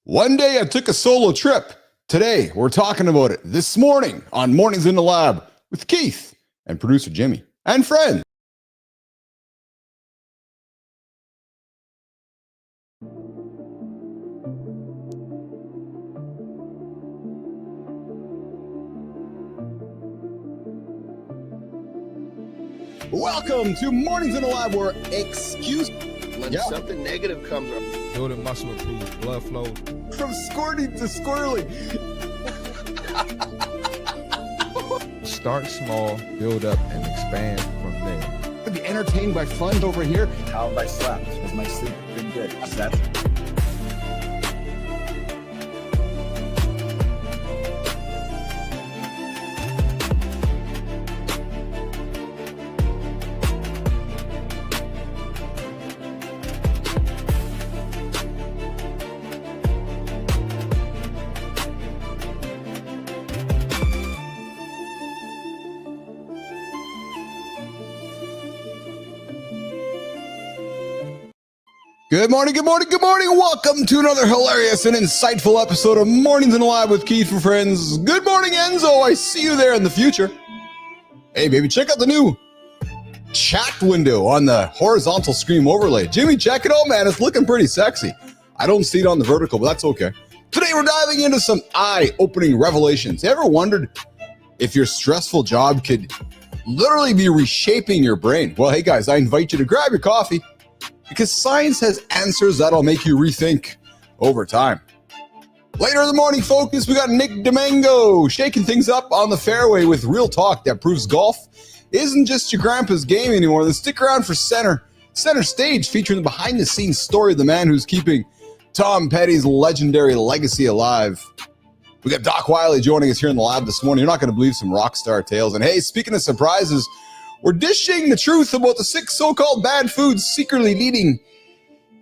One day I took a solo trip. Today we're talking about it this morning on Mornings in the Lab with Keith and producer Jimmy and friends. Welcome to Mornings in the Lab where when something negative comes up. Building muscle improves blood flow. From squirting to squirreling. Start small, build up, and expand from there. To be entertained by fun over here. How have I slept? Has my sleep been good? That's Good morning, good morning, good morning. Welcome to another hilarious and insightful episode of Mornings in the Lab with Keith and friends. Good morning, Enzo. I see you there in the future. Hey, baby, check out the new chat window on the horizontal screen overlay. Jimmy, check it out, man. It's looking pretty sexy. I don't see it on the vertical, but that's okay. Today, we're diving into some eye-opening revelations. Ever wondered if your stressful job could literally be reshaping your brain? Well, hey, guys, I invite you to grab your coffee, because science has answers that'll make you rethink over time. Later in the morning focus, we got Nick Domingo shaking things up on the fairway with real talk that proves golf isn't just your grandpa's game anymore. Then stick around for center stage, featuring the behind-the-scenes story of the man who's keeping Tom Petty's legendary legacy alive. We got Doc Wiley joining us here in the lab this morning. You're not going to believe some rock star tales. And hey, speaking of surprises, we're dishing the truth about the 6 so-called bad foods secretly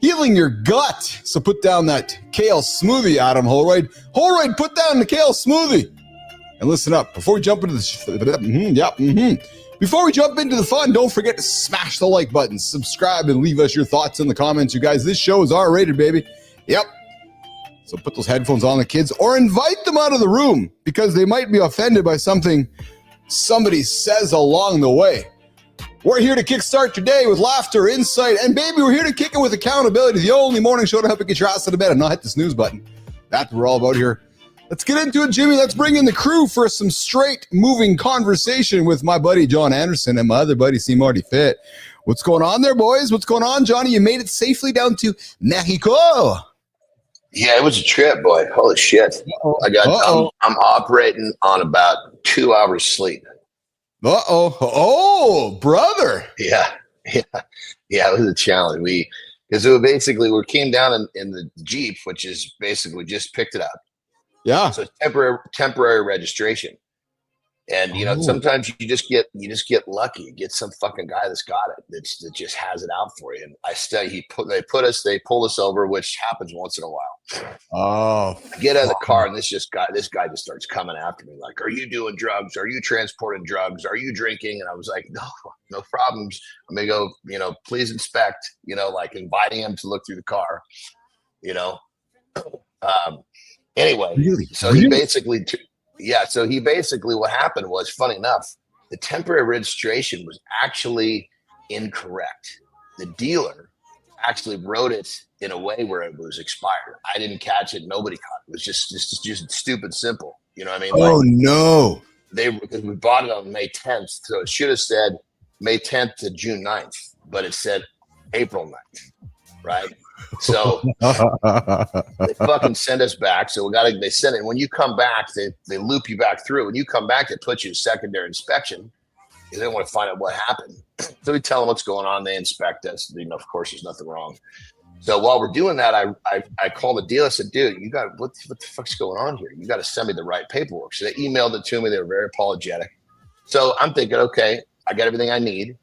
healing your gut. So put down that kale smoothie, Adam Holroyd. Holroyd, put down the kale smoothie. And listen up, before we jump into the Before we jump into the fun, don't forget to smash the like button, subscribe, and leave us your thoughts in the comments. You guys, this show is R-rated, baby. Yep. So put those headphones on the kids or invite them out of the room because they might be offended by something somebody says along the way. We're here to kickstart your day with laughter, insight, and baby, we're here to kick it with accountability. The only morning show to help you get your ass out of bed and not hit the snooze button. That's what we're all about here. Let's get into it, Jimmy. Let's bring in the crew for some straight moving conversation with my buddy John Anderson and my other buddy C. Marty Fit. What's going on there, boys? What's going on, Johnny? You made it safely down to Mexico. Yeah, it was a trip, boy. Holy shit. I'm operating on about 2 hours sleep. Oh, brother. Yeah, it was a challenge. We came down in the Jeep, which is basically just picked it up. Yeah. So temporary registration. And sometimes you just get lucky. You get some fucking guy that's got it that just has it out for you. And they pull us over, which happens once in a while. Oh, I get out of the car and this guy just starts coming after me like, "Are you doing drugs? Are you transporting drugs? Are you drinking?" And I was like, no problems. I'm gonna go, please inspect, like inviting him to look through the car, Anyway, really? So he basically. So he basically, what happened was, funny enough, the temporary registration was actually incorrect. The dealer actually wrote it in a way where it was expired. I didn't catch it. Nobody caught it. It was just stupid simple. You know what I mean? Oh, no. Because we bought it on May 10th. So it should have said May 10th to June 9th, but it said April 9th, right? So they fucking send us back. So they send it. When you come back, they loop you back through. When you come back, they put you in secondary inspection because they want to find out what happened. So we tell them what's going on. They inspect us. Of course, there's nothing wrong. So while we're doing that, I called the dealer. I said, "Dude, you got what the fuck's going on here? You got to send me the right paperwork." So they emailed it to me. They were very apologetic. So I'm thinking, okay, I got everything I need.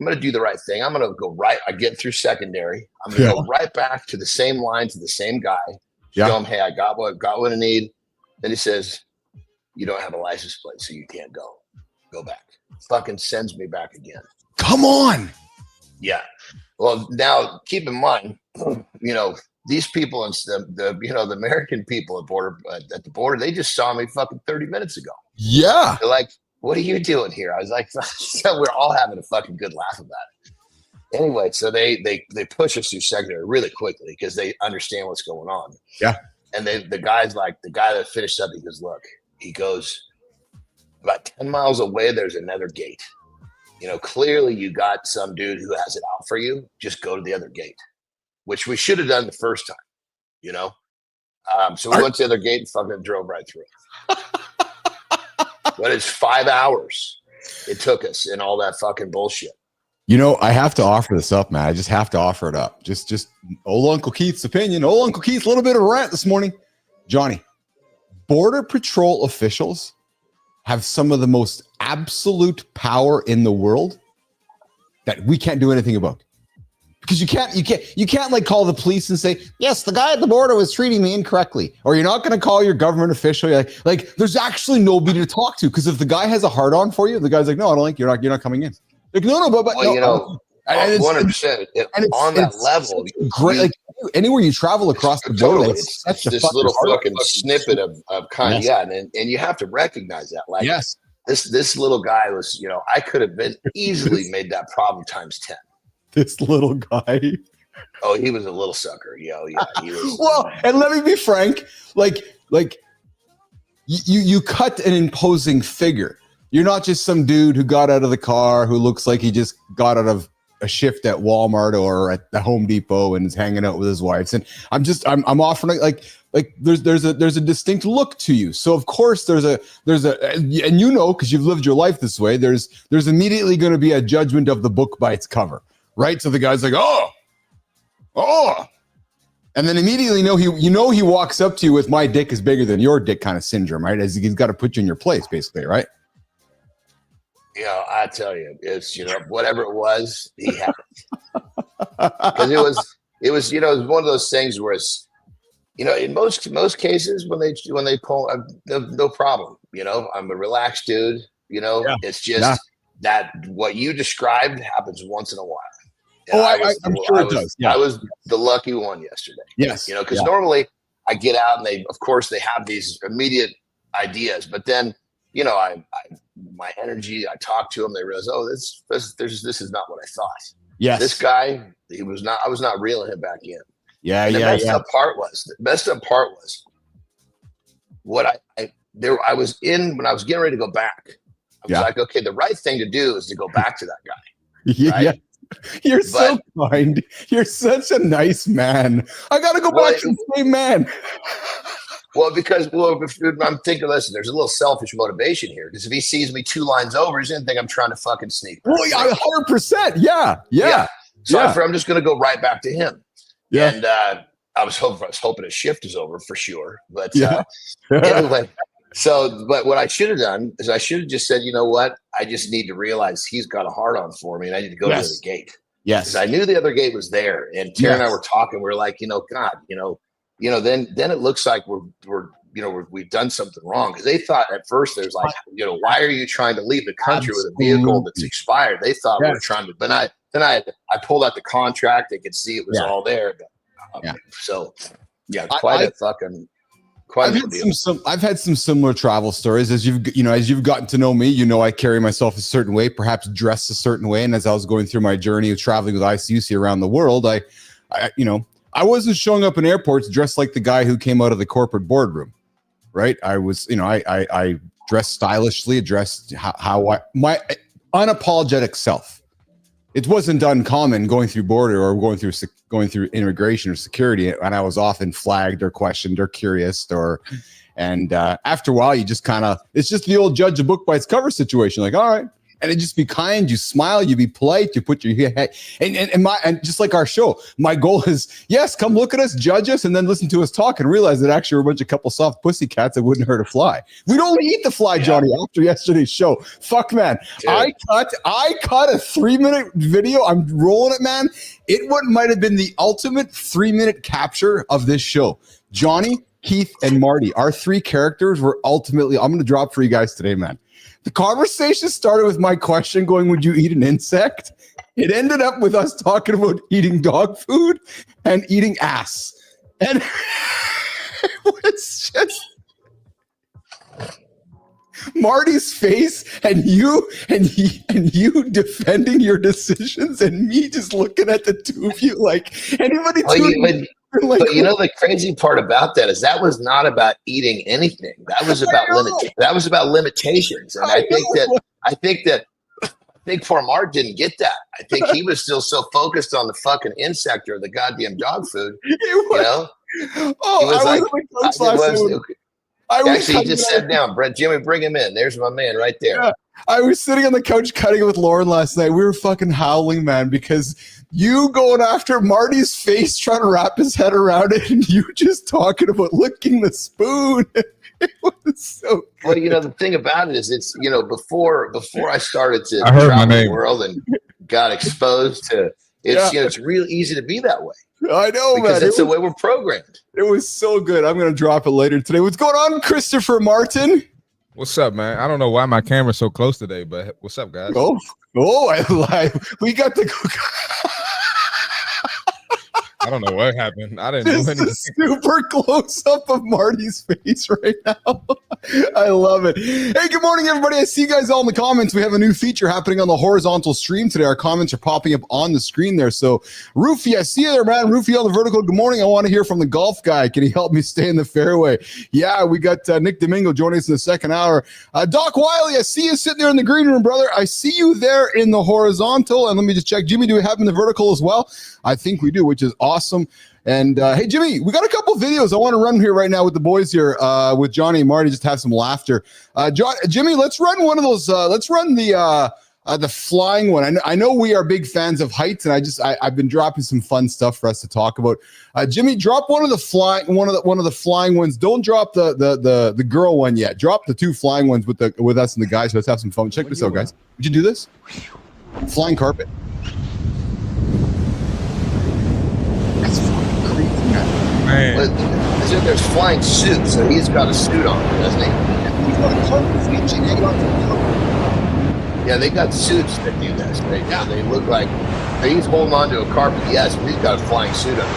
I'm going to do the right thing. I'm going to go right. I get through secondary. I'm going to go right back to the same line, to the same guy. Show him, hey, I got what I need. Then he says, "You don't have a license plate, so you can't go. Go back." Fucking sends me back again. Come on. Yeah. Well, now keep in mind, these people and the American people at the border, they just saw me fucking 30 minutes ago. Yeah. They're like, what are you doing here? I was like, so we're all having a fucking good laugh about it. Anyway, so they push us through secondary really quickly because they understand what's going on. Yeah. And the guy that finished up, he goes, about 10 miles away, there's another gate. Clearly you got some dude who has it out for you. Just go to the other gate, which we should have done the first time, So we went to the other gate and fucking drove right through it. But it's 5 hours it took us in all that fucking bullshit. I have to offer this up, man. I just have to offer it up. Just old Uncle Keith's opinion. Old Uncle Keith, a little bit of rant this morning. Johnny, Border Patrol officials have some of the most absolute power in the world that we can't do anything about. Because you can't like call the police and say, yes, the guy at the border was treating me incorrectly. Or you're not going to call your government official. You're like there's actually nobody to talk to. Because if the guy has a hard on for you, the guy's like, no, I don't like you're not coming in. Like, no, but well, no, 100%. On that level, great. Like anywhere you travel across the border, totally. It's this little fucking snippet of kind. Yes. Yeah, and you have to recognize that. Like, yes, this little guy was, I could have been easily made that problem times 10. This little guy. Oh, he was a little sucker. Yeah, he was. Well, and let me be frank. Like you cut an imposing figure. You're not just some dude who got out of the car who looks like he just got out of a shift at Walmart or at the Home Depot and is hanging out with his wife. And I'm offering like there's a distinct look to you. So of course there's a and because you've lived your life this way, there's immediately going to be a judgment of the book by its cover, right? So the guy's like, oh, and then immediately he walks up to you with my dick is bigger than your dick kind of syndrome, right? As he's got to put you in your place, basically, right? I tell you, it's whatever it was, he had it. Because it was one of those things where it's in most cases when they pull, no problem. I'm a relaxed dude. It's just that what you described happens once in a while. And I'm sure it does. Yeah. I was the lucky one yesterday. Yes, because normally I get out and they have these immediate ideas, but then my energy, I talk to them, they realize, this is not what I thought. Yes. This guy, I was not reeling him back in. Yeah, and the messed up part was what I was in when I was getting ready to go back. I was like, okay, the right thing to do is to go back to that guy. Right? Yeah. You're so kind. You're such a nice man. I got to go back to the same man. Well, I'm thinking, listen, there's a little selfish motivation here. Because if he sees me 2 lines over, he's going to think I'm trying to fucking sneak. Well, 100%. Yeah. So I'm just going to go right back to him. Yeah. And I was hoping a shift is over for sure. But anyway, but what I should have done is I should have just said, you know what? I just need to realize he's got a hard on for me and I need to go to the gate. Yes. Because I knew the other gate was there. And Tara and I were talking. We were like, God, then it looks like we've done something wrong. Because they thought at first there's like, why are you trying to leave the country with a vehicle that's expired? They thought we were trying to, but I pulled out the contract. They could see it was all there. But, so I've had some similar travel stories as you've gotten to know me. I carry myself a certain way, perhaps dress a certain way. And as I was going through my journey of traveling with ICUC around the world, I wasn't showing up in airports dressed like the guy who came out of the corporate boardroom, right? I was, I dressed stylishly, dressed my unapologetic self. It wasn't uncommon going through border or going through immigration or security, and I was often flagged or questioned or curious and after a while, you just it's just the old judge a book by its cover situation. Like, all right. And it just be kind, you smile, you be polite, you put your head and just like our show, my goal is, yes, come look at us, judge us, and then listen to us talk and realize that actually we're a couple soft pussy cats that wouldn't hurt a fly. We'd only eat the fly, Johnny, after yesterday's show. Fuck, man. Dude. I cut a 3-minute video. I'm rolling it, man. It might have been the ultimate 3-minute capture of this show. Johnny, Keith, and Marty, our 3 characters were ultimately, I'm going to drop for you guys today, man. The conversation started with my question going, would you eat an insect? It ended up with us talking about eating dog food and eating ass. And it was just Marty's face and you defending your decisions and me just looking at the two of you like anybody But you know the crazy part about that is that was not about eating anything. That was about limitations. And I think poor Mark didn't get that. I think he was still so focused on the fucking insect or the goddamn dog food. You know? Actually, he just sat down. Brett, Jimmy, bring him in. There's my man right there. Yeah, I was sitting on the couch cutting it with Lauren last night. We were fucking howling, man, because you going after Marty's face, trying to wrap his head around it, and you just talking about licking the spoon. It was so good. Well, you know, the thing about it is it's, you know, before I started to travel the world and got exposed to it's, you know, it's real easy to be that way. I know, because man. That's the way we're programmed. It was so good. I'm going to drop it later today. What's going on, Christopher Martin? What's up, man? I don't know why my camera's so close today, but what's up, guys? I lied. We got the I don't know what happened. I didn't do anything. Super close up of Marty's face right now. I love it. Hey, good morning, everybody. I see you guys all in the comments. We have a new feature happening on the horizontal stream today. Our comments are popping up on the screen there. So, Roofy, I see you there, man. Roofy on the vertical. Good morning. I want to hear from the golf guy. Can he help me stay in the fairway? Yeah, we got Nick Domingo joining us in the second hour. Doc Wiley, I see you sitting there in the green room, brother. I see you there in the horizontal. And let me just check. Jimmy, do we have him in the vertical as well? I think we do, which is awesome. And hey, Jimmy, we got a couple of videos I want to run here right now with the boys here, with Johnny and Marty, just have some laughter. Jimmy, let's run one of those. Let's run the flying one. I know we are big fans of heights, and I've been dropping some fun stuff for us to talk about. Jimmy, drop one of the flying ones. Don't drop the girl one yet. Drop the two flying ones with us and the guys. So let's have some fun. Check this out, guys. Would you do this? Flying carpet. That's fucking crazy, man. But there's flying suits, so he's got a suit on, doesn't he? He's got a carpet. So he's hanging on to the carpet. Yeah, they got suits that do this. They look like he's holding on to a carpet, yes, but he's got a flying suit on.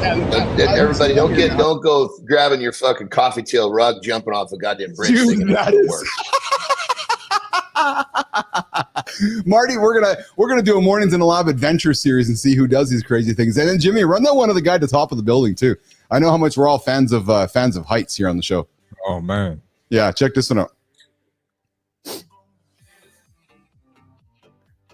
Yeah, everybody, don't go grabbing your fucking coffee tail rug, jumping off a goddamn bridge. Dude, that is. Marty, we're gonna do a Mornings in the Lab adventure series and see who does these crazy things. And then Jimmy, run that one of the guy at the top of the building too. I know how much we're all fans of heights here on the show. Oh man, yeah, check this one out.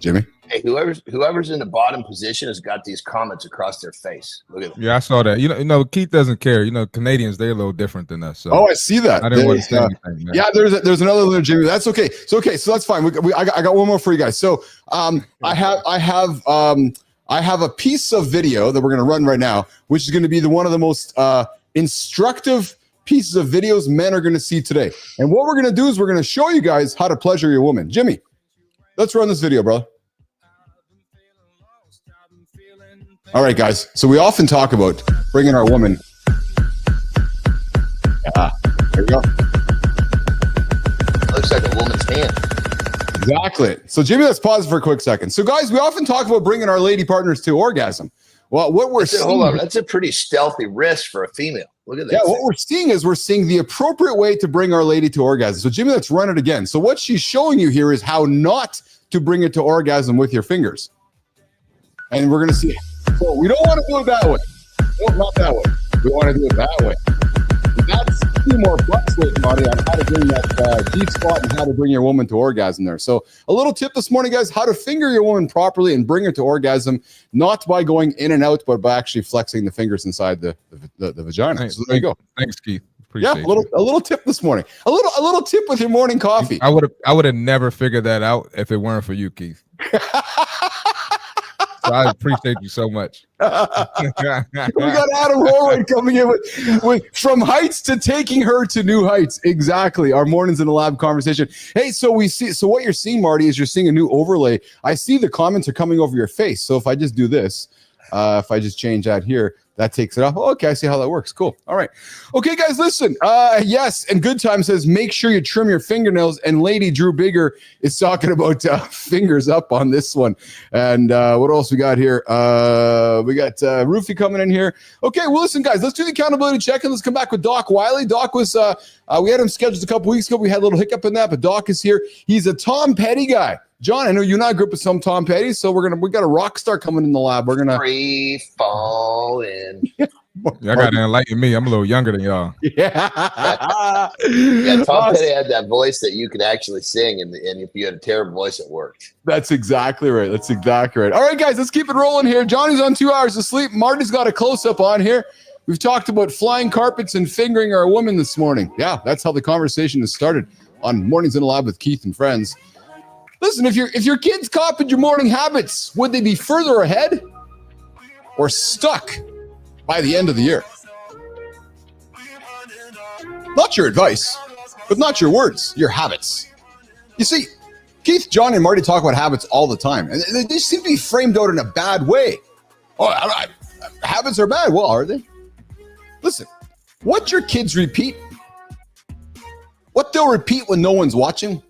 Jimmy. Hey, whoever's in the bottom position has got these comments across their face. Look at them. Yeah, I saw that. You know, Keith doesn't care. You know, Canadians, they're a little different than us. So I see that. I didn't want to say anything, man. Yeah, there's another little Jimmy. That's okay. So that's fine. I got one more for you guys. So I have a piece of video that we're gonna run right now, which is gonna be one of the most instructive pieces of videos men are gonna see today. And what we're gonna do is we're gonna show you guys how to pleasure your woman. Jimmy, let's run this video, brother. All right, guys. So we often talk about bringing our woman. Yeah, there we go. Looks like a woman's hand. Exactly. So, Jimmy, let's pause for a quick second. So, guys, we often talk about bringing our lady partners to orgasm. Well, what we're seeing... Hold on. That's a pretty stealthy risk for a female. Look at that. Yeah, what we're seeing is the appropriate way to bring our lady to orgasm. So, Jimmy, let's run it again. So what she's showing you here is how not to bring it to orgasm with your fingers. And we're going to see... So we don't want to do it that way. No, not that way. We want to do it that way. That's a few more bucks later, Marty, on how to bring that deep spot and how to bring your woman to orgasm there. So a little tip this morning, guys, how to finger your woman properly and bring her to orgasm, not by going in and out, but by actually flexing the fingers inside the vagina. So there you go. Thanks, Keith. Appreciate a little tip this morning. A little tip with your morning coffee. I would have never figured that out if it weren't for you, Keith. So I appreciate you so much. We got Adam Horwood coming in with from heights to taking her to new heights. Exactly. Our Mornings in the Lab conversation. Hey, so what you're seeing, Marty, is you're seeing a new overlay. I see the comments are coming over your face. So if I just do this, if I just change that here, That takes it off. Oh, okay, I see how that works. Cool. All right. Okay, guys, listen. Yes, and Good Time says, make sure you trim your fingernails. And Lady Drew Bigger is talking about fingers up on this one. And what else we got here? We got Roofy coming in here. Okay, well, listen, guys, let's do the accountability check and let's come back with Doc Wiley. Doc was, we had him scheduled a couple weeks ago. We had a little hiccup in that, but Doc is here. He's a Tom Petty guy. John, I know you and I grew up with some Tom Petty, so we got a rock star coming in the lab. We're gonna free falling. Y'all got to enlighten me. I'm a little younger than y'all. Yeah. Tom Petty had that voice that you could actually sing, and if you had a terrible voice, it worked. That's exactly right. That's exactly right. All right, guys, let's keep it rolling here. Johnny's on 2 hours of sleep. Marty's got a close-up on here. We've talked about flying carpets and fingering our woman this morning. Yeah, that's how the conversation has started on Mornings in the Lab with Keith and friends. Listen, if your kids copied your morning habits, would they be further ahead or stuck by the end of the year? Not your advice, but not your words, your habits. You see, Keith, John, and Marty talk about habits all the time, and they seem to be framed out in a bad way. Oh, habits are bad. Well, are they? Listen, what your kids repeat, what they'll repeat when no one's watching,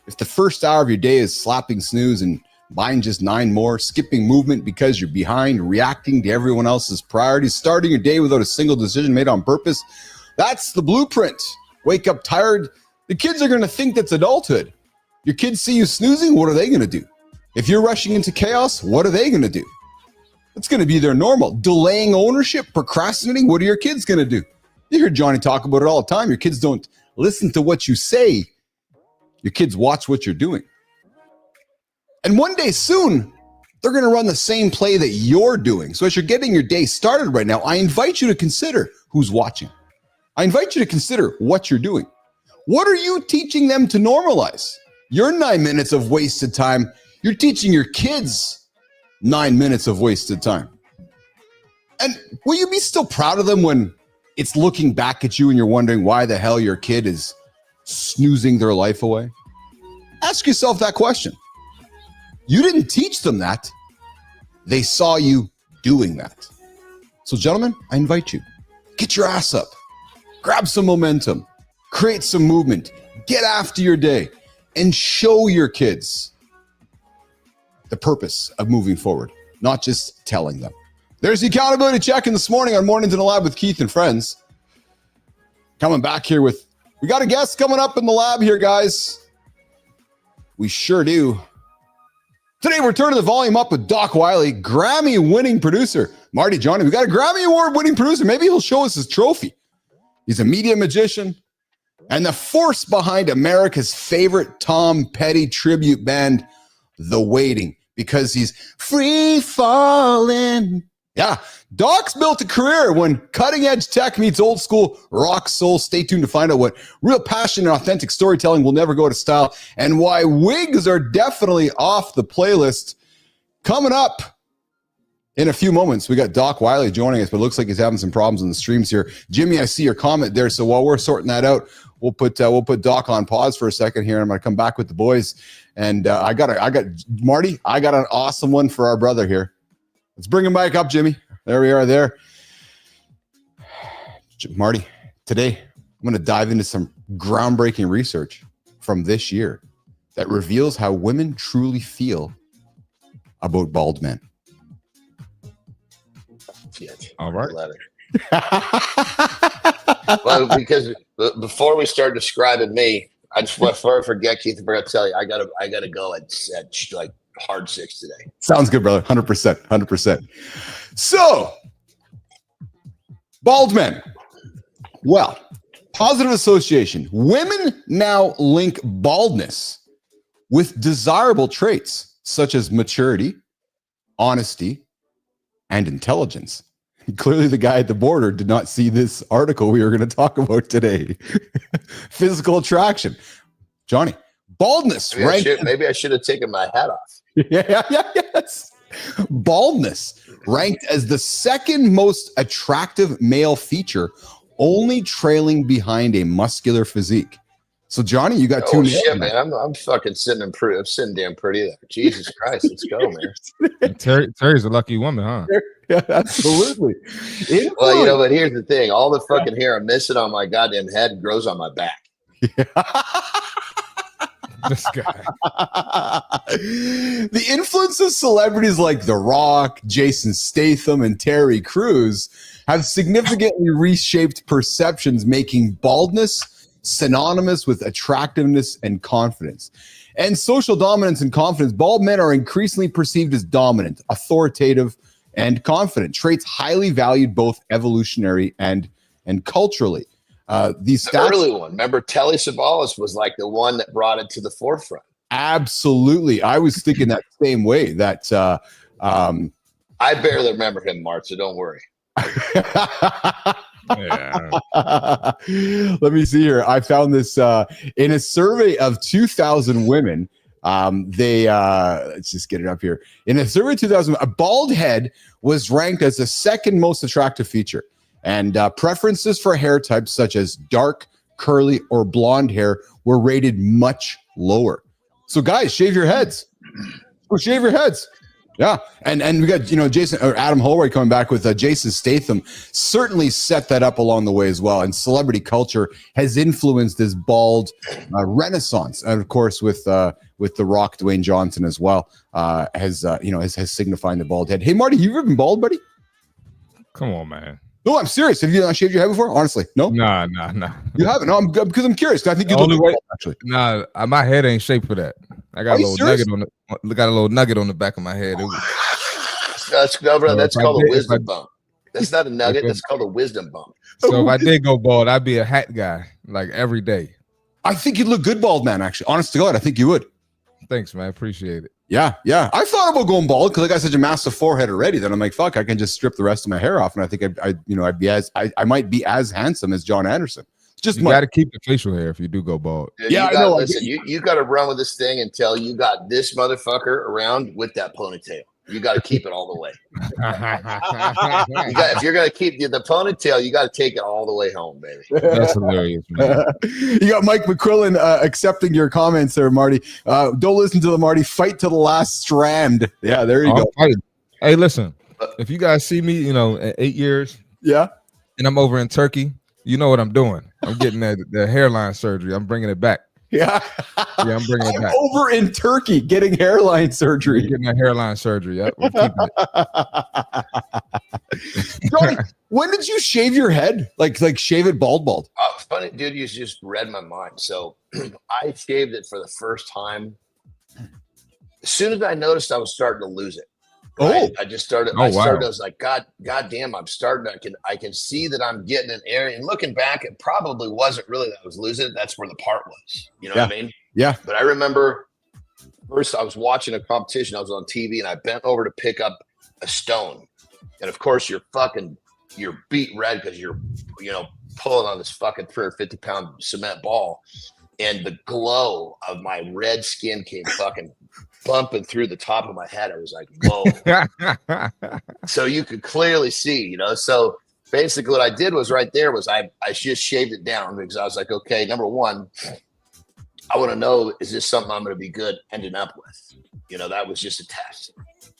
if the first hour of your day is slapping snooze and buying just 9 more, skipping movement because you're behind, reacting to everyone else's priorities, starting your day without a single decision made on purpose, that's the blueprint. Wake up tired. The kids are going to think that's adulthood. Your kids see you snoozing, what are they going to do? If you're rushing into chaos, what are they going to do? It's going to be their normal. Delaying ownership, procrastinating, what are your kids going to do? You hear Johnny talk about it all the time. Your kids don't listen to what you say. Your kids watch what you're doing. And one day soon, they're going to run the same play that you're doing. So as you're getting your day started right now, I invite you to consider who's watching. I invite you to consider what you're doing. What are you teaching them to normalize? Your 9 minutes of wasted time, you're teaching your kids 9 minutes of wasted time. And will you be still proud of them when it's looking back at you and you're wondering why the hell your kid is snoozing their life away? Ask yourself that question. You didn't teach them that. They saw you doing that. So, gentlemen, I invite you, get your ass up, grab some momentum, create some movement, get after your day, and show your kids the purpose of moving forward, not just telling them. There's the accountability check-in this morning on Mornings in the Lab with Keith and friends. Coming back here with, we got a guest coming up in the lab here, guys. We sure do. Today, we're turning the volume up with Doc Wiley, Grammy-winning producer. Marty, Johnny, we got a Grammy Award-winning producer. Maybe he'll show us his trophy. He's a media magician and the force behind America's favorite Tom Petty tribute band, The Waiting, because he's free falling. Yeah, Doc's built a career when cutting-edge tech meets old-school rock soul. Stay tuned to find out what real passion and authentic storytelling will never go to style and why wigs are definitely off the playlist. Coming up in a few moments, we got Doc Wiley joining us, but it looks like he's having some problems in the streams here. Jimmy, I see your comment there, so while we're sorting that out, we'll put Doc on pause for a second here, and I'm going to come back with the boys. And I got Marty, I got an awesome one for our brother here. Let's bring him back up, Jimmy. There we are there. Marty, today I'm going to dive into some groundbreaking research from this year that reveals how women truly feel about bald men. All right. Well, because before we start describing me, I just before I forget, Keith, I forgot to tell you, I gotta go at like hard 6 today. Sounds good, brother. 100%. So, bald men. Well, positive association. Women now link baldness with desirable traits such as maturity, honesty, and intelligence. Clearly, the guy at the border did not see this article we were going to talk about today. Physical attraction. Johnny, baldness. Maybe I should have taken my hat off. Yes. Baldness ranked as the second most attractive male feature, only trailing behind a muscular physique. So, Johnny, you got 2 nails. Shit, man. I'm fucking sitting damn pretty there. Jesus Christ, let's go, man. Terry's a lucky woman, huh? Yeah, absolutely. Well, but here's the thing: all the fucking hair I'm missing on my goddamn head grows on my back. This guy. The influence of celebrities like The Rock, Jason Statham, and Terry Crews have significantly reshaped perceptions, making baldness synonymous with attractiveness and confidence. And social dominance and confidence. Bald men are increasingly perceived as dominant, authoritative, and confident, traits highly valued both evolutionary and culturally. These the early one, remember, Telly Savalas was like the one that brought it to the forefront. Absolutely, I was thinking that same way. That I barely remember him, Mart, so don't worry. Yeah. Let me see here. I found this in a survey of 2,000 women. Let's just get it up here. In a survey of 2,000, a bald head was ranked as the second most attractive feature. And preferences for hair types such as dark, curly, or blonde hair were rated much lower. So guys, shave your heads. Go shave your heads. Yeah. And we got, Jason or Adam Holroyd coming back with Jason Statham certainly set that up along the way as well. And celebrity culture has influenced this bald renaissance. And of course, with The Rock, Dwayne Johnson as well, has signifying the bald head. Hey, Marty, you ever been bald, buddy? Come on, man. No, I'm serious. Have you not shaved your head before? Honestly, no. Nah. You haven't? No, because I'm curious. I think you look great, actually. Nah, my head ain't shaped for that. I got a little nugget on the back of my head. That's called a wisdom bump. That's not a nugget. That's called a wisdom bump. So if I did go bald, I'd be a hat guy like every day. I think you'd look good bald, man. Actually, honest to God, I think you would. Thanks, man. Appreciate it. Yeah. I thought about going bald because I got such a massive forehead already that I'm like, fuck, I can just strip the rest of my hair off, and I think I might be as handsome as John Anderson. Just you got to keep the facial hair if you do go bald. Dude, I know. Listen, you got to run with this thing until you got this motherfucker around with that ponytail. You got to keep it all the way. If you're going to keep the ponytail, you got to take it all the way home, baby. That's hilarious, man. You got Mike McQuillan accepting your comments there, Marty. Don't listen to the Marty. Fight to the last strand. Yeah, there you go. Hey, listen. If you guys see me, in 8 years, and I'm over in Turkey, you know what I'm doing. I'm getting the hairline surgery. I'm bringing it back. Yeah, I'm bringing it back. Over in Turkey, getting hairline surgery. Getting a hairline surgery. Yep, I'm keeping it. Johnny, when did you shave your head? Like shave it bald? Oh, funny, dude. You just read my mind. So I shaved it for the first time as soon as I noticed I was starting to lose it. Right? I just started. I was like, God damn! I'm starting. I can see that I'm getting an area. And looking back, it probably wasn't really that I was losing it. That's where the part was. You know what I mean? Yeah. But I remember first I was watching a competition. I was on TV and I bent over to pick up a stone, and of course you're beat red because you're pulling on this fucking 350-pound cement ball, and the glow of my red skin came fucking bumping through the top of my head. I was like, whoa. So you could clearly see, so basically what I did was right there was I just shaved it down because I was like, okay, number one, I want to know, is this something I'm going to be good ending up with? That was just a test.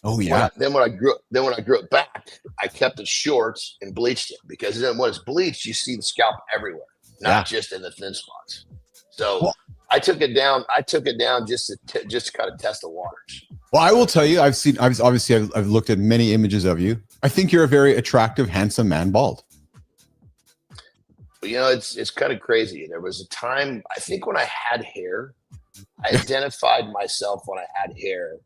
Oh yeah. When I grew it back, I kept it short and bleached it because then when it's bleached, you see the scalp everywhere, not just in the thin spots. So I took it down just to kind of test the waters. Well, I will tell you, I've looked at many images of you. I think you're a very attractive, handsome man, bald. But, it's kind of crazy. There was a time, I think, when I had hair, I identified myself when I had hair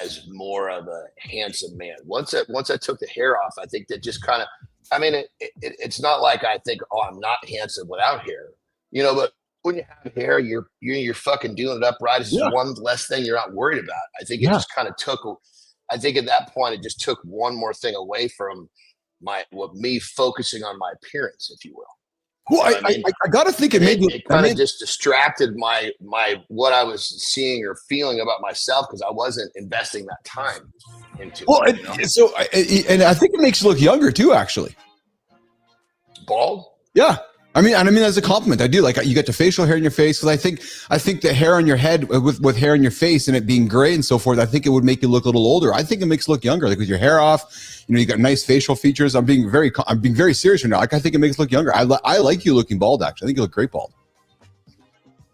as more of a handsome man. Once I took the hair off, I think that just kind of, it's not like I think, oh, I'm not handsome without hair, but when you have hair, you're fucking doing it upright. It's just one less thing you're not worried about. I think it just kind of I think at that point it just took one more thing away from me focusing on my appearance, if you will. Well, I got to think it kind of just distracted my what I was seeing or feeling about myself because I wasn't investing that time into it. So I think it makes you look younger too, actually. Bald? Yeah. I mean, as a compliment, I do like you get the facial hair in your face because I think the hair on your head with hair in your face and it being gray and so forth, I think it would make you look a little older. I think it makes you look younger, like with your hair off. You got nice facial features. I'm being very serious right now. Like I think it makes you look younger. I like you looking bald. Actually, I think you look great bald.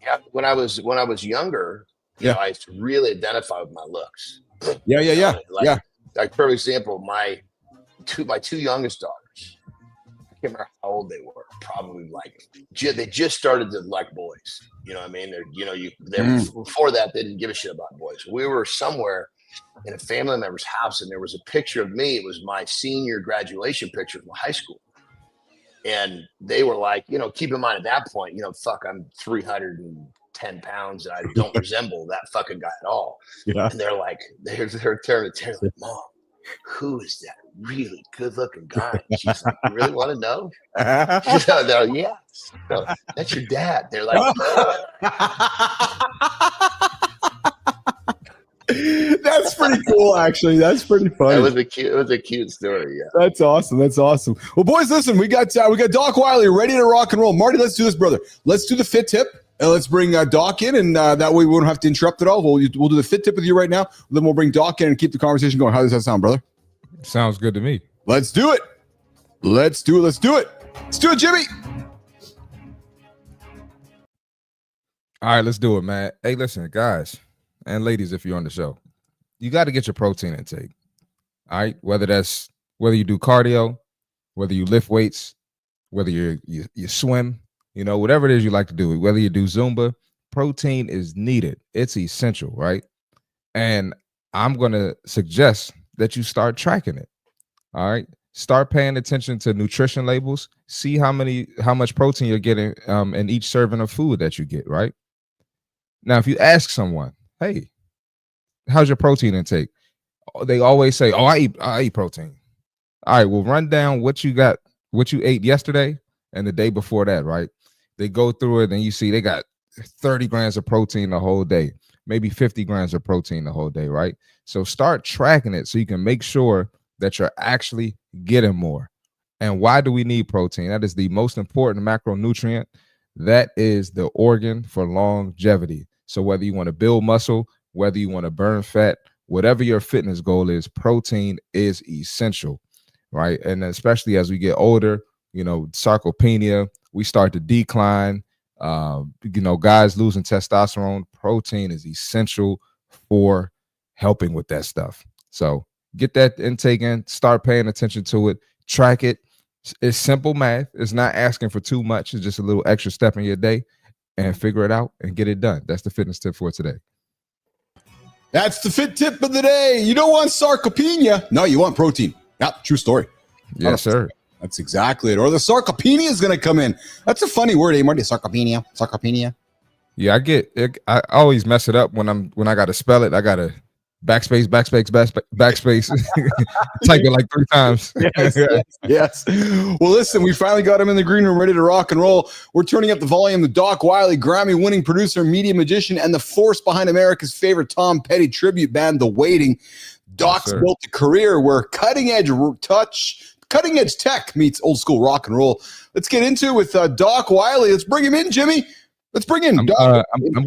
Yeah, when I was younger, you know, I used to really identify with my looks. Yeah. Like for example, my two youngest daughters. I can't remember how old they were. Probably like they just started to like boys. You know what I mean? Before that they didn't give a shit about boys. We were somewhere in a family member's house, and there was a picture of me. It was my senior graduation picture from high school, and they were like, you know, keep in mind at that point, you know, I'm 310 pounds, and I don't resemble that fucking guy at all. Yeah. And they're like, they're turning like, Mom, who is that really good looking guy? And she's like, you really want to know? So they're like, yeah. So, that's your dad. They're like, that's pretty cool, actually. That's pretty funny. it was a cute story. Yeah. That's awesome. Well, boys, listen, we got Doc Wiley ready to rock and roll. Marty, let's do this, brother. Let's do the fit tip. And let's bring Doc in, and that way we won't have to interrupt at all. We'll do the fit tip with you right now. Then we'll bring Doc in and keep the conversation going. How does that sound, brother? Sounds good to me. Let's do it. Let's do it, Jimmy. All right, let's do it, man. Hey, listen, guys and ladies, if you're on the show, you got to get your protein intake. All right, whether you do cardio, whether you lift weights, whether you swim, you know, whatever it is you like to do, whether you do Zumba, protein is needed. It's essential, right? And I'm going to suggest that you start tracking it. All right. Start paying attention to nutrition labels. See how much protein you're getting in each serving of food that you get, right? Now, if you ask someone, hey, how's your protein intake? They always say, oh, I eat protein. All right, well, run down what you ate yesterday and the day before that, right? They go through it and you see they got 30 grams of protein the whole day, maybe 50 grams of protein the whole day, right? So start tracking it so you can make sure that you're actually getting more. And why do we need protein? That is the most important macronutrient. That is the organ for longevity. So whether you want to build muscle, whether you want to burn fat, whatever your fitness goal is, protein is essential, right? And especially as we get older, you know, sarcopenia, we start to decline. You know, guys losing testosterone. Protein is essential for helping with that stuff. So get that intake in, start paying attention to it, track it. It's simple math. It's not asking for too much. It's just a little extra step in your day, and figure it out and get it done. That's the fitness tip for today. That's the fit tip of the day. You don't want sarcopenia. No, you want protein. Yep, true story. Yes, sir. That's exactly it. Or the sarcopenia is going to come in. That's a funny word, Marty? Sarcopenia. Yeah, I always mess it up when I got to spell it. I got to backspace. Type it like 3 times. Yes. Well, listen, we finally got him in the green room ready to rock and roll. We're turning up the volume. The Doc Wiley, Grammy-winning producer, media magician, and the force behind America's favorite Tom Petty tribute band, The Waiting. Doc's built a career where cutting-edge tech meets old school rock and roll. Let's get into it with Doc Wiley. Let's bring him in, Jimmy. Let's bring in Doc. I'm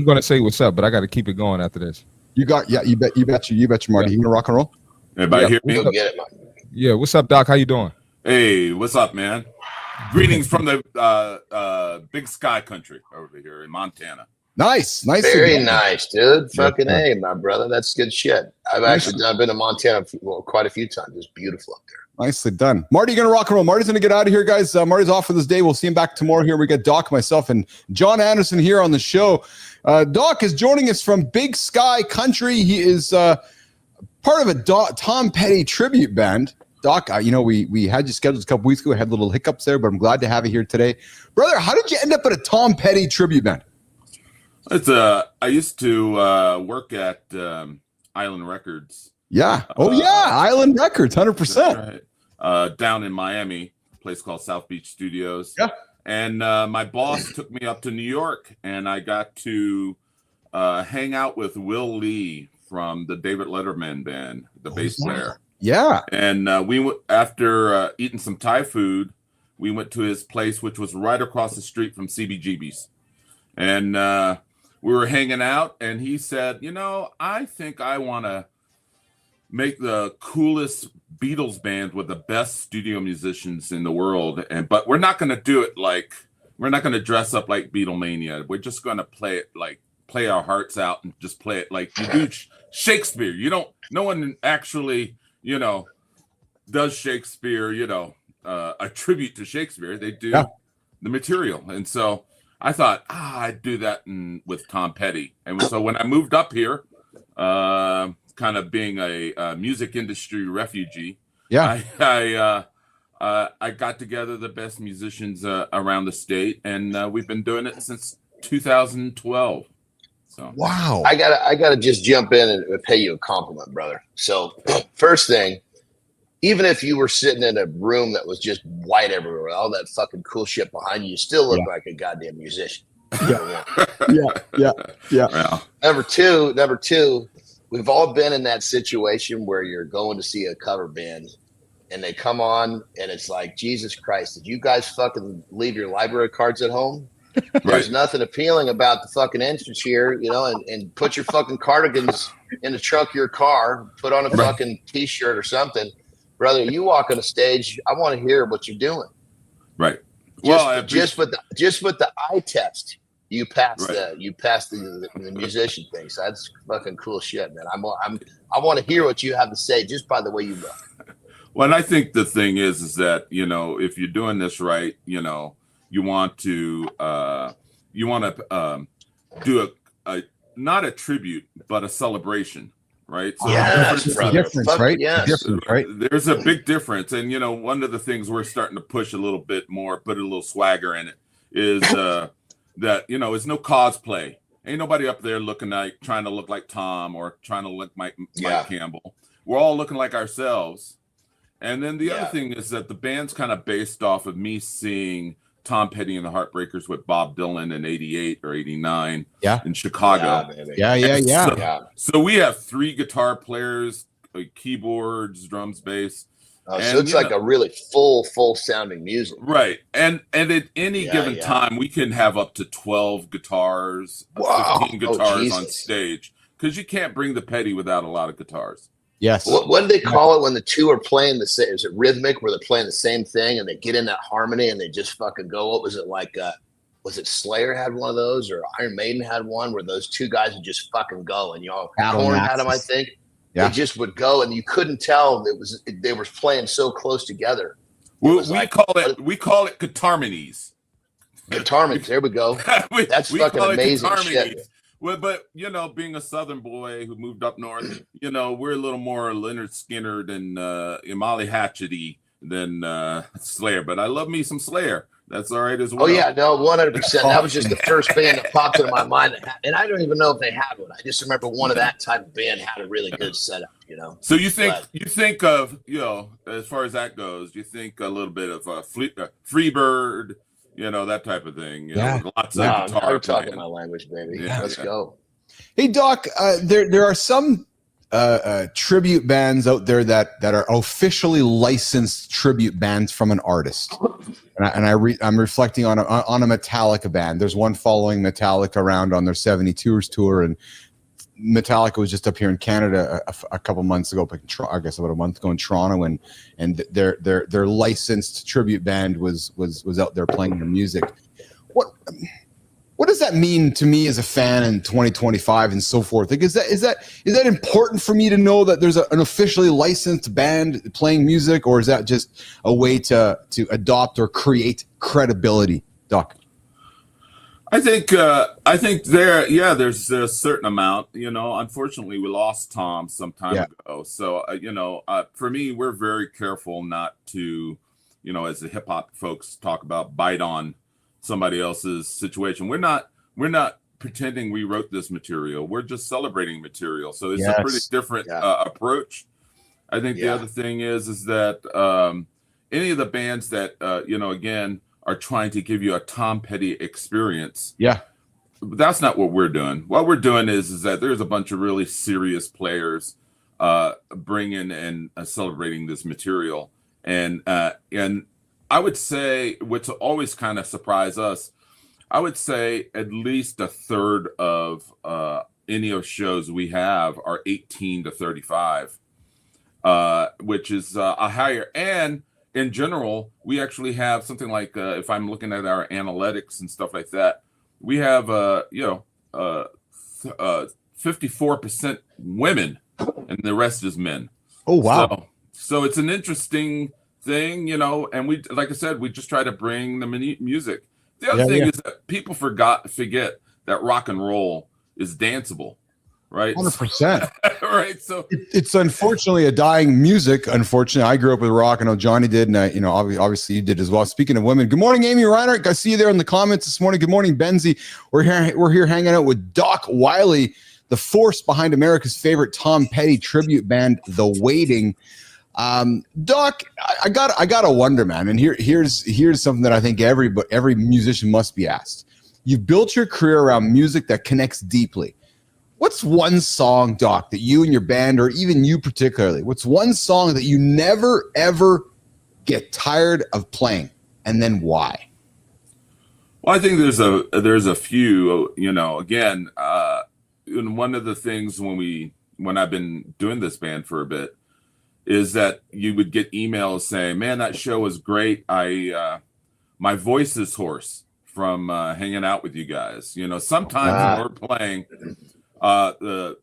gonna say what's up, but I got to keep it going after this. You bet you, Marty. Yeah. You gonna rock and roll? Everybody hear me? Get it, man. Yeah, what's up, Doc? How you doing? Hey, what's up, man? Greetings from the big sky country over here in Montana. Nice. Very nice, dude. Fucking A, my brother. That's good shit. I've been to Montana quite a few times. It's beautiful up there. Nicely done. Marty, you're going to rock and roll. Marty's going to get out of here, guys. Marty's off for this day. We'll see him back tomorrow here. We got Doc, myself, and John Anderson here on the show. Doc is joining us from Big Sky Country. He is part of a Tom Petty tribute band. Doc, we had you scheduled a couple weeks ago. We had little hiccups there, but I'm glad to have you here today. Brother, how did you end up at a Tom Petty tribute band? I used to work at Island Records. Yeah. Island Records, 100%. Right. Down in Miami, a place called South Beach Studios. Yeah. And my boss took me up to New York, and I got to hang out with Will Lee from the David Letterman band, the bass player. Yeah. And we after eating some Thai food, we went to his place, which was right across the street from CBGB's. And we were hanging out, and he said, I think I want to make the coolest Beatles band with the best studio musicians in the world. But we're not going to do it we're not going to dress up like Beatlemania. We're just going to play our hearts out and just play it like you do Shakespeare. No one actually, does Shakespeare, a tribute to Shakespeare. They do the material. And so I thought, I'd do that with Tom Petty. And so when I moved up here, kind of being a music industry refugee, I got together the best musicians around the state, and we've been doing it since 2012. So Wow. I gotta just jump in and pay you a compliment, brother. So first thing, even if you were sitting in a room that was just white everywhere, all that fucking cool shit behind you, you still look like a goddamn musician. Yeah. Number two, we've all been in that situation where you're going to see a cover band and they come on and it's like, Jesus Christ, did you guys fucking leave your library cards at home? There's nothing appealing about the fucking entrance here, and put your fucking cardigans in the trunk of your car, put on a fucking t-shirt or something. Brother, you walk on the stage, I want to hear what you're doing. Right. Just with the eye test, you pass the musician thing. So that's fucking cool shit, man. I want to hear what you have to say just by the way you look. Well, and I think the thing is that, if you're doing this right, you want to do a not a tribute, but a celebration, right? So difference, right? Yes. Difference, right? There's a big difference. And, one of the things we're starting to push a little bit more, put a little swagger in it, is that, it's no cosplay. Ain't nobody up there trying to look like Tom or trying to look like Mike Campbell. We're all looking like ourselves. And then the other thing is that the band's kind of based off of me seeing Tom Petty and the Heartbreakers with Bob Dylan in 88 or 89 in Chicago. So we have 3 guitar players, keyboards, drums, bass. So it's like a really full sounding music. Right. And at any given time, we can have up to 12 guitars, 15 guitars on stage, because you can't bring the Petty without a lot of guitars. Yes. What do they call it when the two are playing the same? Is it rhythmic where they're playing the same thing and they get in that harmony and they just fucking go? What was it like? Was it Slayer had one of those or Iron Maiden had one where those two guys would just fucking go and Korn had them, I think. Yeah. They just would go and you couldn't tell they were playing so close together. We call it guitarmonies. Guitarmonies. There we go. That's fucking amazing shit. Well, but being a Southern boy who moved up north, we're a little more Leonard Skinner and Molly Hatchety than Slayer. But I love me some Slayer. That's all right as well. Oh yeah, no, 100%. That was just the first band that popped into my mind, and I don't even know if they had one. I just remember one of that type of band had a really good setup. So you think of as far as that goes, you think a little bit of Freebird. That type of thing. Lots of guitar. You're talking my language, baby. Let's go. Hey, Doc, there are some tribute bands out there that are officially licensed tribute bands from an artist. I'm reflecting on a Metallica band. There's one following Metallica around on their 72ers tour, and Metallica was just up here in Canada a couple months ago, I guess about a month ago in Toronto, and their licensed tribute band was out there playing their music. What does that mean to me as a fan in 2025 and so forth? Like, is that important for me to know that there's an officially licensed band playing music, or is that just a way to adopt or create credibility, Doc? I think there's a certain amount. Unfortunately, we lost Tom some time ago. So for me, we're very careful not to, as the hip hop folks talk about, bite on somebody else's situation. We're not pretending we wrote this material. We're just celebrating material. So it's a pretty different approach. I think the other thing is that any of the bands that again are trying to give you a Tom Petty experience. Yeah. That's not what we're doing. What we're doing is that there's a bunch of really serious players bringing and celebrating this material. And I would say, which always kind of surprise us, I would say at least a third of any of shows we have are 18 to 35, which is a higher. And in general, we actually have something like, if I'm looking at our analytics and stuff like that, we have 54% women, and the rest is men. Oh wow! So it's an interesting thing, and we, like I said, we just try to bring the music. The other thing is that people forget that rock and roll is danceable, right? 100%. Right. So it's unfortunately a dying music. Unfortunately, I grew up with rock. I know Johnny did, and obviously you did as well. Speaking of women, good morning, Amy Reinhardt. I see you there in the comments this morning. Good morning, Benzie. We're here hanging out with Doc Wiley, the force behind America's favorite Tom Petty tribute band, The Waiting. Doc, I gotta wonder, man. And here's something that I think every musician must be asked. You've built your career around music that connects deeply. What's one song, Doc, that you and your band, or even you particularly, what's one song that you never ever get tired of playing, and then why? Well, I think there's a few. Again, and one of the things when I've been doing this band for a bit is that you would get emails saying, "Man, that show was great. My voice is hoarse from hanging out with you guys." Sometimes when we're playing, the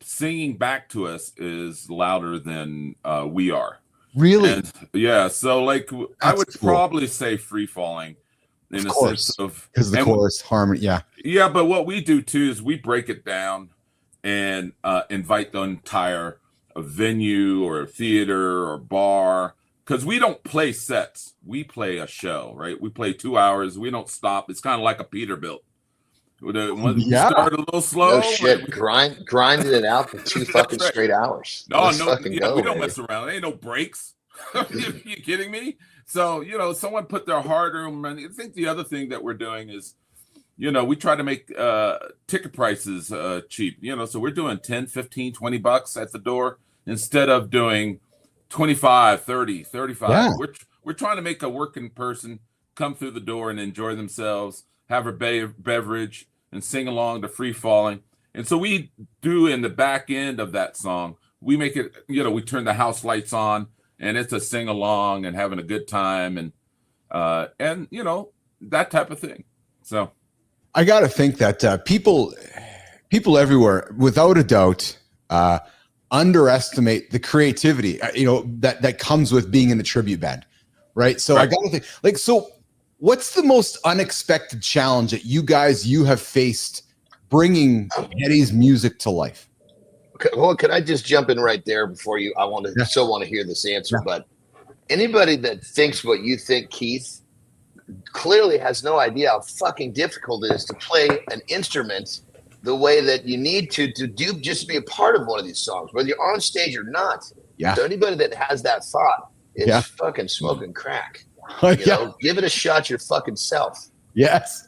singing back to us is louder than we are. Really? And, yeah. So I would probably say Free Falling, in a sense of, because the chorus harmony. Yeah. Yeah, but what we do too is we break it down and invite the entire venue or theater or bar, because we don't play sets. We play a show, right? We play 2 hours. We don't stop. It's kind of like a Peterbilt. We start a little slow. No shit. Grinding it out for 2 fucking right. straight hours. No, we don't mess around. There ain't no breaks. You kidding me? So, someone put their hard-earned money. I think the other thing that we're doing is, we try to make ticket prices cheap. So we're doing 10, 15, 20 bucks at the door instead of doing 25, 30, 35. Yeah. We're trying to make a working person come through the door and enjoy themselves, have a beverage, and sing along to Free Falling. And so we do, in the back end of that song, we make it, we turn the house lights on, and it's a sing along and having a good time, and that type of thing. So I got to think that people everywhere, without a doubt, underestimate the creativity, that comes with being in a tribute band, right? So right. I got to think, so what's the most unexpected challenge that you have faced bringing Petty's music to life? Okay, well, can I just jump in right there before you? Still want to hear this answer, but anybody that thinks what you think, Keith, clearly has no idea how fucking difficult it is to play an instrument the way that you need to do, just be a part of one of these songs, whether you're on stage or not. Yeah. So anybody that has that thought is fucking smoking crack. Give it a shot your fucking self. Yes,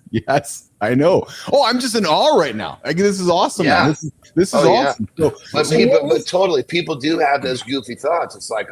I know. Oh, I'm just in awe right now. This is awesome. Yeah. Man. This is awesome. Yeah. But totally, people do have those goofy thoughts. It's like,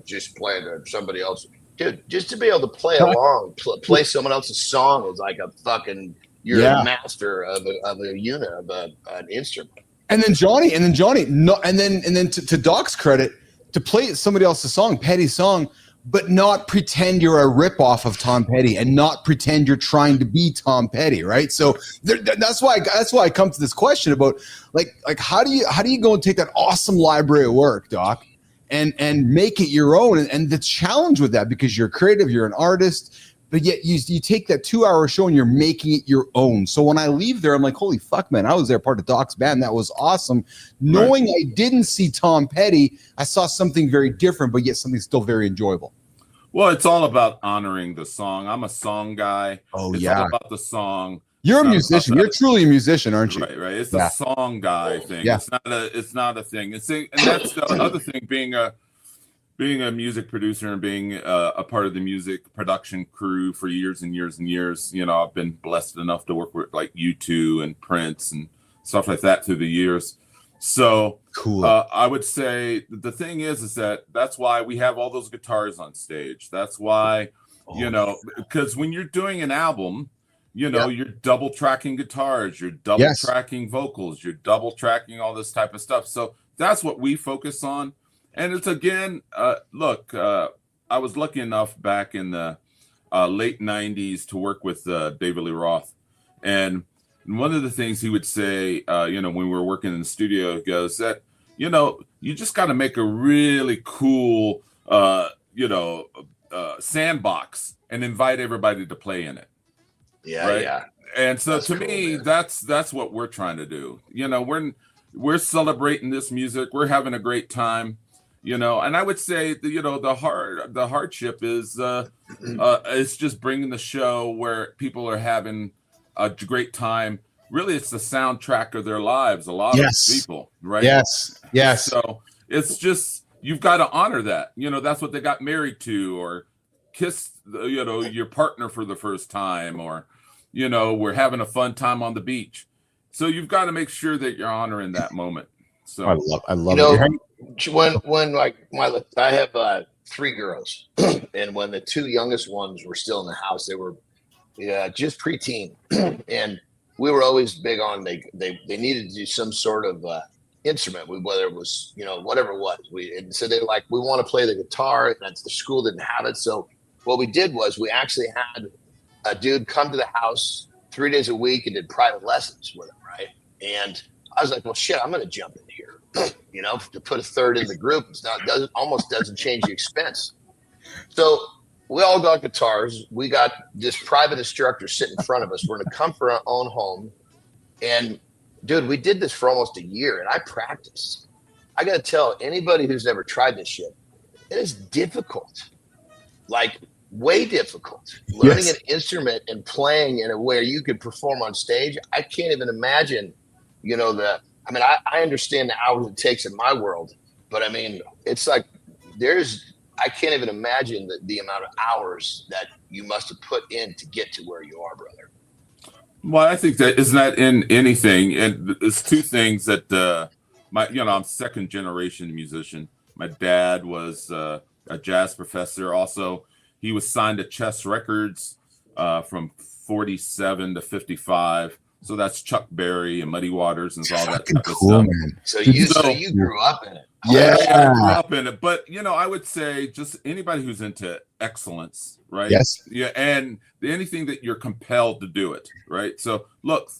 just playing somebody else. Dude, just to be able to play along, play someone else's song is like a fucking, you're a master of a unit, of an instrument. And then Johnny, to Doc's credit, to play somebody else's song, Petty's song, but not pretend you're a ripoff of Tom Petty and not pretend you're trying to be Tom Petty, right? So that's why I come to this question about like how do you go and take that awesome library of work, Doc, and make it your own, and the challenge with that, because you're creative, you're an artist, but yet you take that 2-hour show and you're making it your own. So when I leave there, I'm like, holy fuck, man, I was there part of Doc's band. That was awesome. Knowing I didn't see Tom Petty, I saw something very different, but yet something still very enjoyable. Well, it's all about honoring the song. I'm a song guy. Oh, it's all about the song. You're a musician. You're truly a musician, aren't you? Right. It's a song guy thing. Yeah. It's not a thing. And that's the other thing, being a music producer and being a part of the music production crew for years and years and years. I've been blessed enough to work with like U2 and Prince and stuff like that through the years. So Cool. I would say the thing is that's why we have all those guitars on stage. That's why, because when you're doing an album, you're double tracking guitars, you're double tracking vocals, you're double tracking all this type of stuff. So that's what we focus on. And it's again, look, I was lucky enough back in the late 90s to work with David Lee Roth. And one of the things he would say, when we were working in the studio, he goes that, you just got to make a really cool, sandbox and invite everybody to play in it. Yeah, right? yeah. And so That's to cool, me, man. that's what we're trying to do. We're celebrating this music. We're having a great time. And I would say the hardship is it's just bringing the show where people are having a great time. Really, it's the soundtrack of their lives. A lot of people, right? Yes. So it's just you've got to honor that. That's what they got married to, or kiss your partner for the first time, or we're having a fun time on the beach. So you've got to make sure that you're honoring that moment. So I love it. When like I have 3 girls, and when the 2 youngest ones were still in the house, they were just preteen, and we were always big on they needed to do some sort of instrument, whether it was whatever it was. And so they like, we want to play the guitar, and the school didn't have it. So what we did was we actually had a dude come to the house 3 days a week and did private lessons with him, right? And I was like, well, shit, I'm going to jump in here. To put a third in the group, almost doesn't change the expense. So we all got guitars. We got this private instructor sitting in front of us. We're in the comfort of our own home. And dude, we did this for almost a year, and I practiced. I got to tell anybody who's never tried this shit, it is difficult. Like, way difficult. Learning an instrument and playing in a way you could perform on stage. I can't even imagine, I understand the hours it takes in my world, but I mean, it's like I can't even imagine the amount of hours that you must have put in to get to where you are, brother. Well, I think that isn't that in anything, and there's 2 things that I'm second generation musician. My dad was a jazz professor. Also, he was signed to Chess Records from 47 to 55. So that's Chuck Berry and Muddy Waters and all that type of stuff. Man. So you grew up in it. Yeah. I grew up in it. But, I would say just anybody who's into excellence, right? Yes. Yeah. And anything that you're compelled to do it, right? So look,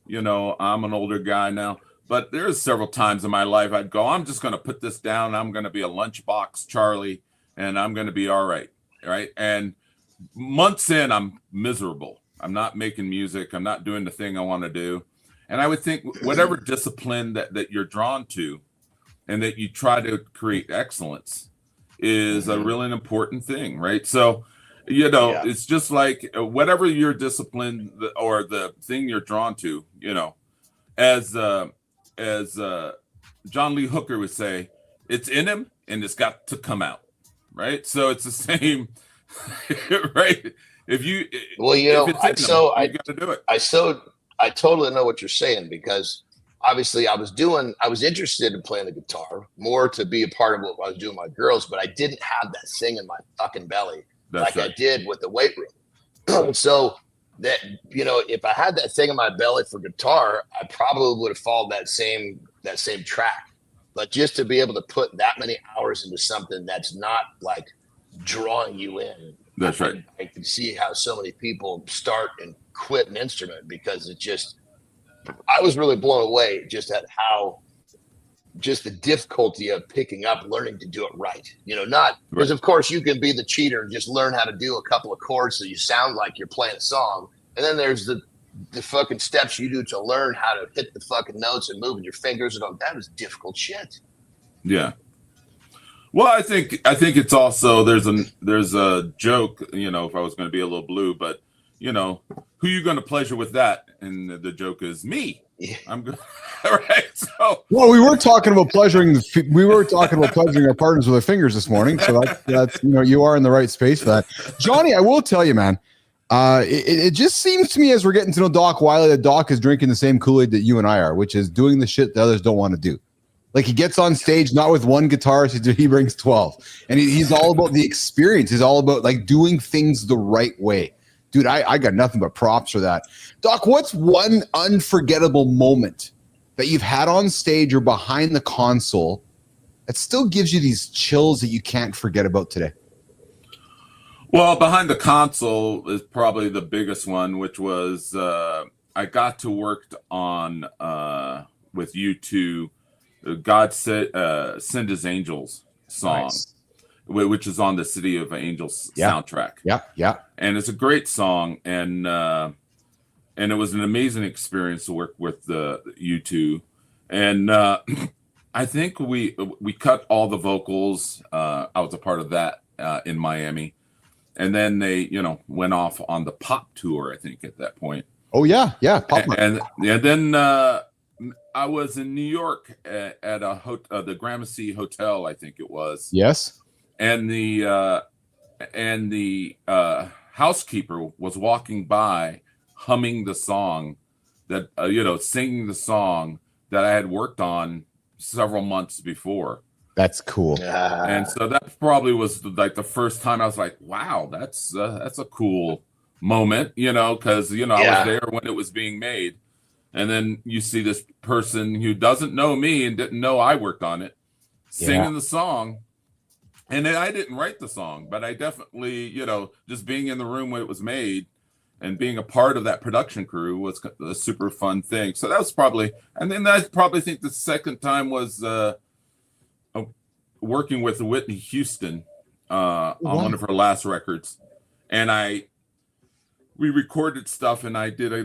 I'm an older guy now, but there's several times in my life I'd go, I'm just going to put this down. I'm going to be a lunchbox Charlie, and I'm going to be all right. Right. And months in, I'm miserable. I'm not making music. I'm not doing the thing I want to do. And I would think whatever discipline that you're drawn to and that you try to create excellence is a really important thing, right? So, it's just like whatever your discipline or the thing you're drawn to, as John Lee Hooker would say, it's in him and it's got to come out, right? So it's the same, right? You got to do it. I totally know what you're saying, because obviously I was interested in playing the guitar more to be a part of what I was doing with my girls, but I didn't have that thing in my fucking belly I did with the weight room. So that, if I had that thing in my belly for guitar, I probably would have followed that same track. But just to be able to put that many hours into something that's not like drawing you in. That's right. I can see how so many people start and quit an instrument because I was really blown away just at how just the difficulty of picking up, learning to do it right. Because of course you can be the cheater and just learn how to do a couple of chords so you sound like you're playing a song. And then there's the fucking steps you do to learn how to hit the fucking notes and moving your fingers and all that is difficult shit. Yeah. Well, I think it's also there's a joke, if I was going to be a little blue, but who you going to pleasure with that? And the joke is me. Yeah. I'm good. All right. So we were talking about pleasuring our partners with our fingers this morning. So that's you are in the right space for that. Johnny, I will tell you, man, It just seems to me as we're getting to know Doc Wiley that Doc is drinking the same Kool-Aid that you and I are, which is doing the shit the others don't want to do. Like he gets on stage not with one guitar, he brings 12, and he's all about the experience. He's all about like doing things the right way. Dude, I got nothing but props for that. Doc, what's one unforgettable moment that you've had on stage or behind the console that still gives you these chills that you can't forget about today? Well, behind the console is probably the biggest one, which was I got to work on with U2, God Send His Angels song, Nice. Which is on the City of Angels soundtrack. Yeah. And it's a great song, and it was an amazing experience to work with the U2. And I think we cut all the vocals. I was a part of that in Miami. And then they, went off on the pop tour, I think, at that point. Oh, yeah. Pop and then I was in New York at the Gramercy Hotel, I think it was. Yes. And the housekeeper was walking by, humming the song that singing the song that I had worked on several months before. That's cool. And so that probably was like the first time I was like, wow, that's a cool moment, because I was there when it was being made. And then you see this person who doesn't know me and didn't know I worked on it singing the song. And then I didn't write the song, but I definitely, just being in the room when it was made and being a part of that production crew was a super fun thing. So that was probably, and then I probably think the second time was working with Whitney Houston on one of her last records. And we recorded stuff, and I did a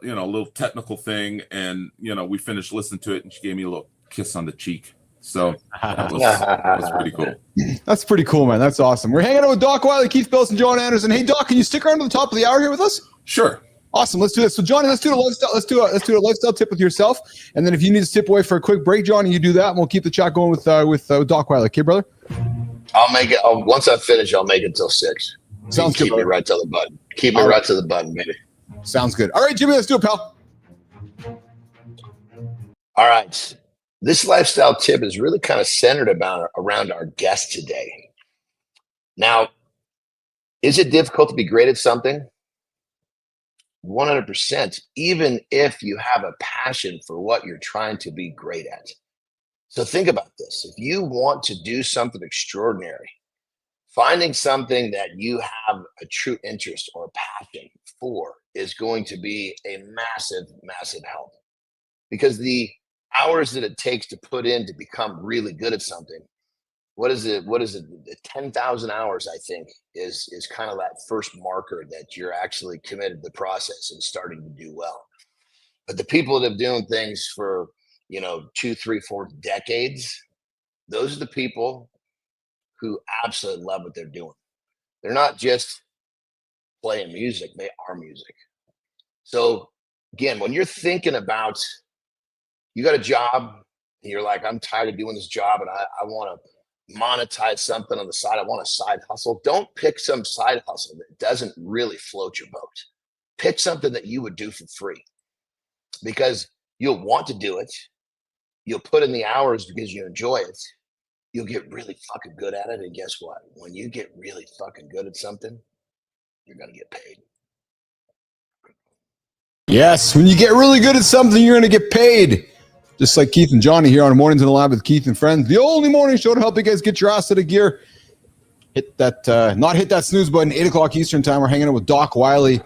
little technical thing, and we finished listening to it, and she gave me a little kiss on the cheek. So that was pretty cool. That's pretty cool, man. That's awesome. We're hanging out with Doc Wiley, Keith Bills, and John Anderson. Hey, Doc, can you stick around to the top of the hour here with us? Sure. Awesome. Let's do this. So, Johnny, let's do a lifestyle tip with yourself, and then if you need to step away for a quick break, Johnny, you do that, and we'll keep the chat going with Doc Wiley. Okay, brother? I'll make it. Once I finish, I'll make it till 6. Sounds good. Keep me right to the button. Keep me right to the button, baby. Sounds good. All right, Jimmy, let's do it, pal. All right. This lifestyle tip is really kind of centered around our guest today. Now, is it difficult to be great at something? 100%, even if you have a passion for what you're trying to be great at. So think about this. If you want to do something extraordinary, finding something that you have a true interest or passion for is going to be a massive, massive help. Because the hours that it takes to put in to become really good at something, what is it? 10,000 hours, I think, is kind of that first marker that you're actually committed to the process and starting to do well. But the people that have doing things for, 2, 3, 4 decades, those are the people who absolutely love what they're doing. They're not just playing music, they are music. So again, when you're thinking about, you got a job and you're like, I'm tired of doing this job and I want to monetize something on the side. I want a side hustle. Don't pick some side hustle that doesn't really float your boat. Pick something that you would do for free, because you'll want to do it. You'll put in the hours because you enjoy it. You'll get really fucking good at it. And guess what? When you get really fucking good at something, you're going to get paid. Yes, when you get really good at something, you're going to get paid. Just like Keith and Johnny here on Mornings in the Lab with Keith and Friends, the only morning show to help you guys get your ass out of gear. Hit that snooze button, 8 o'clock Eastern time. We're hanging out with Doc Wiley,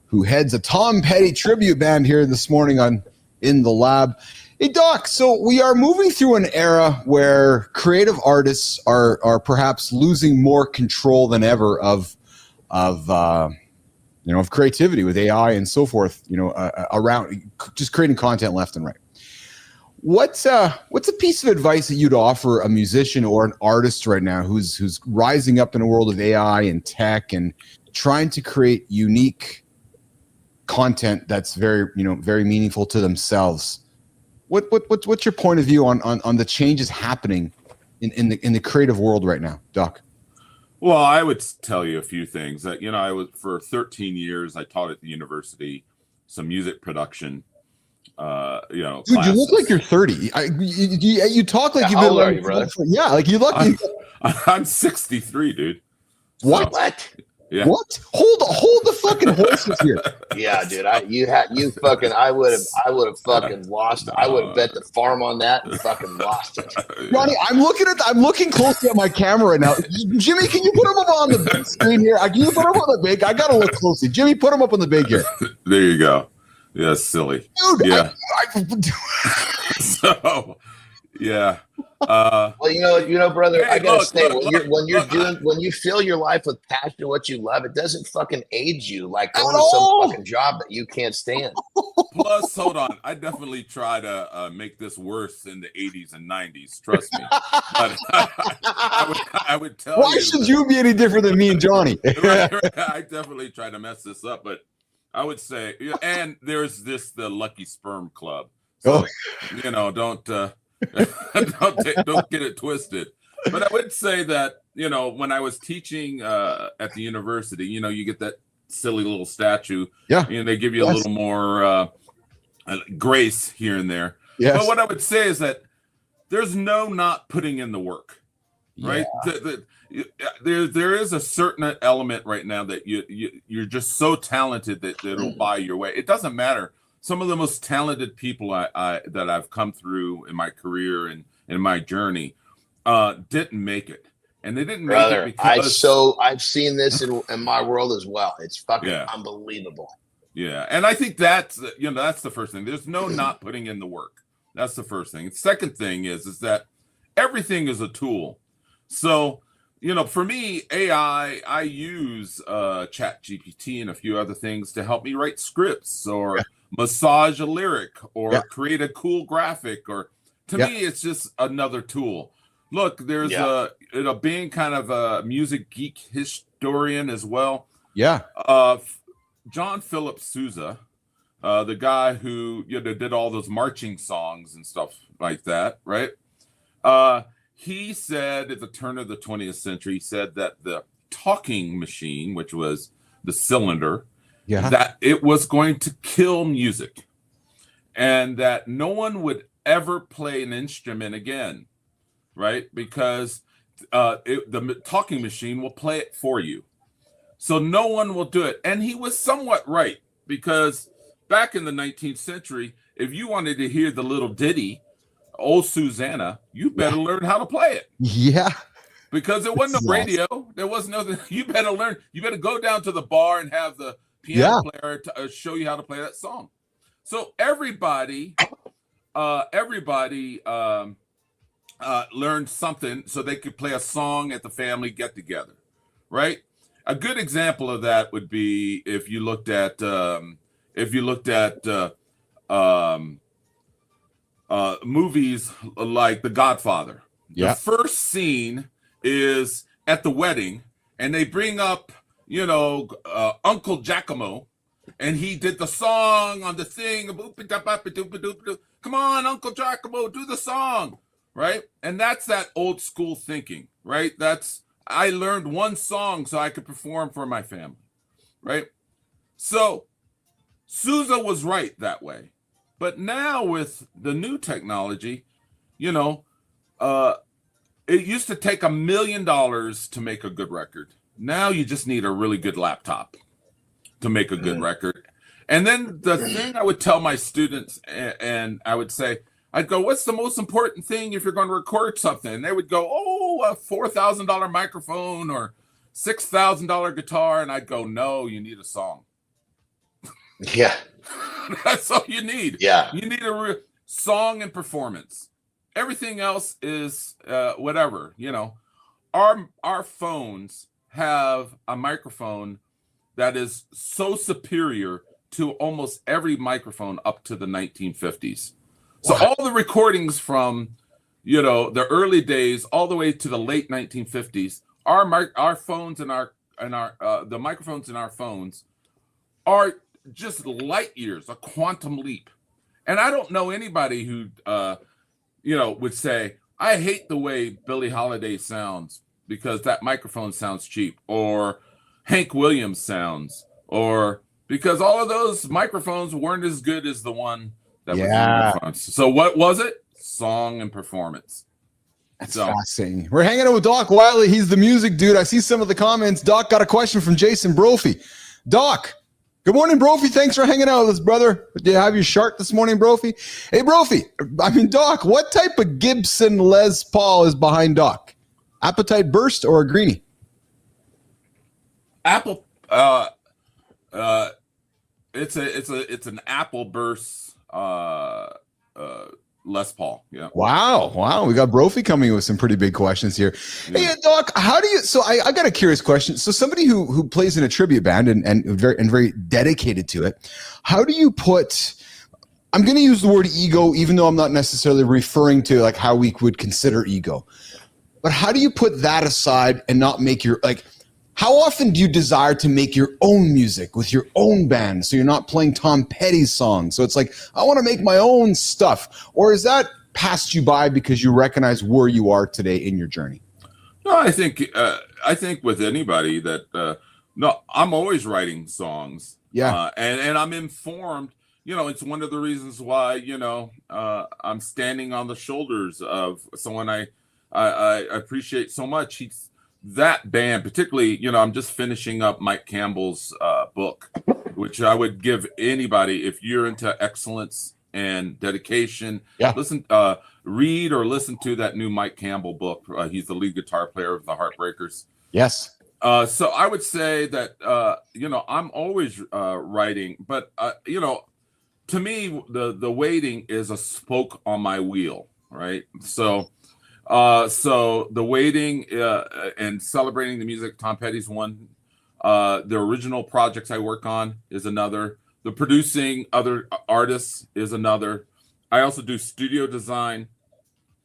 who heads a Tom Petty tribute band here this morning on In the Lab. Hey, Doc, so we are moving through an era where creative artists are perhaps losing more control than ever of creativity with AI and so forth, around just creating content left and right. What's a piece of advice that you'd offer a musician or an artist right now who's rising up in a world of AI and tech and trying to create unique content that's very meaningful to themselves? What's your point of view on the changes happening in the creative world right now, Doc? Well, I would tell you a few things that, I was for 13 years, I taught at the university some music production, Dude, classes. you look like you're 30. You talk like Yeah, you've how been old are around you, brother? Yeah, like you look. I'm 63, dude. What? What? Yeah. What? Hold the fucking horses here. Yeah, dude. I would have fucking lost. I would have bet the farm on that and fucking lost it. Ronnie, I'm looking closely at my camera right now. Jimmy, can you put him up on the big screen here? Can you put him on the big? I gotta look closely. Jimmy, put him up on the big here. There you go. Yeah, silly. Dude, Yeah. So, yeah. Well, brother, Hey, I gotta look, say, look, when you fill your life with passion, what you love, it doesn't fucking age you like going At to some all. fucking job that you can't stand. Plus, hold on. I definitely try to make this worse in the 80s and 90s. Trust me. But I would tell you. Why should you be any different than me and Johnny? I definitely try to mess this up, but I would say, and there's the Lucky Sperm Club. So, don't get it twisted. But I would say that, when I was teaching at the university, you get that silly little statue. Yeah. They give you a little more grace here and there. Yes. But what I would say is that there's no not putting in the work, right? There is a certain element right now that you're just so talented that it'll buy your way. It doesn't matter. Some of the most talented people that I've come through in my career and in my journey didn't make it, and they didn't make it because I've seen this in my world as well. It's fucking unbelievable. Yeah, and I think that's the first thing. There's no not putting in the work. That's the first thing. The second thing is that everything is a tool. So for me, AI, I use Chat GPT and a few other things to help me write scripts or massage a lyric or create a cool graphic. Or to me, it's just another tool. Look, there's being kind of a music geek historian as well. Yeah. John Philip Sousa, the guy who did all those marching songs and stuff like that, right? He said at the turn of the 20th century, he said that the talking machine, which was the cylinder, that it was going to kill music and that no one would ever play an instrument again, right? Because the talking machine will play it for you. So no one will do it. And he was somewhat right, because back in the 19th century, if you wanted to hear the little ditty, Old Susanna, you better learn how to play it. Yeah. Because there wasn't no radio. There was no, you better learn. You better go down to the bar and have the piano player to show you how to play that song. So everybody learned something so they could play a song at the family get together, right? A good example of that would be if you looked at movies like The Godfather. The first scene is at the wedding, and they bring up, Uncle Giacomo, and he did the song on the thing. Come on, Uncle Giacomo, do the song, right? And that's that old school thinking, right? I learned one song so I could perform for my family, right? So Sousa was right that way. But now with the new technology, it used to take $1 million to make a good record. Now you just need a really good laptop to make a good record. And then the thing I would tell my students, and I would say, I'd go, what's the most important thing if you're going to record something? And they would go, a $4,000 microphone or $6,000 guitar. And I'd go, no, you need a song. Yeah. That's all you need. Yeah. You need a song and performance. Everything else is whatever, Our phones have a microphone that is so superior to almost every microphone up to the 1950s. So all the recordings from, the early days all the way to the late 1950s, our phones and the microphones in our phones are just light years, a quantum leap. And I don't know anybody who would say, I hate the way Billie Holiday sounds. because that microphone sounds cheap, or Hank Williams sounds, or because all of those microphones weren't as good as the one that was in your phone. So what was it? Song and performance. That's fascinating. We're hanging out with Doc Wiley. He's the music dude. I see some of the comments. Doc got a question from Jason Brophy. Doc, good morning, Brophy. Thanks for hanging out with us, brother. Did you have your shark this morning, Brophy? Hey, Brophy. Doc, what type of Gibson Les Paul is behind Doc? Appetite Burst or a Greenie? Apple. It's an Apple Burst. Les Paul. Yeah. Wow. We got Brophy coming with some pretty big questions here. Yeah. Hey, Doc, how do you, so I got a curious question. So somebody who plays in a tribute band and very dedicated to it, how do you put, I'm going to use the word ego, even though I'm not necessarily referring to like how we would consider ego, but how do you put that aside and not make your, like, how often do you desire to make your own music with your own band so you're not playing Tom Petty's songs? So it's like, I want to make my own stuff. Or is that passed you by because you recognize where you are today in your journey? No, I think with anybody that no, I'm always writing songs. Yeah. And I'm informed. You know, it's one of the reasons why, I'm standing on the shoulders of someone I appreciate so much. That band, particularly, I'm just finishing up Mike Campbell's book, which I would give anybody, if you're into excellence and dedication, read or listen to that new Mike Campbell book. He's the lead guitar player of the Heartbreakers. Yes. So I would say that, I'm always writing, but, to me, the waiting is a spoke on my wheel, right? So the waiting and celebrating the music, Tom Petty's one. The original projects I work on is another. The producing other artists is another. I also do studio design.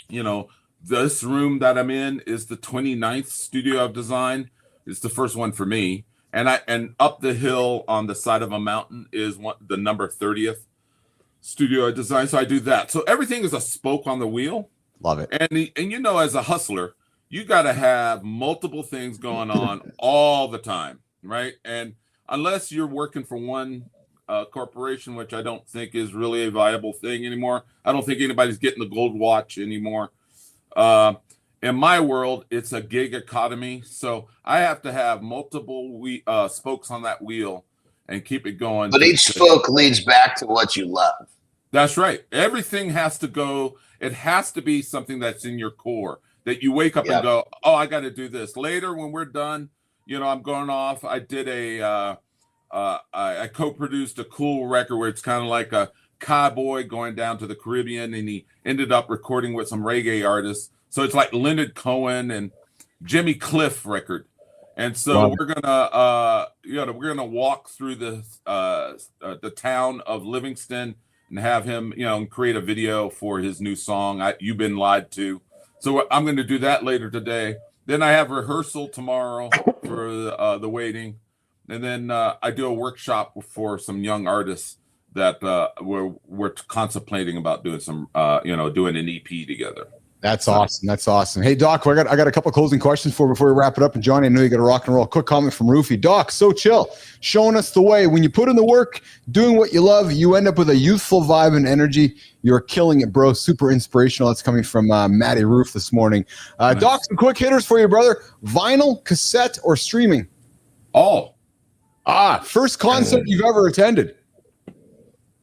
This room that I'm in is the 29th studio I've designed. It's the first one for me. And up the hill on the side of a mountain is the number 30th studio I designed. So I do that. So everything is a spoke on the wheel. Love it. And as a hustler, you got to have multiple things going on all the time, right? And unless you're working for one corporation, which I don't think is really a viable thing anymore, I don't think anybody's getting the gold watch anymore. In my world, it's a gig economy, so I have to have multiple spokes on that wheel and keep it going. But each spoke leads back to what you love. That's right. Everything has to go. It has to be something that's in your core, that you wake up and go, oh, I got to do this. Later, when we're done, I'm going off. I did I co-produced a cool record where it's kind of like a cowboy going down to the Caribbean, and he ended up recording with some reggae artists. So it's like Leonard Cohen and Jimmy Cliff record. And so we're gonna walk through the town of Livingston and have him, create a video for his new song, You've Been Lied To. So I'm going to do that later today. Then I have rehearsal tomorrow for the waiting. And then I do a workshop for some young artists that we're contemplating about doing some, doing an EP together. That's awesome. That's awesome. Hey, Doc, I got a couple closing questions before we wrap it up. And Johnny, I know you got a rock and roll. Quick comment from Roofy. Doc, so chill, showing us the way. When you put in the work, doing what you love, you end up with a youthful vibe and energy. You're killing it, bro. Super inspirational. That's coming from Matty Roof this morning. Nice. Doc, some quick hitters for you, brother. Vinyl, cassette, or streaming? All. First concert you've ever attended?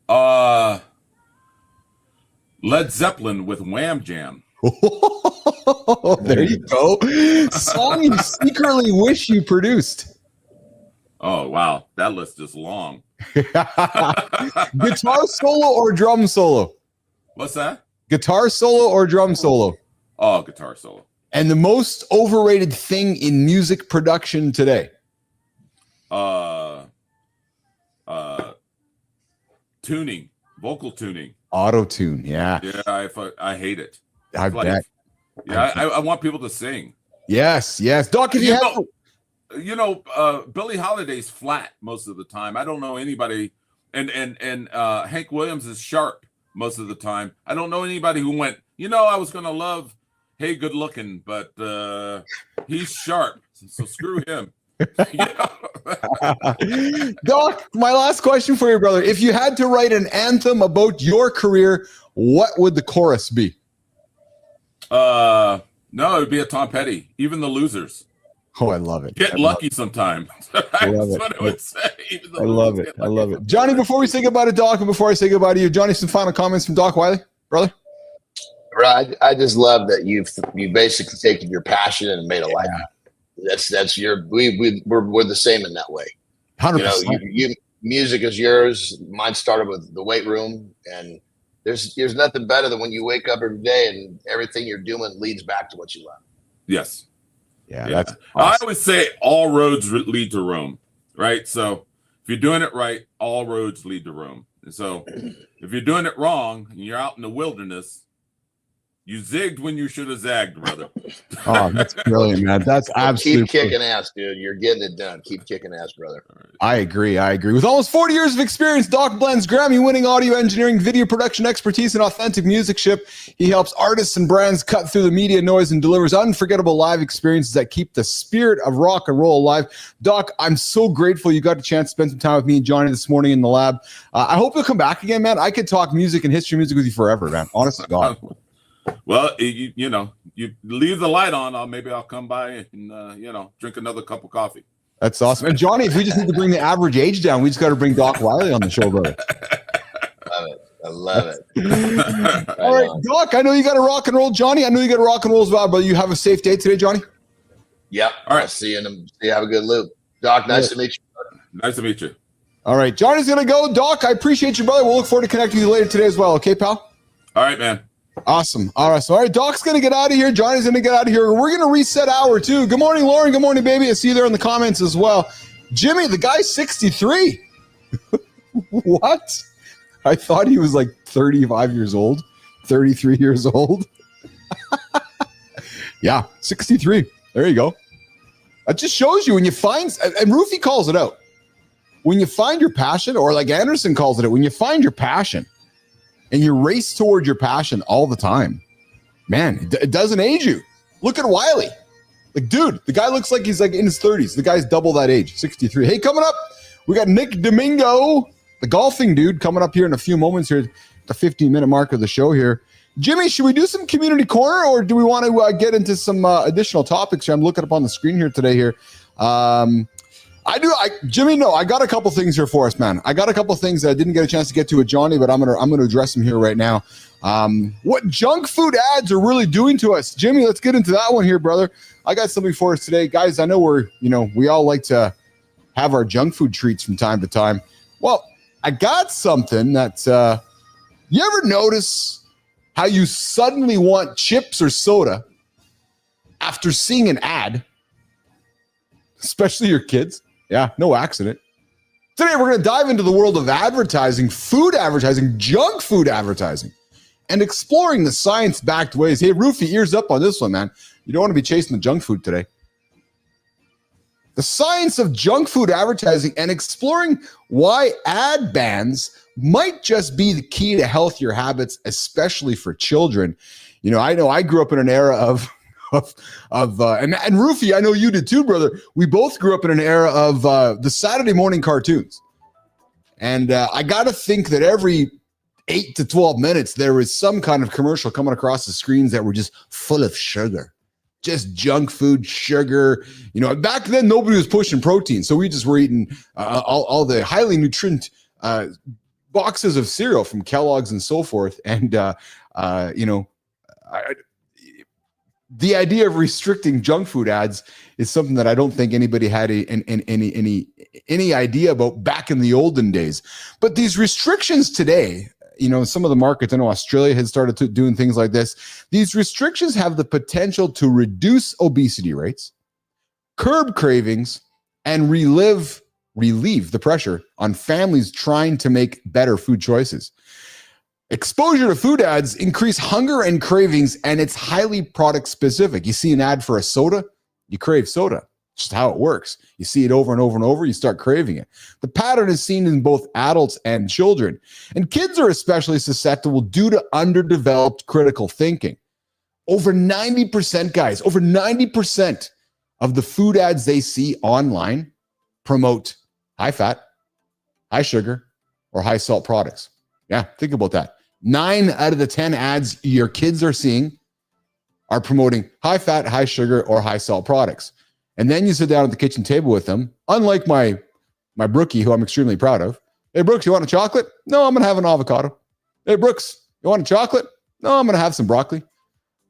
Led Zeppelin with Wham Jam. There you go. Song you secretly wish you produced. Oh, wow. That list is long. Guitar solo or drum solo? What's that? Guitar solo or drum solo? Oh, guitar solo. And the most overrated thing in music production today? Tuning, vocal tuning. Auto-tune, yeah. Yeah, I hate it. I bet. Yeah, I want people to sing. Yes. Doc, if Billie Holiday's flat most of the time. I don't know anybody, and Hank Williams is sharp most of the time. I don't know anybody who went, I was going to love hey, good looking, but he's sharp, so screw him. Doc, my last question for you, brother. If you had to write an anthem about your career, what would the chorus be? No, it would be a Tom Petty. Even the losers Oh, I love it. get lucky sometimes. I love That's it. what I would say. Even the I love losers it. get I lucky love it. sometimes. Johnny, before we say goodbye to Doc and before I say goodbye to you, Johnny, some final comments from Doc Wiley, brother? Right. I just love that you basically taken your passion and made a life. That's your we're the same in that way. 100%. You music is yours. Mine started with the weight room, and there's nothing better than when you wake up every day and everything you're doing leads back to what you love. Yes. Yeah, Yeah. that's I awesome. always say all roads lead to Rome, right? So if you're doing it right, all roads lead to Rome. And so if you're doing it wrong and you're out in the wilderness, you zigged when you should have zagged, brother. Oh, that's brilliant, man. That's absolutely. Keep kicking ass, dude. You're getting it done. Keep kicking ass, brother. I agree. With almost 40 years of experience, Doc blends Grammy-winning audio engineering, video production expertise, and authentic musicship. He helps artists and brands cut through the media noise and delivers unforgettable live experiences that keep the spirit of rock and roll alive. Doc, I'm so grateful you got a chance to spend some time with me and Johnny this morning in the lab. I hope you'll come back again, man. I could talk music and history music with you forever, man. Honest to God. Well, you leave the light on. Maybe I'll come by and drink another cup of coffee. That's awesome. And Johnny, if we just need to bring the average age down, we just got to bring Doc Wiley on the show, brother. Love it. I love it. All right, Doc, I know you got to rock and roll. Johnny, I know you got to rock and roll as well, but you have a safe day today, Johnny? Yep. All right. I'll see you have a good loop. Doc, nice to meet you. Nice to meet you. All right, Johnny's going to go. Doc, I appreciate you, brother. We'll look forward to connecting with you later today as well. Okay, pal? All right, man. Awesome. All right, Doc's going to get out of here. Johnny's going to get out of here. We're going to reset hour two. Good morning, Lauren. Good morning, baby. I see you there in the comments as well. Jimmy, the guy's 63. What? I thought he was like 35 years old, 33 years old. Yeah, 63. There you go. That just shows you when you find, and Rufy calls it out, when you find your passion, or like Anderson calls it, when you find your passion, and you race toward your passion all the time, man, it doesn't age you. Look at Wiley. Like, dude, the guy looks like he's like in his 30s. The guy's double that age, 63. Hey, coming up, we got Nick Domingo, the golfing dude, coming up here in a few moments here, the 15-minute mark of the show here. Jimmy, should we do some community corner, or do we want to get into some additional topics here? I'm looking up on the screen here today here. Jimmy, no, I got a couple things here for us, man. I got a couple things that I didn't get a chance to get to with Johnny, but I'm gonna address them here right now. What junk food ads are really doing to us, Jimmy? Let's get into that one here, brother. I got something for us today, guys. I know we all like to have our junk food treats from time to time. Well, I got something that you ever notice how you suddenly want chips or soda after seeing an ad, especially your kids. Yeah, no accident. Today, we're going to dive into the world of advertising, food advertising, junk food advertising, and exploring the science-backed ways. Hey, Rufy, ears up on this one, man. You don't want to be chasing the junk food today. The science of junk food advertising and exploring why ad bans might just be the key to healthier habits, especially for children. I know I grew up in an era of and Rufy, I know you did too, brother. We both grew up in an era of the Saturday morning cartoons. And I got to think that every 8 to 12 minutes, there was some kind of commercial coming across the screens that were just full of sugar, just junk food, sugar. Back then, nobody was pushing protein. So we just were eating all the highly nutrient boxes of cereal from Kellogg's and so forth. And, the idea of restricting junk food ads is something that I don't think anybody had any idea about back in the olden days. But these restrictions today, some of the markets, I know Australia has started doing things like this. These restrictions have the potential to reduce obesity rates, curb cravings, and relieve the pressure on families trying to make better food choices. Exposure to food ads increase hunger and cravings, and it's highly product specific. You see an ad for a soda, you crave soda. It's just how it works. You see it over and over and over, you start craving it. The pattern is seen in both adults and children. And kids are especially susceptible due to underdeveloped critical thinking. Over 90%, guys, over 90% of the food ads they see online promote high fat, high sugar, or high salt products. Yeah, think about that. 9 out of the 10 ads your kids are seeing are promoting high fat, high sugar, or high salt products. And then you sit down at the kitchen table with them, unlike my Brookie, who I'm extremely proud of. Hey, Brooks, you want a chocolate? No, I'm going to have an avocado. Hey, Brooks, you want a chocolate? No, I'm going to have some broccoli.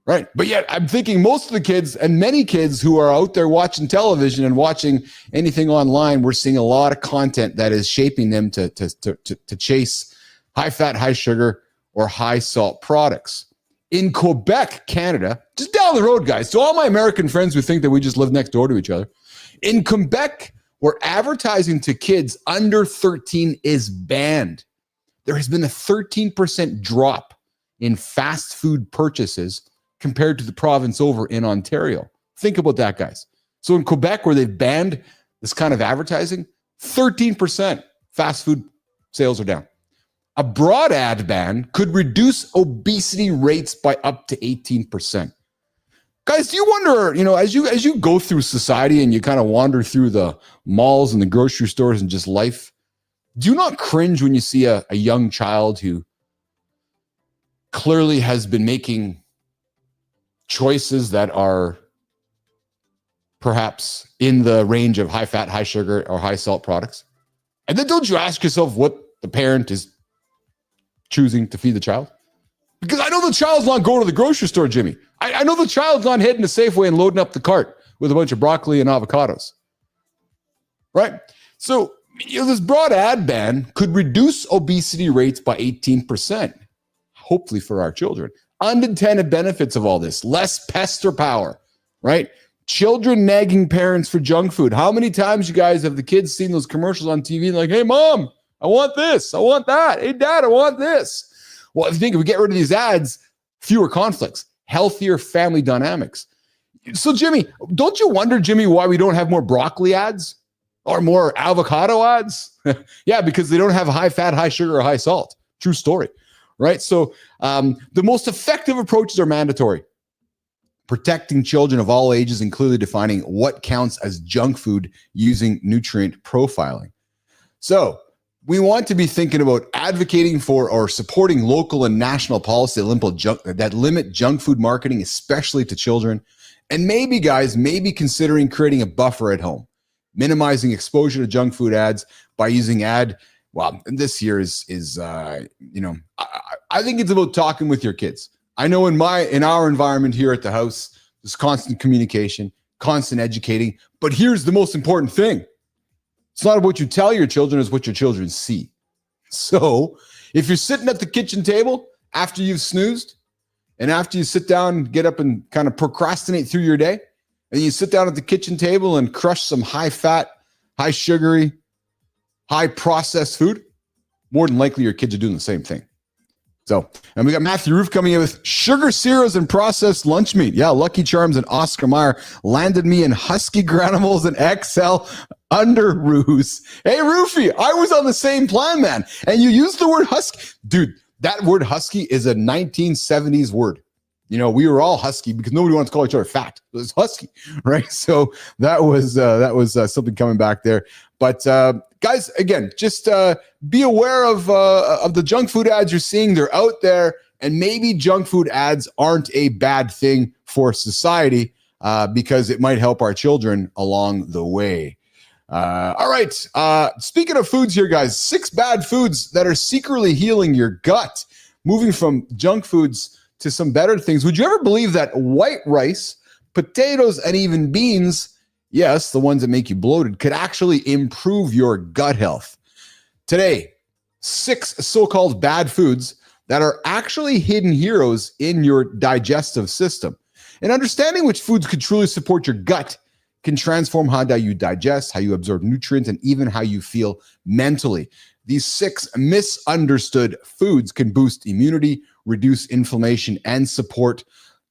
Right. But yet I'm thinking most of the kids and many kids who are out there watching television and watching anything online, we're seeing a lot of content that is shaping them to chase high fat, high sugar, or high salt products. In Quebec, Canada, just down the road, guys, to all my American friends who think that we just live next door to each other, in Quebec, where advertising to kids under 13 is banned, there has been a 13% drop in fast food purchases compared to the province over in Ontario. Think about that, guys. So in Quebec, where they've banned this kind of advertising, 13% fast food sales are down. A broad ad ban could reduce obesity rates by up to 18%. Guys, do you wonder, as you go through society and you kind of wander through the malls and the grocery stores and just life, do you not cringe when you see a young child who clearly has been making choices that are perhaps in the range of high fat, high sugar, or high salt products? And then don't you ask yourself what the parent is choosing to feed the child? Because I know the child's not going to the grocery store, Jimmy. I know the child's not heading to Safeway and loading up the cart with a bunch of broccoli and avocados. Right? So, this broad ad ban could reduce obesity rates by 18%, hopefully for our children. Unintended benefits of all this: less pester power, right? Children nagging parents for junk food. How many times, you guys, have the kids seen those commercials on TV like, hey, Mom, I want this, I want that. Hey, Dad, I want this. Well, if you think if we get rid of these ads, fewer conflicts, healthier family dynamics. So, Jimmy, don't you wonder, Jimmy, why we don't have more broccoli ads or more avocado ads? Yeah, because they don't have high fat, high sugar, or high salt. True story. Right. So the most effective approaches are mandatory. Protecting children of all ages, including defining what counts as junk food using nutrient profiling. So we want to be thinking about advocating for or supporting local and national policy that limit junk food marketing, especially to children. And maybe, guys, considering creating a buffer at home, minimizing exposure to junk food ads by using well, this year is I think it's about talking with your kids. I know in our environment here at the house, there's constant communication, constant educating. But here's the most important thing. It's not what you tell your children, it's what your children see. So if you're sitting at the kitchen table after you've snoozed and after you sit down, get up and kind of procrastinate through your day, and you sit down at the kitchen table and crush some high fat, high sugary, high processed food, more than likely your kids are doing the same thing. So, and we got Matthew Roof coming in with sugar cereals and processed lunch meat. Yeah, Lucky Charms and Oscar Mayer landed me in Husky Granimals and XL Underoos. Hey, Roofy, I was on the same plan, man. And you used the word husky. Dude, that word husky is a 1970s word. We were all husky because nobody wanted to call each other fat. It was husky, right? So that was something coming back there. But guys, again, just be aware of the junk food ads you're seeing. They're out there, and maybe junk food ads aren't a bad thing for society because it might help our children along the way. All right. Speaking of foods here, guys, 6 bad foods that are secretly healing your gut. Moving from junk foods to some better things. Would you ever believe that white rice, potatoes, and even beans, yes, the ones that make you bloated, could actually improve your gut health? Today, 6 so-called bad foods that are actually hidden heroes in your digestive system. And understanding which foods could truly support your gut can transform how you digest, how you absorb nutrients, and even how you feel mentally. These 6 misunderstood foods can boost immunity, reduce inflammation, and support,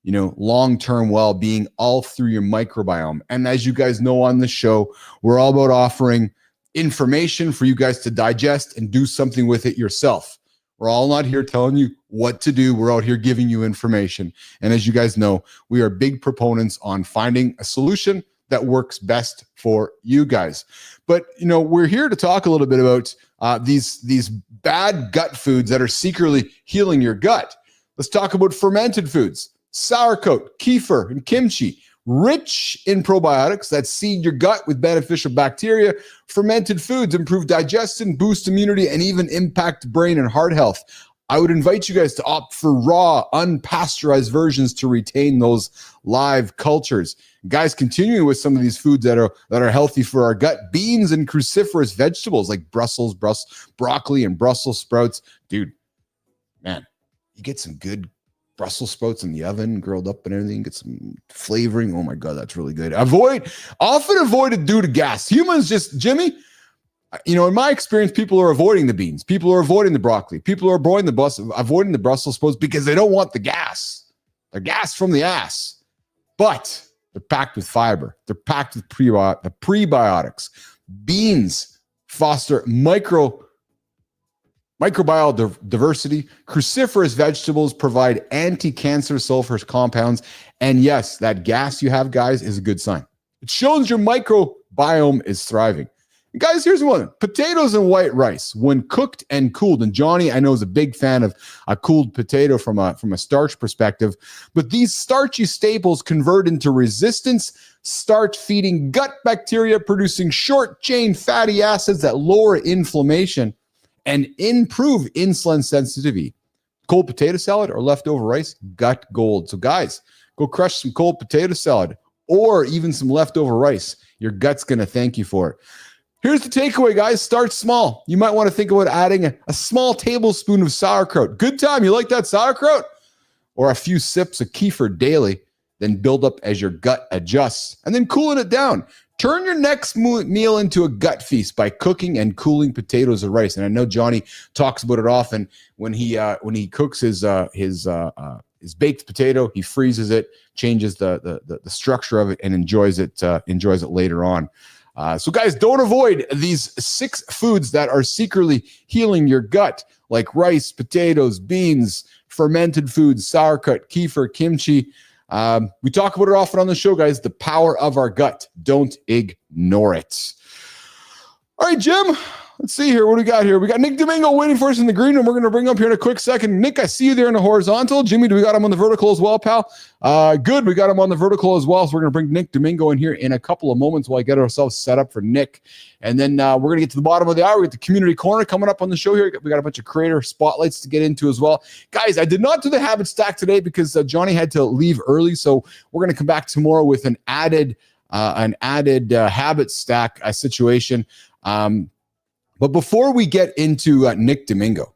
long-term well-being all through your microbiome. And as you guys know on the show, we're all about offering information for you guys to digest and do something with it yourself. We're all not here telling you what to do. We're out here giving you information. And as you guys know, we are big proponents on finding a solution that works best for you guys. But, we're here to talk a little bit about these bad gut foods that are secretly healing your gut. Let's talk about fermented foods, sauerkraut, kefir, and kimchi. Rich in probiotics that seed your gut with beneficial bacteria. Fermented foods improve digestion, boost immunity, and even impact brain and heart health. I would invite you guys to opt for raw, unpasteurized versions to retain those live cultures. Guys, continuing with some of these foods that are healthy for our gut, beans and cruciferous vegetables like Brussels broccoli and Brussels sprouts. Dude, man, you get some good Brussels sprouts in the oven, grilled up and everything, get some flavoring. Oh my God, that's really good. Often avoided due to gas. Humans just, Jimmy, in my experience, people are avoiding the beans. People are avoiding the broccoli. People are avoiding the Brussels sprouts because they don't want the gas. They're gas from the ass. But they're packed with fiber. They're packed with prebiotics. Beans foster microbial diversity. Cruciferous vegetables provide anti-cancer sulfur compounds. And yes, that gas you have, guys, is a good sign. It shows your microbiome is thriving. And guys, here's one. Potatoes and white rice, when cooked and cooled. And Johnny, I know, is a big fan of a cooled potato from a starch perspective. But these starchy staples convert into resistance starch-feeding gut bacteria, producing short-chain fatty acids that lower inflammation and improve insulin sensitivity. Cold potato salad or leftover rice, gut gold. So guys, go crush some cold potato salad or even some leftover rice. Your gut's going to thank you for it. Here's the takeaway, guys. Start small. You might want to think about adding a small tablespoon of sauerkraut. Good time. You like that sauerkraut? Or a few sips of kefir daily, then build up as your gut adjusts, and then cooling it down. Turn your next meal into a gut feast by cooking and cooling potatoes or rice. And I know Johnny talks about it often when he cooks his baked potato. He freezes it, changes the structure of it, and enjoys it later on. So guys, don't avoid these 6 foods that are secretly healing your gut, like rice, potatoes, beans, fermented foods, sauerkraut, kefir, kimchi. We talk about it often on the show, guys. The power of our gut. Don't ignore it. All right, Jim. Let's see here. What do we got here? We got Nick Domingo waiting for us in the green room. We're going to bring him up here in a quick second. Nick, I see you there in the horizontal. Jimmy, do we got him on the vertical as well, pal? Good. We got him on the vertical as well. So we're going to bring Nick Domingo in here in a couple of moments while I get ourselves set up for Nick. And then we're going to get to the bottom of the hour. We got the community corner coming up on the show here. We got a bunch of creator spotlights to get into as well. Guys, I did not do the habit stack today because Johnny had to leave early. So we're going to come back tomorrow with an added habit stack situation. But before we get into Nick Domingo,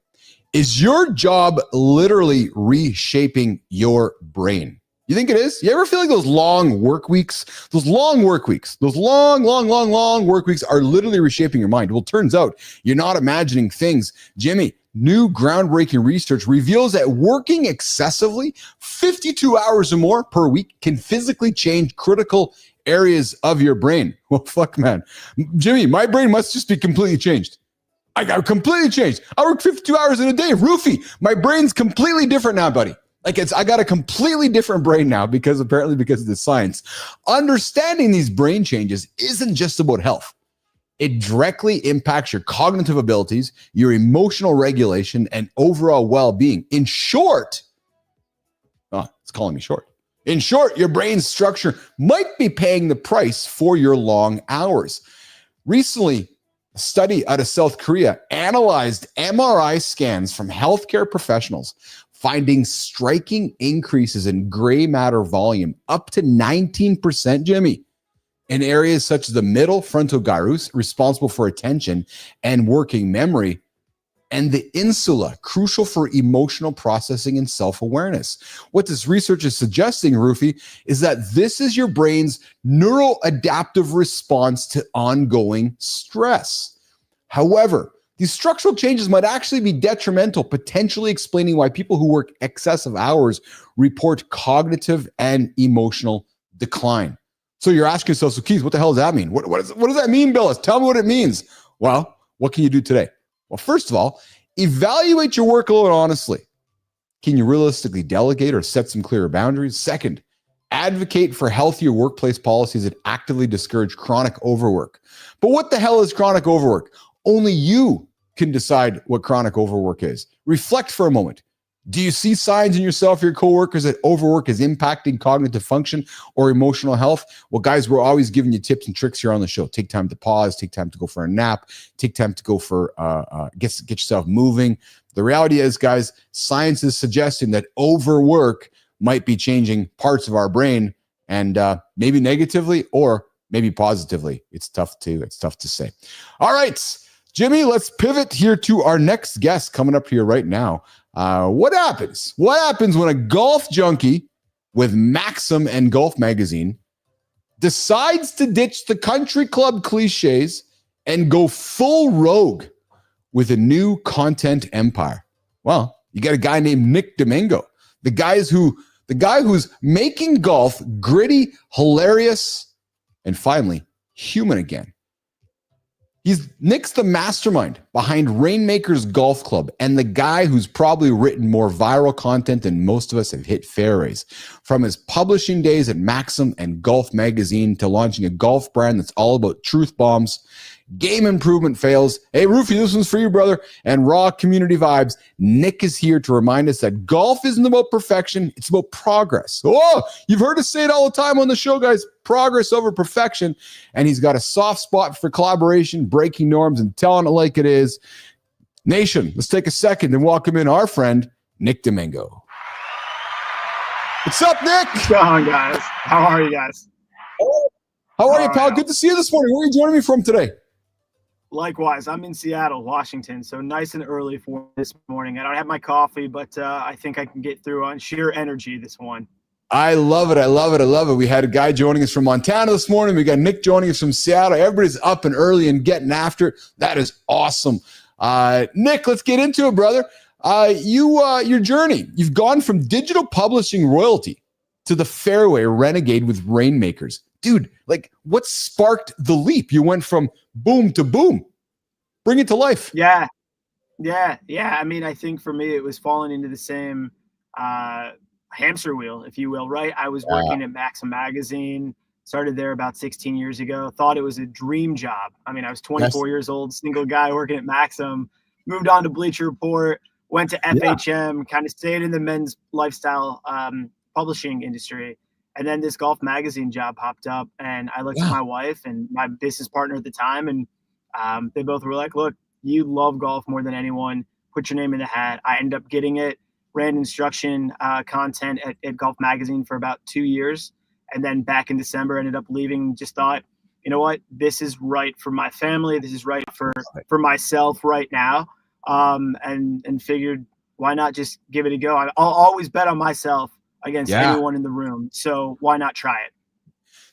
is your job literally reshaping your brain? You think it is? You ever feel like those long work weeks? Those long work weeks are literally reshaping your mind. Well, it turns out you're not imagining things. Jimmy, new groundbreaking research reveals that working excessively, 52 hours or more per week, can physically change critical areas of your brain. Well, fuck, man. Jimmy, my brain must just be completely changed. I got completely changed. I work 52 hours in a day. Roofie, my brain's completely different now, buddy. I got a completely different brain now because of the science. Understanding these brain changes isn't just about health. It directly impacts your cognitive abilities, your emotional regulation, and overall well-being. In short, it's calling me short. In short, your brain's structure might be paying the price for your long hours. Recently, a study out of South Korea analyzed MRI scans from healthcare professionals, finding striking increases in gray matter volume, up to 19%, Jimmy, in areas such as the middle frontal gyrus, responsible for attention and working memory, and the insula, crucial for emotional processing and self-awareness. What this research is suggesting, Rufy, is that this is your brain's neuroadaptive response to ongoing stress. However, these structural changes might actually be detrimental, potentially explaining why people who work excessive hours report cognitive and emotional decline. So you're asking yourself, so Keith, what the hell does that mean? What does that mean, Billis? Tell me what it means. Well, what can you do today? Well, first of all, evaluate your workload honestly. Can you realistically delegate or set some clearer boundaries? Second, advocate for healthier workplace policies that actively discourage chronic overwork. But what the hell is chronic overwork? Only you can decide what chronic overwork is. Reflect for a moment. Do you see signs in yourself or your coworkers that overwork is impacting cognitive function or emotional health? Well, guys, we're always giving you tips and tricks here on the show. Take time to pause, take time to go for a nap, take time to go for get yourself moving. The reality is, guys, science is suggesting that overwork might be changing parts of our brain, and maybe negatively or maybe positively. It's tough to say. All right, Jimmy, let's pivot here to our next guest coming up here right now. What happens? What happens when a golf junkie with Maxim and Golf Magazine decides to ditch the country club cliches and go full rogue with a new content empire? Well, you got a guy named Nick Domingo, the guy who's making golf gritty, hilarious, and finally human again. Nick's the mastermind behind Rainmakers Golf Club and the guy who's probably written more viral content than most of us have hit fairways. From his publishing days at Maxim and Golf Magazine to launching a golf brand that's all about truth bombs, game improvement fails. Hey, Roofy, this one's for you, brother. And raw community vibes. Nick is here to remind us that golf isn't about perfection. It's about progress. Oh, you've heard us say it all the time on the show, guys. Progress over perfection. And he's got a soft spot for collaboration, breaking norms, and telling it like it is. Nation, let's take a second and welcome in our friend, Nick Domingo. What's up, Nick? What's going on, guys? How are you guys? How are you, pal? Good to see you this morning. Where are you joining me from today? Likewise, I'm in Seattle, Washington, so nice and early for this morning. I don't have my coffee, but I think I can get through on sheer energy this one. I love it. I love it. I love it. We had a guy joining us from Montana this morning. We got Nick joining us from Seattle. Everybody's up and early and getting after it. That is awesome. Nick, let's get into it, brother. Your journey. You've gone from digital publishing royalty to the fairway renegade with Rainmakers. Dude, like, what sparked the leap? You went from boom to boom. Bring it to life. Yeah. I mean, I think for me, it was falling into the same hamster wheel, if you will, right? I was working at Maxim Magazine, started there about 16 years ago, thought it was a dream job. I mean, I was 24 years old, single guy working at Maxim, moved on to Bleacher Report, went to FHM, kind of stayed in the men's lifestyle publishing industry. And then this Golf Magazine job popped up, and I looked at my wife and my business partner at the time, and they both were like, look, you love golf more than anyone. Put your name in the hat. I ended up getting it, ran instruction content at Golf Magazine for about 2 years. And then back in December, ended up leaving, just thought, you know what, this is right for my family. This is right for myself right now. And figured, why not just give it a go? I'll always bet on myself against anyone in the room. So why not try it?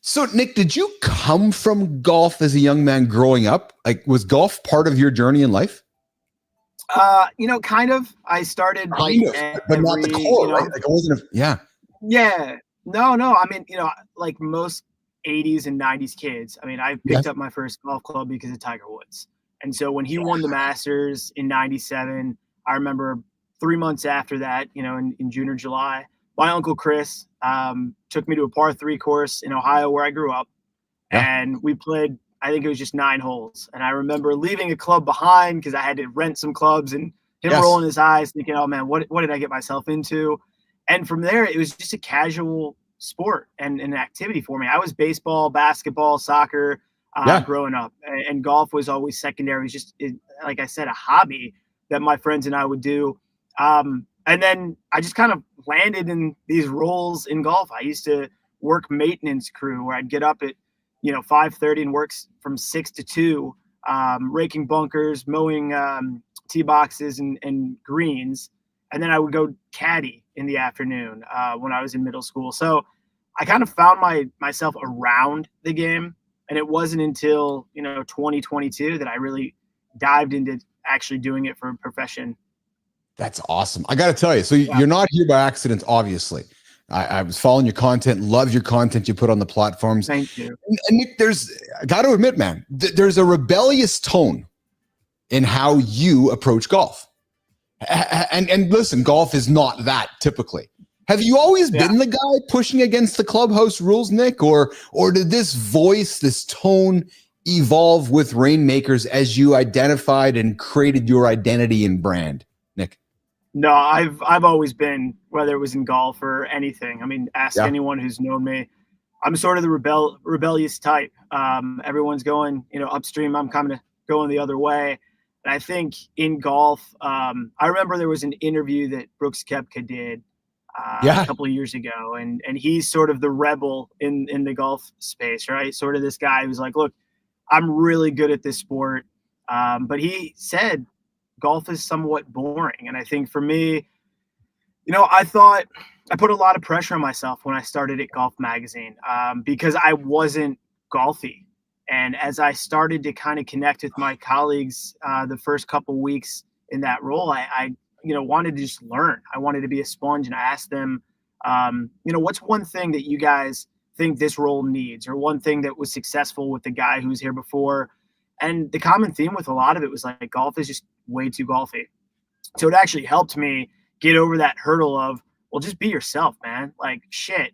So, Nick, did you come from golf as a young man growing up? Like, was golf part of your journey in life? Kind of. I started but not the core, right? Like, it wasn't Yeah. No. I mean, like most 80s and 90s kids, I mean, I picked up my first golf club because of Tiger Woods. And so when he won the Masters in 97, I remember 3 months after that, in June or July, my uncle Chris took me to a par 3 course in Ohio where I grew up. And we played, I think it was just 9 holes. And I remember leaving a club behind because I had to rent some clubs, and him rolling his eyes thinking, oh man, what did I get myself into? And from there, it was just a casual sport and an activity for me. I was baseball, basketball, soccer growing up, and golf was always secondary. It was just, like I said, a hobby that my friends and I would do. And then I just kind of landed in these roles in golf. I used to work maintenance crew where I'd get up at 5:30 and work from 6 to 2, raking bunkers, mowing tee boxes and greens. And then I would go caddy in the afternoon when I was in middle school. So I kind of found myself around the game. And it wasn't until 2022 that I really dived into actually doing it for a profession. That's awesome. I got to tell you, so you're not here by accident, obviously. I was following your content, love your content you put on the platforms. Thank you. And Nick, I got to admit, man, there's a rebellious tone in how you approach golf. And listen, golf is not that typically. Have you always been the guy pushing against the clubhouse rules, Nick, or did this voice, this tone evolve with Rainmakers as you identified and created your identity and brand, Nick? No, I've always been, whether it was in golf or anything. I mean, ask anyone who's known me. I'm sort of the rebellious type. Everyone's going, upstream. I'm kind of going the other way. And I think in golf, I remember there was an interview that Brooks Koepka did a couple of years ago, and he's sort of the rebel in the golf space, right? Sort of this guy who's like, look, I'm really good at this sport. But he said golf is somewhat boring. And I think for me, I thought I put a lot of pressure on myself when I started at Golf Magazine because I wasn't golfy. And as I started to kind of connect with my colleagues the first couple weeks in that role, I wanted to just learn. I wanted to be a sponge, and I asked them, what's one thing that you guys think this role needs, or one thing that was successful with the guy who was here before? And the common theme with a lot of it was like, golf is just way too golfy. So it actually helped me get over that hurdle of, well, just be yourself, man. Like, shit,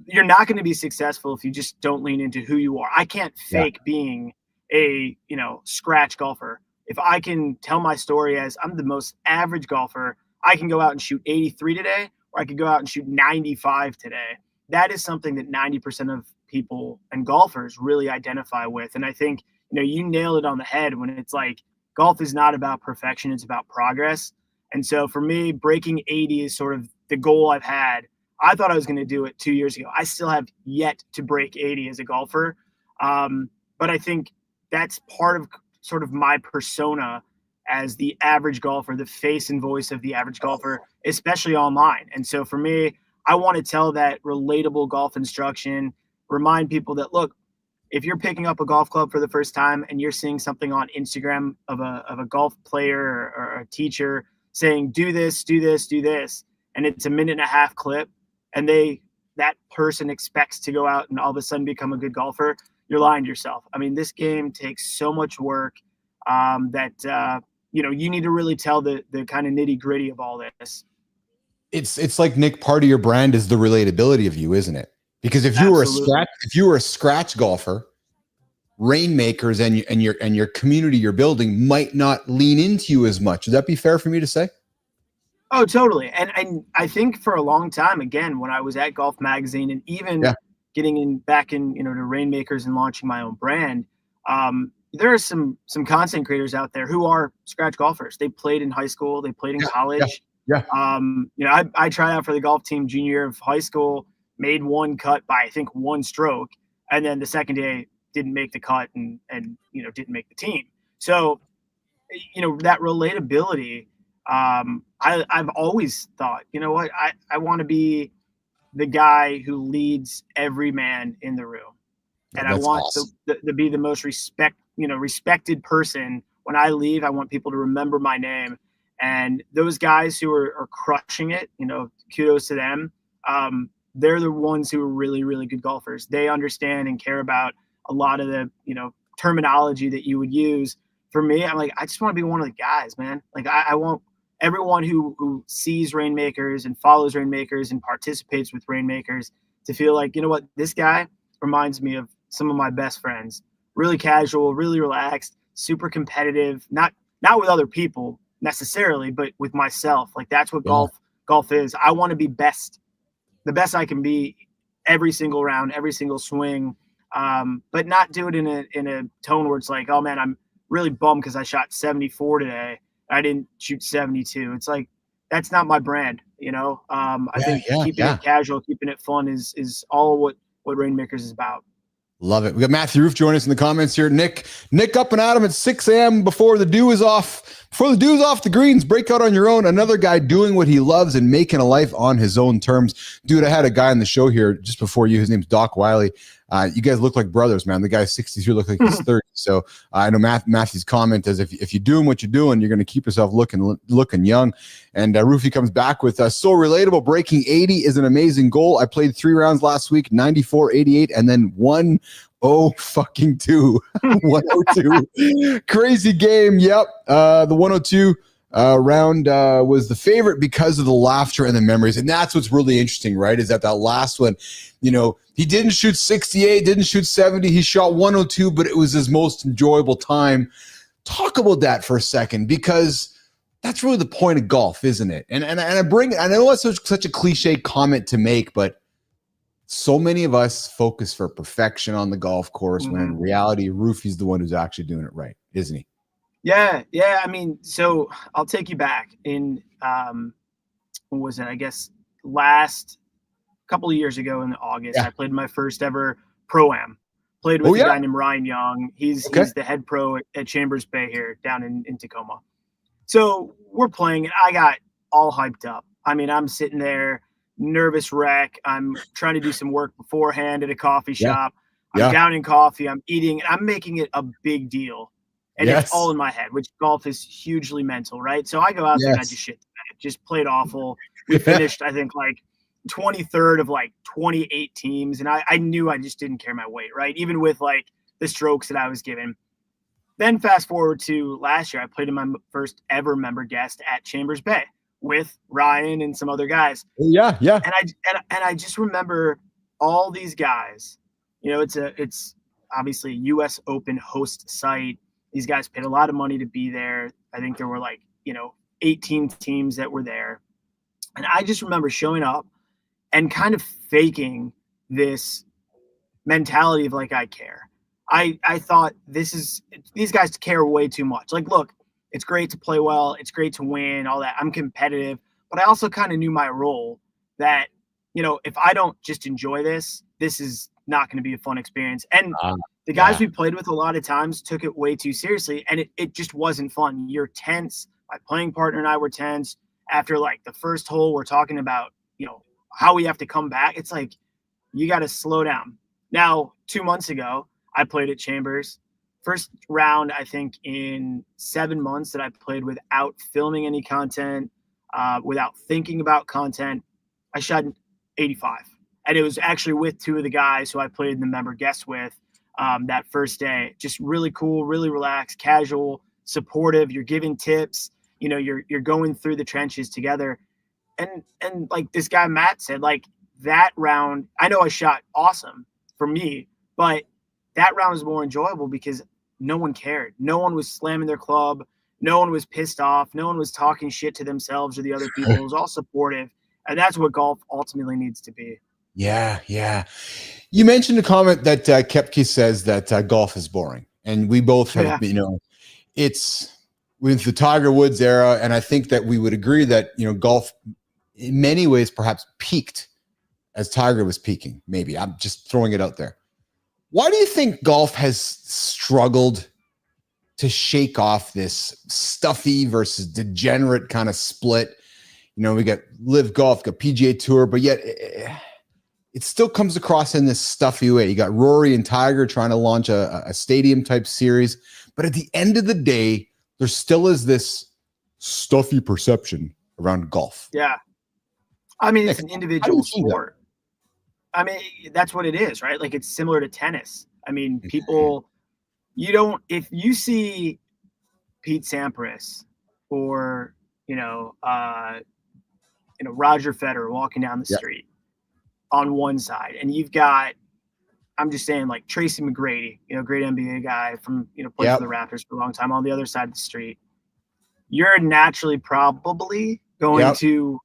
you're not going to be successful if you just don't lean into who you are. I can't fake being a, scratch golfer. If I can tell my story as I'm the most average golfer, I can go out and shoot 83 today, or I could go out and shoot 95 today. That is something that 90% of people and golfers really identify with. And I think, you nailed it on the head when it's like, golf is not about perfection. It's about progress. And so for me, breaking 80 is sort of the goal I've had. I thought I was going to do it 2 years ago. I still have yet to break 80 as a golfer. But I think that's part of sort of my persona as the average golfer, the face and voice of the average golfer, especially online. And so for me, I want to tell that relatable golf instruction, remind people that, look, if you're picking up a golf club for the first time and you're seeing something on Instagram of a golf player or a teacher saying, do this, do this, do this, and it's a 1.5-minute clip, and that person expects to go out and all of a sudden become a good golfer, you're lying to yourself. I mean, this game takes so much work that you need to really tell the kind of nitty gritty of all this. It's like, Nick, part of your brand is the relatability of you, isn't it? Because if you were a scratch golfer, Rainmakers and your community you're building might not lean into you as much. Would that be fair for me to say? Oh, totally. And I think for a long time, again, when I was at Golf Magazine and even getting back in to Rainmakers and launching my own brand, there are some content creators out there who are scratch golfers. They played in high school, they played in college. I tried out for the golf team junior year of high school, made one cut by I think one stroke, and then the second day didn't make the cut and didn't make the team. So that relatability, I've always thought, I want to be the guy who leads every man in the room. And I want to be the most respected person. When I leave, I want people to remember my name. And those guys who are crushing it, kudos to them. They're the ones who are really, really good golfers. They understand and care about a lot of the, terminology that you would use. For me, I'm like, I just want to be one of the guys, man. Like, I want everyone who sees Rainmakers and follows Rainmakers and participates with Rainmakers to feel like, this guy reminds me of some of my best friends. Really casual, really relaxed, super competitive, not with other people necessarily, but with myself. Like, that's what golf is. I want to be the best I can be every single round, every single swing, but not do it in a tone where it's like, oh man, I'm really bummed because I shot 74 today. I didn't shoot 72. It's like, that's not my brand, I think keeping it casual, keeping it fun is all what Rainmakers is about. Love it. We got Matthew Roof joining us in the comments here. Nick up and at him at 6 a.m. before the dew is off. Before the dew is off the greens, break out on your own. Another guy doing what he loves and making a life on his own terms. Dude, I had a guy on the show here just before you. His name's Doc Wiley. You guys look like brothers, man. The guy's 63, look like he's 30. So I know Matthew's comment is if you're doing what you're doing, you're going to keep yourself looking young. And Roofy comes back with so relatable. Breaking 80 is an amazing goal. I played 3 rounds last week, 94, 88, and then 102. 102. Crazy game. Yep. The 102 round was the favorite because of the laughter and the memories. And that's what's really interesting, right? Is that last one, he didn't shoot 68, didn't shoot 70. He shot 102, but it was his most enjoyable time. Talk about that for a second, because that's really the point of golf, isn't it? And I know it's such a cliche comment to make, but so many of us focus for perfection on the golf course when in reality, Roofy's the one who's actually doing it right, isn't he? Yeah. I mean, so I'll take you back in what was it? I guess last couple of years ago in August, I played my first ever pro-am. Played with a guy named Ryan Young. He's the head pro at Chambers Bay here down in Tacoma. So we're playing, and I got all hyped up. I mean, I'm sitting there, nervous wreck. I'm trying to do some work beforehand at a coffee shop. I'm downing coffee. I'm eating. I'm making it a big deal. And it's all in my head, which golf is hugely mental, right? So I go out there and I just shit the bed. Just played awful. We finished, I think, like 23rd of like 28 teams. And I knew I just didn't carry my weight, right? Even with like the strokes that I was given. Then fast forward to last year, I played in my first ever member guest at Chambers Bay with Ryan and some other guys. Yeah. And I just remember all these guys. It's obviously a US Open host site. These guys paid a lot of money to be there. I think there were 18 teams that were there. And I just remember showing up and kind of faking this mentality of I care. I thought these guys care way too much. Look, it's great to play well. It's great to win, all that. I'm competitive, but I also kind of knew my role that, if I don't just enjoy this is not going to be a fun experience. And the guys we played with a lot of times took it way too seriously, and it just wasn't fun. You're tense. My playing partner and I were tense. After the first hole, we're talking about, how we have to come back. It's you got to slow down. Now, 2 months ago, I played at Chambers. First round, I think, in 7 months that I played without filming any content, without thinking about content. I shot 85. And it was actually with 2 of the guys who I played in the member guest with that first day. Just really cool, really relaxed, casual, supportive. You're giving tips. You're going through the trenches together. And this guy Matt said, that round, I know I shot awesome for me, but that round was more enjoyable because no one cared. No one was slamming their club. No one was pissed off. No one was talking shit to themselves or the other people. It was all supportive. And that's what golf ultimately needs to be. Yeah. You mentioned a comment that Kepke says that golf is boring. And we both have, it's with the Tiger Woods era. And I think that we would agree that, golf in many ways perhaps peaked as Tiger was peaking. Maybe I'm just throwing it out there. Why do you think golf has struggled to shake off this stuffy versus degenerate kind of split? We got Live Golf, got PGA Tour, but yet it still comes across in this stuffy way. You got Rory and Tiger trying to launch a stadium type series, but at the end of the day, there still is this stuffy perception around golf. Yeah. I mean, it's an individual sport. I mean, that's what it is, right? It's similar to tennis. I mean, people, if you see Pete Sampras or, Roger Federer walking down the street on one side, and you've got, I'm just saying, Tracy McGrady, great NBA guy from, played for the Raptors for a long time, on the other side of the street, you're naturally probably going to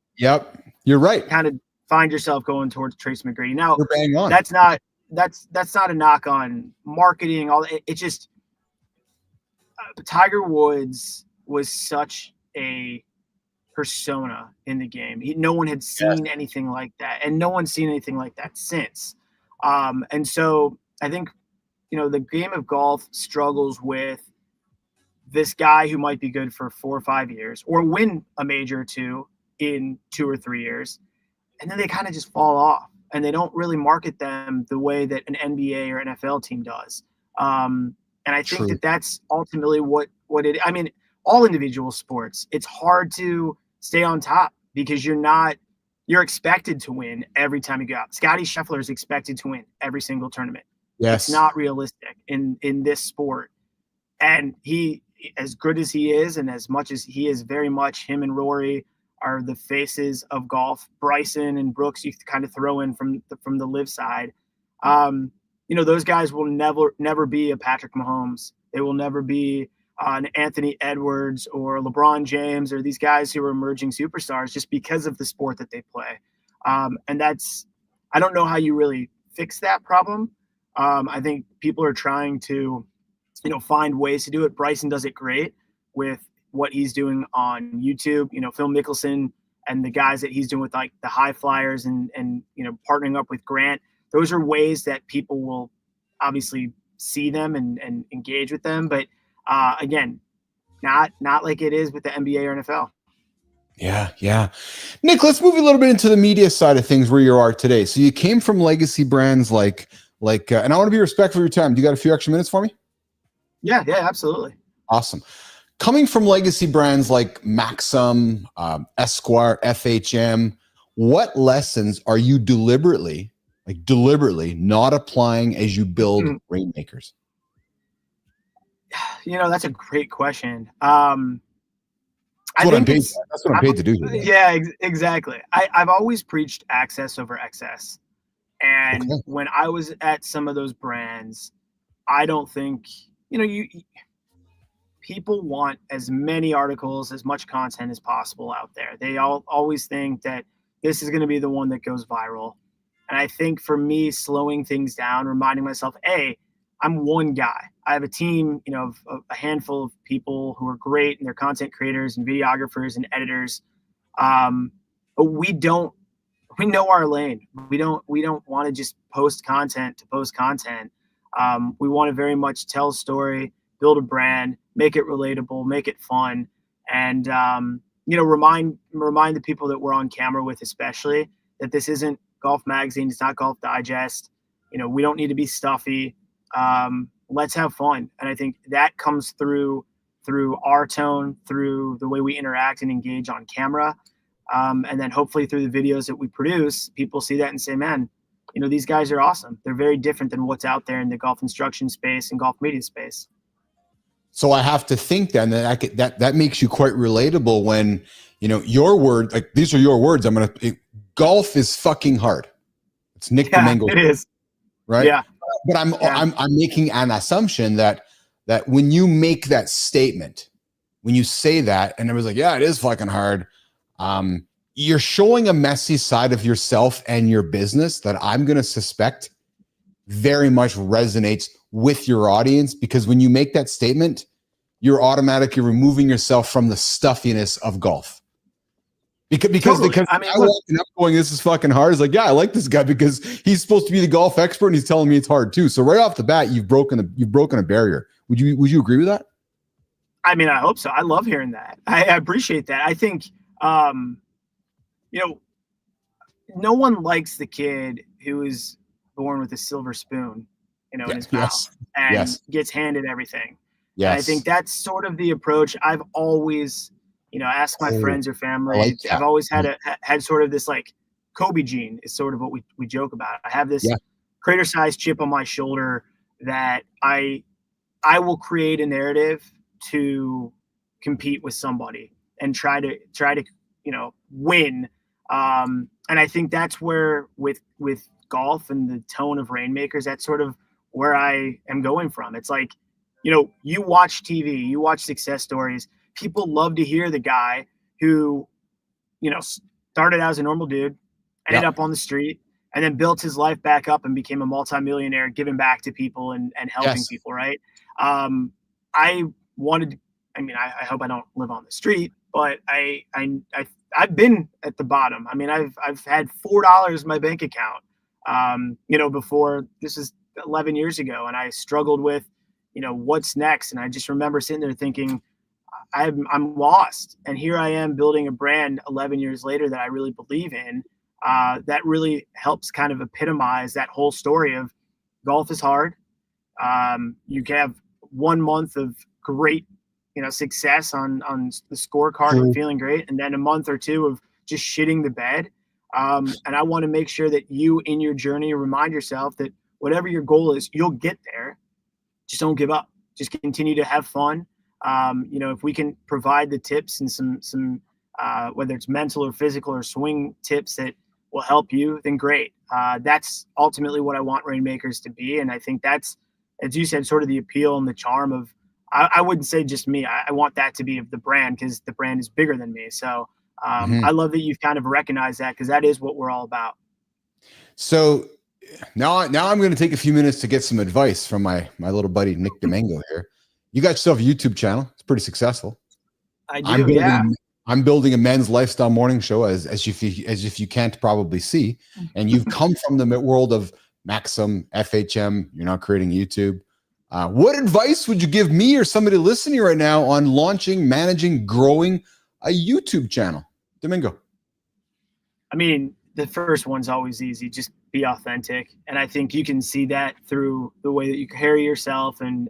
you're right, kind of find yourself going towards Tracy McGrady. Now, you're bang on. That's not a knock on marketing. It's just Tiger Woods was such a persona in the game. No one had seen anything like that, and no one's seen anything like that since. And so I think, the game of golf struggles with this guy who might be good for 4 or 5 years or win a major or two in 2 or 3 years. And then they kind of just fall off. and they don't really market them the way that an NBA or NFL team does. And I think True. that's ultimately what it. I mean, all individual sports, it's hard to stay on top because you're expected to win every time you go out. Scotty Scheffler is expected to win every single tournament. Yes. It's not realistic in this sport. And he, as good as he is, and as much as he is very much, him and Rory are the faces of golf. Bryson and Brooks, you kind of throw in from the live side. Those guys will never be a Patrick Mahomes. They will never be an Anthony Edwards or LeBron James or these guys who are emerging superstars just because of the sport that they play. And I don't know how you really fix that problem. I think people are trying to, find ways to do it. Bryson does it great with what he's doing on YouTube. Phil Mickelson and the guys that he's doing with like the high flyers and partnering up with Grant. Those are ways that people will obviously see them and engage with them. But again, not like it is with the NBA or NFL. Yeah. Nick, let's move a little bit into the media side of things where you are today. So you came from legacy brands like, and I want to be respectful of your time. Do you got a few extra minutes for me? Yeah, absolutely. Awesome. Coming from legacy brands like Maxim, Esquire, FHM, what lessons are you deliberately not applying as you build Rainmakers? That's a great question. That's what I'm paid to do. Yeah, exactly. I've always preached access over excess. And when I was at some of those brands, I don't think, people want as many articles, as much content as possible out there. They always think that this is going to be the one that goes viral. And I think for me, slowing things down, reminding myself, hey, I'm one guy. I have a team, of a handful of people who are great and they're content creators and videographers and editors. But we know our lane. We don't want to just post content to post content. We want to very much tell a story, build a brand, make it relatable, make it fun, and remind the people that we're on camera with, especially, that this isn't Golf Magazine, it's not Golf Digest. We don't need to be stuffy. Let's have fun, and I think that comes through our tone, through the way we interact and engage on camera, and then hopefully through the videos that we produce, people see that and say, man, these guys are awesome. They're very different than what's out there in the golf instruction space and golf media space. So I have to think then that makes you quite relatable when, your word, like these are your words. Golf is fucking hard. It's Nick Domingo. It is. Right. Yeah. But I'm making an assumption that when you make that statement, when you say that, and it was like, yeah, it is fucking hard. You're showing a messy side of yourself and your business that I'm going to suspect very much resonates with your audience, because when you make that statement, you're automatically removing yourself from the stuffiness of golf. Because I walking up going, this is fucking hard. It's like, yeah, I like this guy because he's supposed to be the golf expert and he's telling me it's hard too. So right off the bat, you've broken a barrier. Would you agree with that? I mean, I hope so. I love hearing that. I appreciate that. I think, no one likes the kid who is born with a silver spoon, in his mouth and gets handed everything. Yes. And I think that's sort of the approach I've always, asked my friends or family. I've always had sort of this like Kobe gene is sort of what we joke about. I have this crater sized chip on my shoulder that I will create a narrative to compete with somebody and try to win. And I think that's where with golf and the tone of Rainmakers, that's sort of where I am going from. It's like, you watch TV, you watch success stories. People love to hear the guy who, started out as a normal dude, ended up on the street, and then built his life back up and became a multimillionaire, giving back to people and helping people. Right. I hope I don't live on the street, but I've been at the bottom. I mean, I've had $4 in my bank account, before. This is 11 years ago, and I struggled with, what's next. And I just remember sitting there thinking, I'm lost. And here I am building a brand 11 years later that I really believe in. that really helps kind of epitomize that whole story of golf is hard. You can have 1 month of great, success on the scorecard and feeling great, and then a month or two of just shitting the bed. And I want to make sure that you, in your journey, remind yourself that whatever your goal is, you'll get there. Just don't give up. Just continue to have fun. If we can provide the tips and some whether it's mental or physical or swing tips that will help you, then great. That's ultimately what I want Rainmakers to be. And I think that's, as you said, sort of the appeal and the charm of, I wouldn't say just me. I want that to be of the brand, because the brand is bigger than me. So I love that you've kind of recognized that, because that is what we're all about. So now I'm going to take a few minutes to get some advice from my little buddy, Nick Domingo here. You got yourself a YouTube channel. It's pretty successful. I do, I'm building a men's lifestyle morning show, as if you can't probably see. And you've come from the world of Maxim, FHM. You're now creating YouTube. What advice would you give me or somebody listening right now on launching, managing, growing a YouTube channel? Domingo. I mean, the first one's always easy. Just be authentic. And I think you can see that through the way that you carry yourself and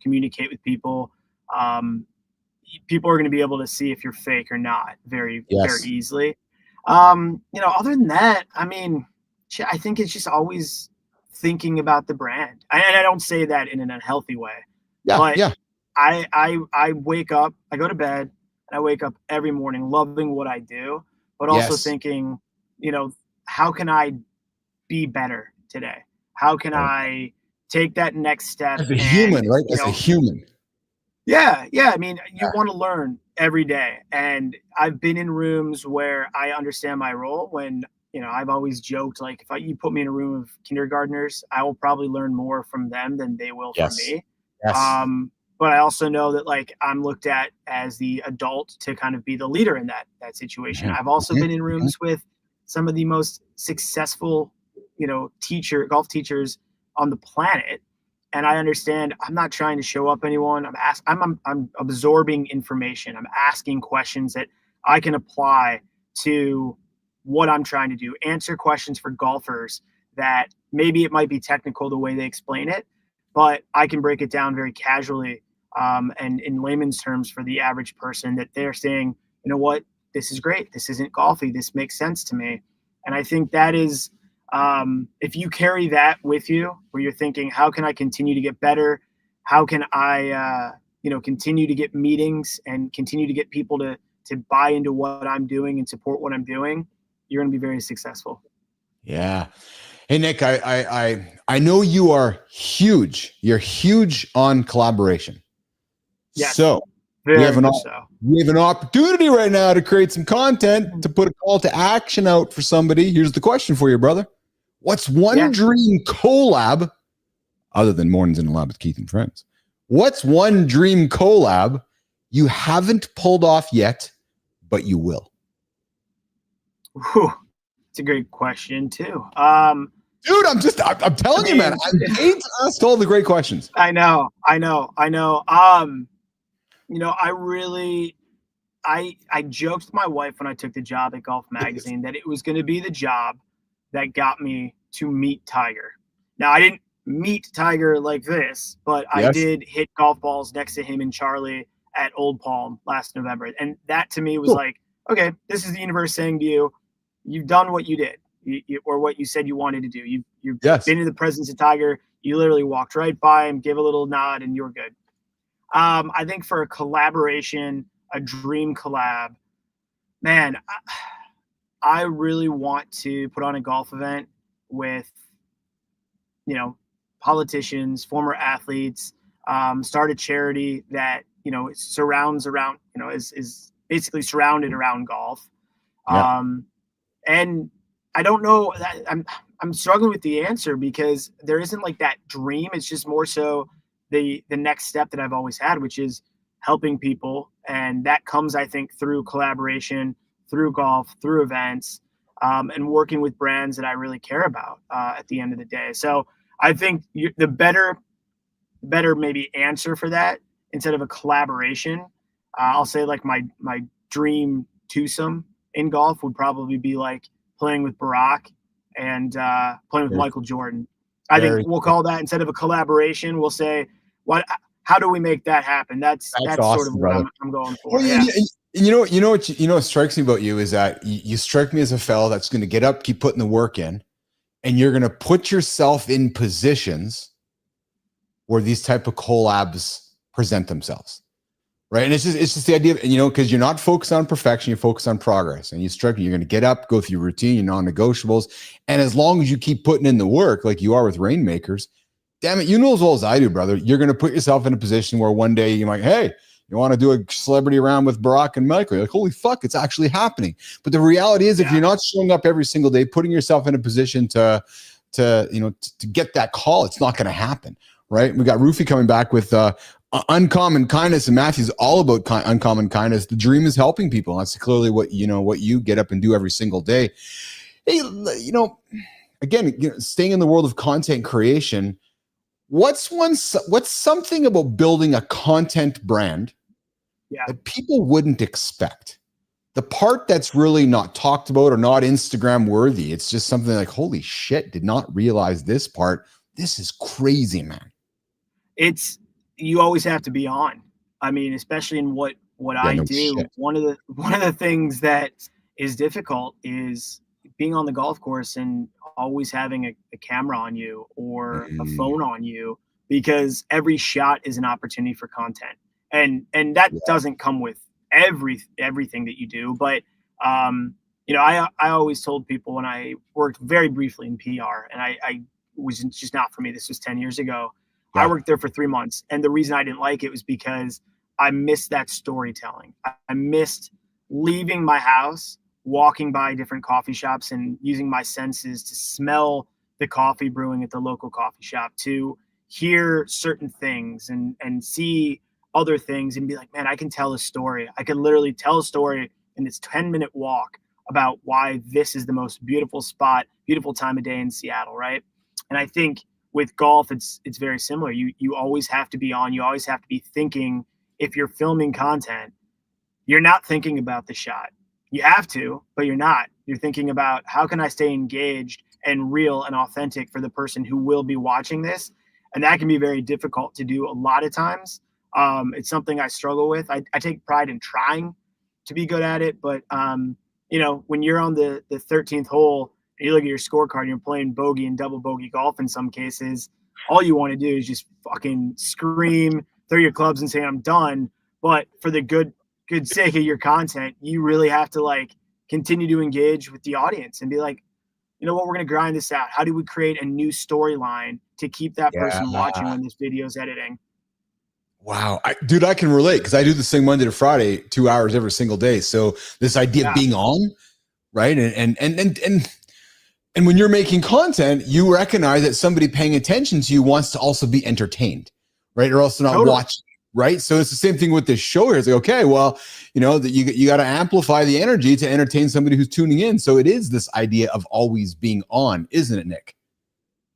communicate with people. People are going to be able to see if you're fake or not very easily. Other than that, I mean, I think it's just always thinking about the brand. And I don't say that in an unhealthy way. I wake up, I go to bed, and I wake up every morning loving what I do, but also thinking, how can I be better today? How can I take that next step? As a human, right? As a human. Yeah. I mean, you want to learn every day. And I've been in rooms where I understand my role when, I've always joked, like, if you put me in a room of kindergartners, I will probably learn more from them than they will from me. Yes. But I also know that, like, I'm looked at as the adult to kind of be the leader in that situation. I've also been in rooms with some of the most successful, golf teachers on the planet. And I understand I'm not trying to show up anyone. I'm absorbing information. I'm asking questions that I can apply to what I'm trying to do. Answer questions for golfers that maybe it might be technical the way they explain it, but I can break it down very casually and in layman's terms for the average person, that they're saying, you know what, this is great. This isn't golfy. This makes sense to me. And I think that is, if you carry that with you, where you're thinking, how can I continue to get better? How can I, continue to get meetings and continue to get people to buy into what I'm doing and support what I'm doing, you're going to be very successful. Yeah. Hey, Nick, I know you are huge. You're huge on collaboration. Yes, so we have an opportunity right now to create some content, to put a call to action out for somebody. Here's the question for you, brother. What's one dream collab, other than Mornings in the Lab with Keith and Friends? What's one dream collab you haven't pulled off yet, but you will? It's a great question too. Dude, I'm telling you, man, I hate to ask all the great questions. I know. I joked with my wife when I took the job at Golf Magazine that it was going to be the job that got me to meet Tiger. Now, I didn't meet Tiger like this, but I did hit golf balls next to him and Charlie at Old Palm last November. And that to me was like, okay, this is the universe saying to you, you've done what you did, or what you said you wanted to do. You've been in the presence of Tiger. You literally walked right by him, gave a little nod, and you're good. I think for a collaboration, a dream collab, man, I really want to put on a golf event with, politicians, former athletes, start a charity that, surrounds around, is basically surrounded around golf. And I don't know, I'm struggling with the answer, because there isn't like that dream. It's just more so the next step that I've always had, which is helping people. And that comes, I think, through collaboration, through golf, through events, and working with brands that I really care about at the end of the day. So I think the better maybe answer for that, instead of a collaboration, I'll say like my dream twosome in golf would probably be like playing with Barack and playing with Very- Michael Jordan. I very think we'll call that, instead of a collaboration, we'll say, how do we make that happen? That's sort awesome, of what brother. I'm going for. Well, Yeah. what strikes me about you is that you strike me as a fella that's going to get up, keep putting the work in, and you're going to put yourself in positions where these type of collabs present themselves, right? And it's just the idea, because you're not focused on perfection, you're focused on progress, and you're going to get up, go through your routine, your non-negotiables, and as long as you keep putting in the work, like you are with Rainmakers, damn it, you know as well as I do, brother, you're going to put yourself in a position where one day you're like, hey, you want to do a celebrity round with Barack and Michael? You're like, holy fuck, it's actually happening. But the reality is, if you're not showing up every single day, putting yourself in a position to get that call, it's not going to happen, right? We got Roofy coming back with uncommon kindness, and Matthew's all about uncommon kindness. The dream is helping people. That's clearly what you get up and do every single day. Hey, again, staying in the world of content creation. What's something about building a content brand that people wouldn't expect? The part that's really not talked about or not Instagram worthy. It's just something like, holy shit, did not realize this part. This is crazy, man. You always have to be on. I mean, especially in what I do. Shit. One of the things that is difficult is being on the golf course and always having a camera on you or a phone on you, because every shot is an opportunity for content. And that doesn't come with everything that you do. But, I always told people when I worked very briefly in PR, and I was just not for me. This was 10 years ago. Yeah. I worked there for 3 months. And the reason I didn't like it was because I missed that storytelling. I missed leaving my house, walking by different coffee shops and using my senses to smell the coffee brewing at the local coffee shop, to hear certain things and see other things and be like, man, I can tell a story. I can literally tell a story in this 10-minute walk about why this is the most beautiful spot, beautiful time of day in Seattle, right? And I think with golf, it's very similar. You always have to be on. You always have to be thinking. If you're filming content, you're not thinking about the shot. You have to, but you're not. You're thinking about, how can I stay engaged and real and authentic for the person who will be watching this? And that can be very difficult to do a lot of times. It's something I struggle with. I take pride in trying to be good at it. But, when you're on the 13th hole and you look at your scorecard and you're playing bogey and double bogey golf in some cases, all you want to do is just fucking scream, throw your clubs and say, I'm done. But for the good sake of your content, you really have to continue to engage with the audience and be like, you know what, we're going to grind this out. How do we create a new storyline to keep that person watching when this video is editing? Wow. I can relate, because I do this thing Monday to Friday, 2 hours every single day. So this idea of being on, right? And when you're making content, you recognize that somebody paying attention to you wants to also be entertained, right? Or else not watching. Right. So it's the same thing with this show here. It's like, okay, well, that you got to amplify the energy to entertain somebody who's tuning in. So it is this idea of always being on, isn't it, Nick?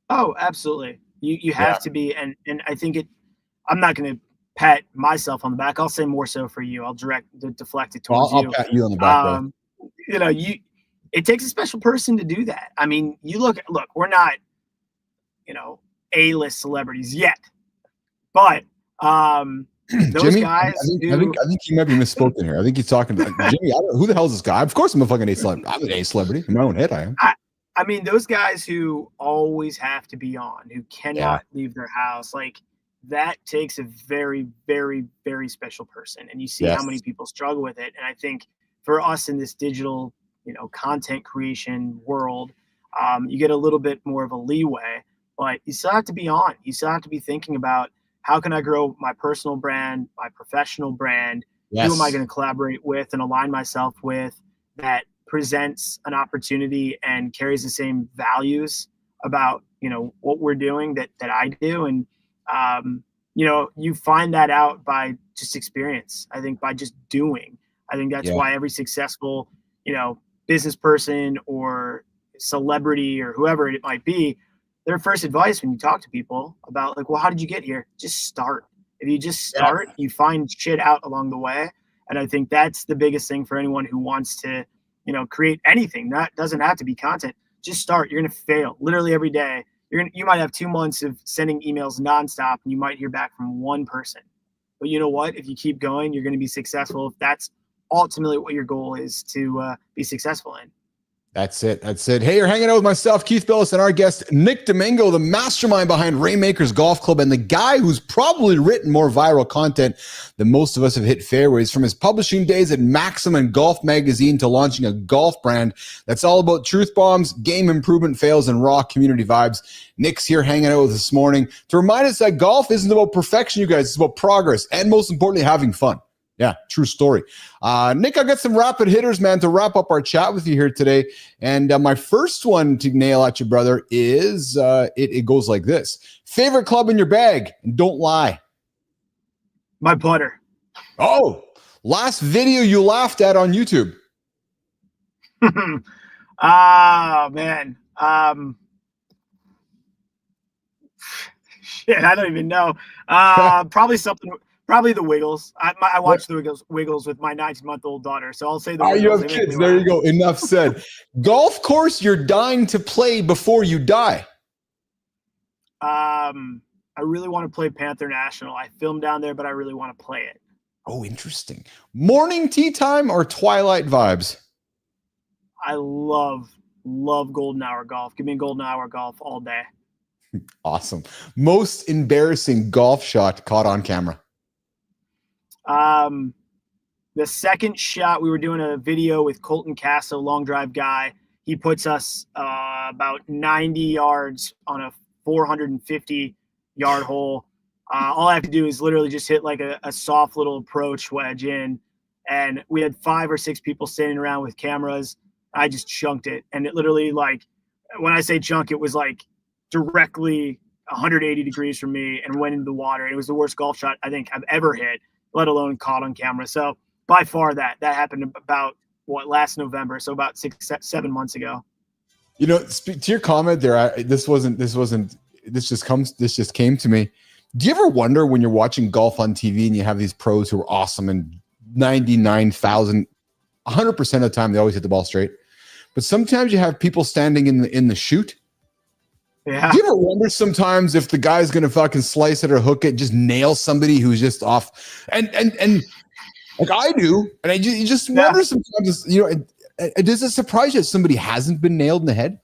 Oh, absolutely. You have to be. And I think I'm not going to pat myself on the back. I'll say more so for you. I'll deflect it towards you. I'll pat you on the back. It takes a special person to do that. I mean, look, we're not, A-list celebrities yet, but, those Jimmy, guys. I think he might be misspoken here. I think he's talking to Jimmy. Who the hell is this guy? Of course, I'm a fucking A celebrity. I'm an A celebrity in my own head. I am. I mean, those guys who always have to be on, who cannot leave their house, that takes a very, very, very special person. And you see how many people struggle with it. And I think for us in this digital, content creation world, you get a little bit more of a leeway, but you still have to be on. You still have to be thinking about, how can I grow my personal brand, my professional brand? Who am I going to collaborate with and align myself with that presents an opportunity and carries the same values about, what we're doing that I do. And, you find that out by just experience. I think by just doing. I think that's why every successful, business person or celebrity or whoever it might be, their first advice when you talk to people about well, how did you get here? Just start. If you just start, you find shit out along the way. And I think that's the biggest thing for anyone who wants to, create anything. That doesn't have to be content. Just start. You're going to fail literally every day. You might have 2 months of sending emails nonstop, and you might hear back from one person. But you know what? If you keep going, you're going to be successful. If that's ultimately what your goal is to be successful in. That's it. That's it. Hey, you're hanging out with myself, Keith Billis, and our guest, Nick Domingo, the mastermind behind Rainmakers Golf Club, and the guy who's probably written more viral content than most of us have hit fairways, from his publishing days at Maxim and Golf Magazine to launching a golf brand that's all about truth bombs, game improvement fails, and raw community vibes. Nick's here hanging out with us this morning to remind us that golf isn't about perfection, you guys. It's about progress, and most importantly, having fun. Yeah, true story. Nick, I got some rapid hitters, man, to wrap up our chat with you here today. And my first one to nail at you, brother, is it goes like this. Favorite club in your bag? And don't lie. My putter. Oh, last video you laughed at on YouTube. Man. Shit, I don't even know. Probably the Wiggles. I watched the Wiggles with my 19-month-old daughter, so I'll say the Wiggles. You have kids. There you go. Enough said. Golf course you're dying to play before you die. I really want to play Panther National. I filmed down there, but I really want to play it. Oh, interesting. Morning tea time or twilight vibes? I love golden hour golf. Give me golden hour golf all day. Awesome. Most embarrassing golf shot caught on camera? The second shot, we were doing a video with Colton Castle, long drive guy. He puts us about 90 yards on a 450-yard hole. All I have to do is literally just hit like a soft little approach wedge in, and we had 5 or 6 people standing around with cameras. I just chunked it, and it literally, like, when I say chunk, it was like directly 180 degrees from me and went into the water. It was the worst golf shot I think I've ever hit, let alone caught on camera. So by far that happened about last November. So about 6-7 months ago. You know, to your comment there, this just came to me. Do you ever wonder when you're watching golf on TV and you have these pros who are awesome and 99,000, 100% of the time, they always hit the ball straight. But sometimes you have people standing in the chute. Yeah. Do you ever wonder sometimes if the guy's going to fucking slice it or hook it, just nail somebody who's just off? And like I do. And you just wonder sometimes, does it surprise you if somebody hasn't been nailed in the head?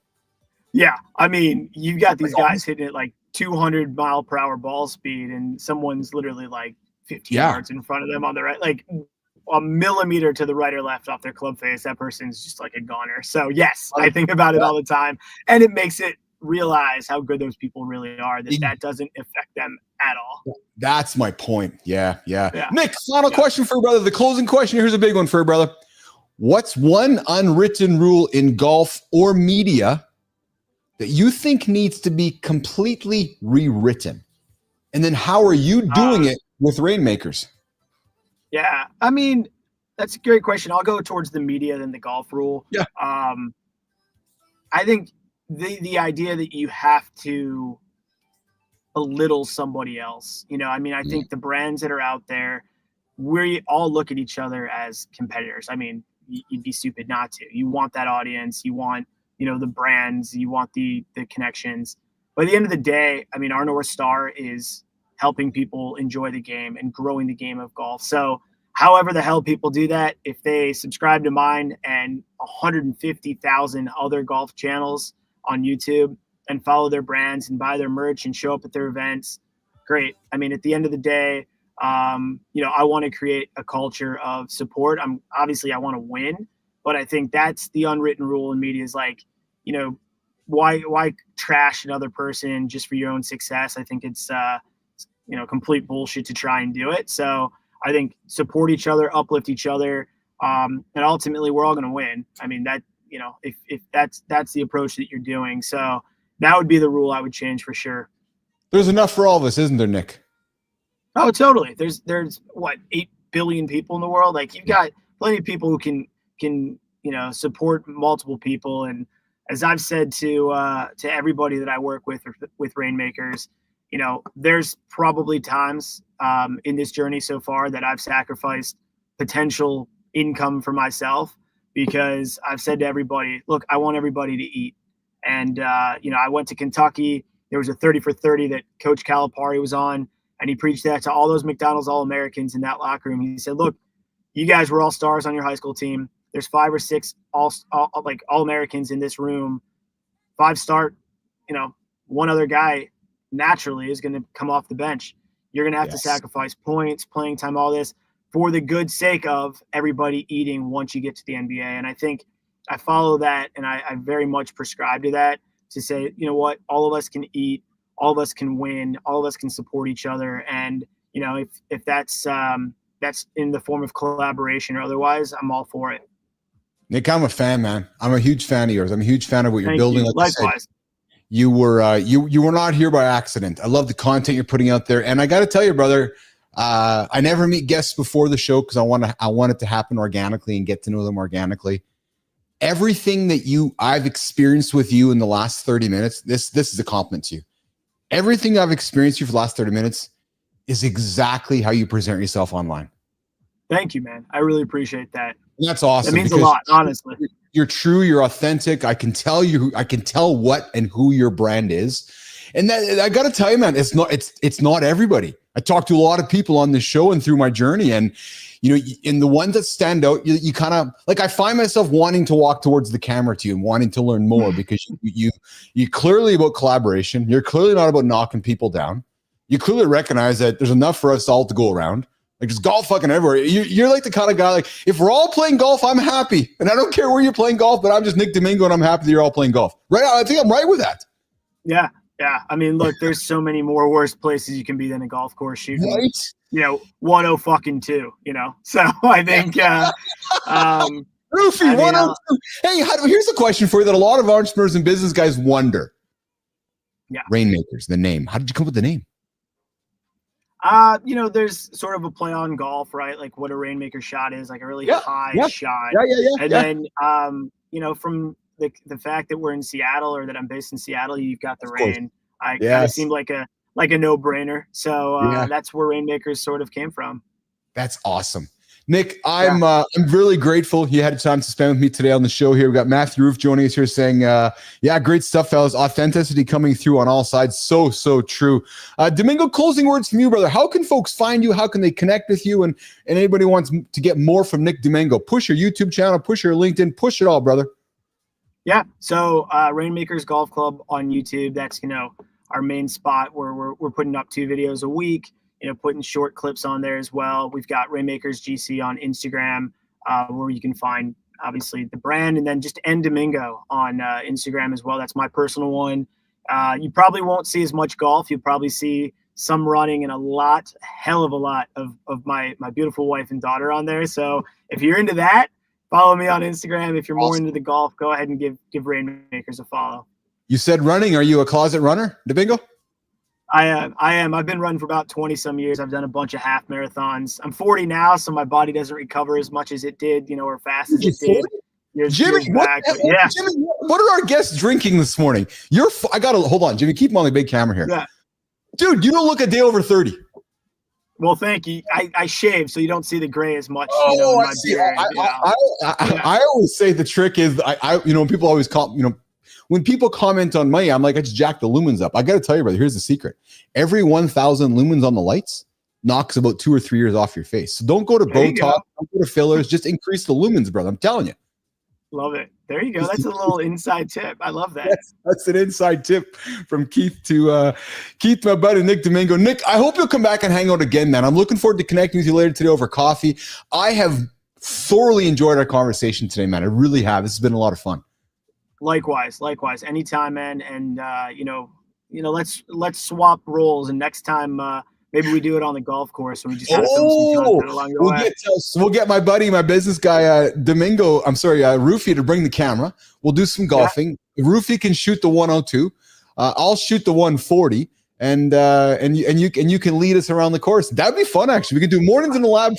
Yeah. I mean, you've got these guys hitting it like 200 mile per hour ball speed, and someone's literally like 15 yards in front of them on the right, like a millimeter to the right or left off their club face. That person's just like a goner. So yes, I think about it all the time, and it makes it realize how good those people really are, that doesn't affect them at all. That's my point. Yeah. Nick, final question for you, brother. The closing question. Here's a big one for you, brother. What's one unwritten rule in golf or media that you think needs to be completely rewritten? And then how are you doing it with Rainmakers? Yeah, I mean, that's a great question. I'll go towards the media than the golf rule. Yeah. I think the idea that you have to belittle somebody else, I mean, I think the brands that are out there, we all look at each other as competitors. I mean, you'd be stupid not to. You want that audience, you want, the brands, you want the connections. But at the end of the day, I mean, our North Star is helping people enjoy the game and growing the game of golf. So however the hell people do that, if they subscribe to mine and 150,000 other golf channels on YouTube and follow their brands and buy their merch and show up at their events, great. I mean, at the end of the day, I want to create a culture of support. I want to win, but I think that's the unwritten rule in media is like, why trash another person just for your own success? I think it's, complete bullshit to try and do it. So I think support each other, uplift each other. And ultimately we're all going to win. I mean, that, if that's the approach that you're doing. So that would be the rule I would change for sure. There's enough for all of us, isn't there, Nick? Oh, totally. There's what, 8 billion people in the world. Like you've got plenty of people who can, support multiple people. And as I've said to everybody that I work with Rainmakers, there's probably times in this journey so far that I've sacrificed potential income for myself. because I've said to everybody, look, I want everybody to eat. And, I went to Kentucky. There was a 30 for 30 that Coach Calipari was on, and he preached that to all those McDonald's All-Americans in that locker room. He said, look, you guys were all stars on your high school team. There's 5 or 6 All-Americans in this room. 5 start, one other guy naturally is going to come off the bench. You're going to have to sacrifice points, playing time, all this for the good sake of everybody eating once you get to the NBA. And I think I follow that, and I very much prescribe to that, to say, you know what, all of us can eat, all of us can win, all of us can support each other. And, if that's in the form of collaboration or otherwise, I'm all for it. Nick, I'm a fan, man. I'm a huge fan of yours. I'm a huge fan of what you're Thank building. you. Like Likewise. You were you were not here by accident. I love the content you're putting out there, and I got to tell you, brother, I never meet guests before the show because I want it to happen organically and get to know them organically. Everything that I've experienced with you in the last 30 minutes, this is a compliment to you. Everything I've experienced you for the last 30 minutes is exactly how you present yourself online. Thank you, man. I really appreciate that. And that's awesome. That means a lot, honestly. You're true. You're authentic. I can tell what and who your brand is. And that, I got to tell you, man, it's not everybody. I talk to a lot of people on this show and through my journey, and in the ones that stand out, you kind of like, I find myself wanting to walk towards the camera to you and wanting to learn more because you clearly about collaboration. You're clearly not about knocking people down. You clearly recognize that there's enough for us all to go around. Like, just golf fucking everywhere. You're like the kind of guy, like, if we're all playing golf, I'm happy. And I don't care where you're playing golf, but I'm just Nick Domingo and I'm happy that you're all playing golf. Right? I think I'm right with that. Yeah. Yeah. I mean, look, there's so many more worse places you can be than a golf course shooting. Right? 102, So I think Roofy, 102. Hey, here's a question for you that a lot of entrepreneurs and business guys wonder. Yeah. Rainmakers, the name. How did you come up with the name? There's sort of a play on golf, right? Like what a rainmaker shot is, like a really high shot. And then, from the fact that we're in Seattle, or that I'm based in Seattle, you've got the rain. It seemed like a no-brainer. So that's where rainmakers sort of came from. That's awesome. Nick, I'm really grateful you had time to spend with me today on the show here. We've got Matthew Roof joining us here saying, great stuff, fellas. Authenticity coming through on all sides. So true. Domingo, closing words from you, brother. How can folks find you? How can they connect with you? And anybody wants to get more from Nick Domingo, push your YouTube channel, push your LinkedIn, push it all, brother. Yeah. So Rainmakers Golf Club on YouTube. That's, our main spot where we're putting up 2 videos a week. Putting short clips on there as well. We've got Rainmakers GC on Instagram, where you can find obviously the brand, and then just N Domingo on Instagram as well. That's my personal one. You probably won't see as much golf. You'll probably see some running and hell of a lot of my beautiful wife and daughter on there. So if you're into that, follow me on Instagram. If you're more into the golf, go ahead and give Rainmakers a follow. You said running. Are you a closet runner, Domingo? I am. I've been running for about 20 some years. I've done a bunch of half marathons. I'm 40 now, so my body doesn't recover as much as it did, or fast as it did. Jimmy, what are our guests drinking this morning? I gotta hold on, Jimmy. Keep them on the big camera here. Yeah. Dude, you don't look a day over 30. Well, thank you. I shave, so you don't see the gray as much. I see. I always say the trick is people always call when people comment on me, I'm like, I just jack the lumens up. I got to tell you, brother, here's the secret. Every 1,000 lumens on the lights knocks about 2 or 3 years off your face. So don't go to Botox, don't go to fillers, just increase the lumens, brother. I'm telling you. Love it. There you go. That's a little inside tip. I love that. That's an inside tip from Keith to my buddy, Nick Domingo. Nick, I hope you'll come back and hang out again, man. I'm looking forward to connecting with you later today over coffee. I have thoroughly enjoyed our conversation today, man. I really have. This has been a lot of fun. Likewise. Anytime, man. And let's swap roles. And next time, maybe we do it on the golf course, and we just have some content along the way. We'll get my buddy, my business guy, Roofy, to bring the camera. We'll do some golfing. Yeah. Roofy can shoot the 102. I'll shoot the 140. And you can lead us around the course. That'd be fun, actually. We could do mornings in the lab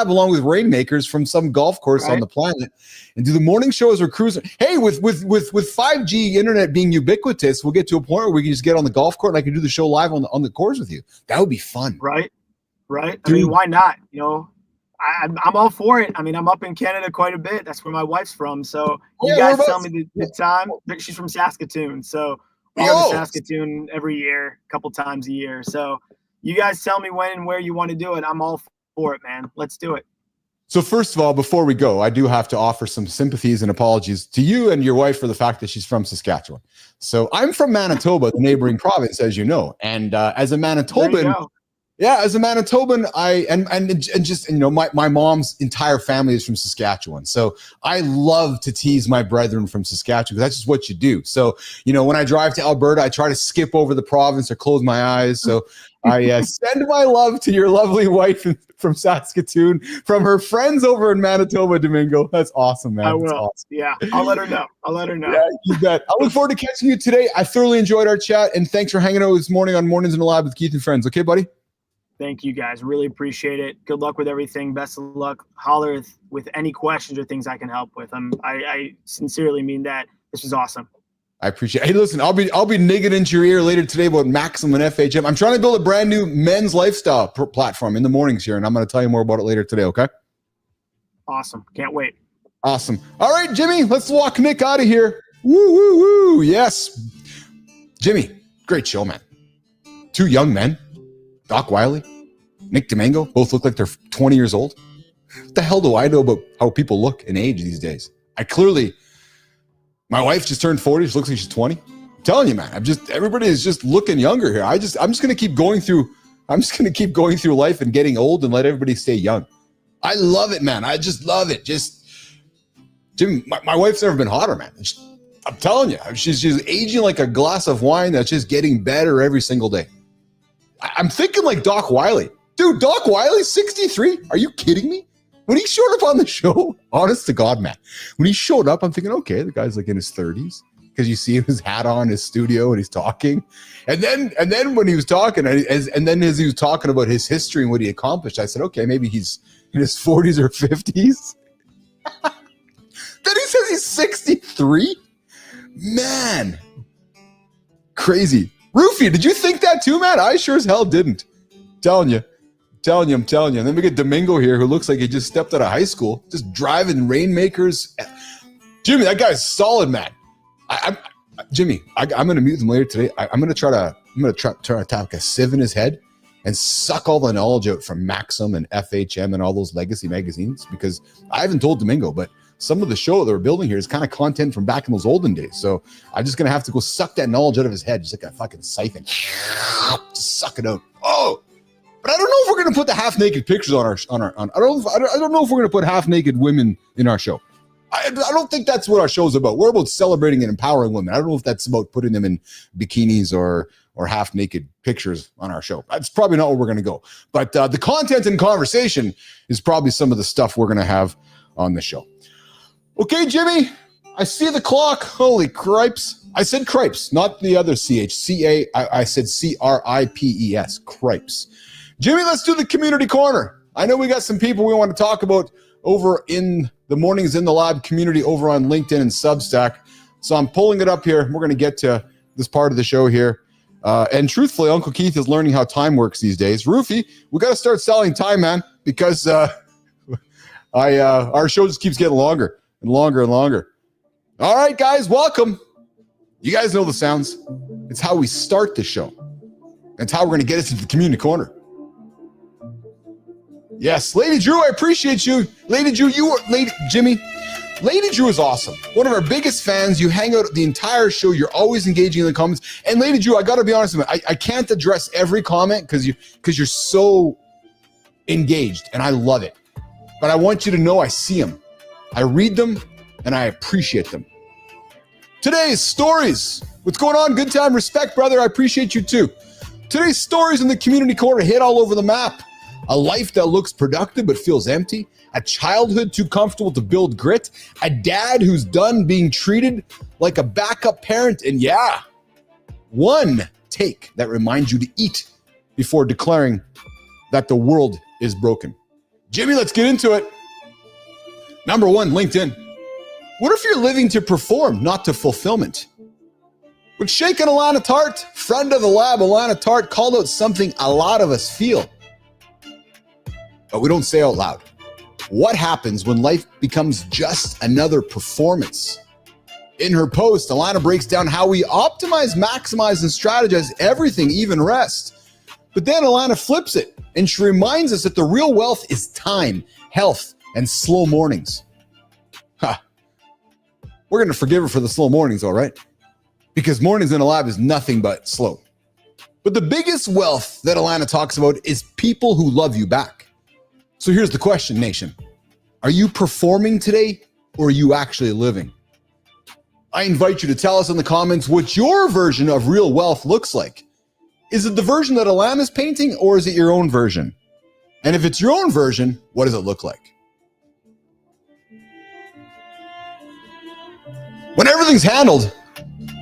along with Rainmakers from some golf course on the planet, and do the morning show as we're cruising. Hey, with 5G internet being ubiquitous, we'll get to a point where we can just get on the golf course and I can do the show live on the course with you. That would be fun. Right. I mean, why not? I'm all for it. I mean, I'm up in Canada quite a bit. That's where my wife's from. So you Yeah, guys tell me the time. She's from Saskatoon. So we go to Saskatoon every year, a couple times a year. So you guys tell me when and where you want to do it. I'm all for it, man. Let's do it. So first of all, before we go, I do have to offer some sympathies and apologies to you and your wife for the fact that she's from Saskatchewan. So I'm from Manitoba, the neighboring province, as you know. And as a Manitoban, as a Manitoban, my mom's entire family is from Saskatchewan. So I love to tease my brethren from Saskatchewan because that's just what you do. So, when I drive to Alberta, I try to skip over the province or close my eyes. So I send my love to your lovely wife from Saskatoon, from her friends over in Manitoba, Domingo. That's awesome, man. I will. Awesome. Yeah, I'll let her know. Yeah, you bet. I look forward to catching you today. I thoroughly enjoyed our chat, and thanks for hanging out this morning on Mornings in the Lab with Keith and Friends. Okay, buddy? Thank you, guys. Really appreciate it. Good luck with everything. Best of luck. Holler with any questions or things I can help with. I sincerely mean that. This was awesome. I appreciate it. Hey, listen, I'll be nigging into your ear later today about Maxim and FHM. I'm trying to build a brand new men's lifestyle platform in the mornings here, and I'm going to tell you more about it later today, okay? Awesome. Can't wait. Awesome. All right, Jimmy, let's walk Nick out of here. Woo, woo, woo. Yes. Jimmy, great show, man. Two young men, Doc Wiley, Nick Domingo, both look like they're 20 years old. What the hell do I know about how people look and age these days? My wife just turned 40. She looks like she's 20. I'm telling you, man, everybody is just looking younger here. I'm just going to keep going through life and getting old and let everybody stay young. I love it, man. I just love it. Jim, my wife's never been hotter, man. I'm telling you, she's just aging like a glass of wine that's just getting better every single day. I'm thinking like Doc Wiley. Dude, Doc Wiley, 63? Are you kidding me? When he showed up on the show, honest to God, man, when he showed up, I'm thinking, okay, the guy's like in his 30s because you see his hat on his studio and he's talking. And then when he was talking, as he was talking about his history and what he accomplished, I said, okay, maybe he's in his 40s or 50s. Then he says he's 63? Man, crazy. Rufy, did you think that too, man? I sure as hell didn't. I'm telling you. And then we get Domingo here, who looks like he just stepped out of high school, just driving rainmakers. Jimmy, that guy's solid, man. I'm going to mute him later today. I'm going to try to tap a sieve in his head and suck all the knowledge out from Maxim and FHM and all those legacy magazines, because I haven't told Domingo, but some of the show that we're building here is kind of content from back in those olden days. So I'm just going to have to go suck that knowledge out of his head, just like a fucking siphon. Just suck it out. Oh, but I don't know if we're going to put the half-naked pictures on our. I don't know if we're going to put half-naked women in our show. I don't think that's what our show's about. We're about celebrating and empowering women. I don't know if that's about putting them in bikinis or half-naked pictures on our show. That's probably not where we're going to go. But the content and conversation is probably some of the stuff we're going to have on the show. Okay, Jimmy, I see the clock. Holy cripes. I said cripes, not the other CH. I said CRIPES, cripes. Jimmy, let's do the community corner. I know we got some people we want to talk about over in the Mornings in the Lab community over on LinkedIn and Substack. So I'm pulling it up here. We're going to get to this part of the show here. And truthfully, Uncle Keith is learning how time works these days. Rufy, we got to start selling time, man, because our show just keeps getting longer and longer and longer. All right, guys, welcome. You guys know the sounds. It's how we start the show. It's how we're going to get us into the community corner. Yes, Lady Drew, I appreciate you. Lady Drew, Jimmy. Lady Drew is awesome. One of our biggest fans. You hang out the entire show. You're always engaging in the comments. And Lady Drew, I got to be honest with you. I can't address every comment because you're so engaged, and I love it. But I want you to know I see them. I read them, and I appreciate them. Today's stories. What's going on? Good time. Respect, brother. I appreciate you too. Today's stories in the community corner hit all over the map. A life that looks productive but feels empty. A childhood too comfortable to build grit. A dad who's done being treated like a backup parent. And yeah, one take that reminds you to eat before declaring that the world is broken. Jimmy, let's get into it. Number one, LinkedIn. What if you're living to perform, not to fulfillment? With Shake and Alana Tart, friend of the lab, Alana Tart called out something a lot of us feel, but we don't say out loud. What happens when life becomes just another performance? In her post, Alana breaks down how we optimize, maximize, and strategize everything, even rest. But then Alana flips it, and she reminds us that the real wealth is time, health, and slow mornings. We're going to forgive her for the slow mornings, all right? Because mornings in a lab is nothing but slow. But the biggest wealth that Alana talks about is people who love you back. So here's the question, nation. Are you performing today, or are you actually living? I invite you to tell us in the comments what your version of real wealth looks like. Is it the version that Alana's painting, or is it your own version? And if it's your own version, what does it look like? When everything's handled,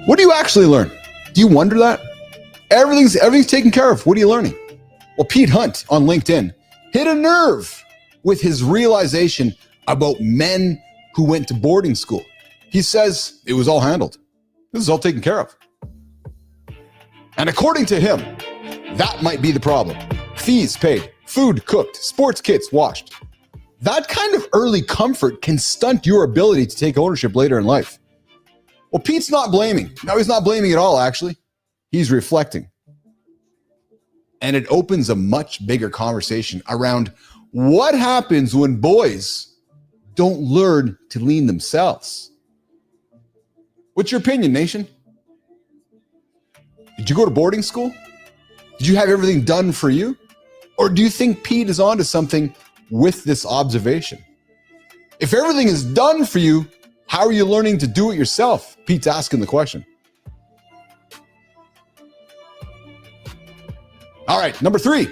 what do you actually learn? Do you wonder that? Everything's taken care of. What are you learning? Well, Pete Hunt on LinkedIn hit a nerve with his realization about men who went to boarding school. He says it was all handled. This is all taken care of. And according to him, that might be the problem. Fees paid, food cooked, sports kits washed. That kind of early comfort can stunt your ability to take ownership later in life. Well, Pete's not blaming. No, he's not blaming at all, actually. He's reflecting. And it opens a much bigger conversation around what happens when boys don't learn to lean themselves. What's your opinion, nation? Did you go to boarding school? Did you have everything done for you? Or do you think Pete is onto something with this observation? If everything is done for you, how are you learning to do it yourself? Pete's asking the question. All right, number 3.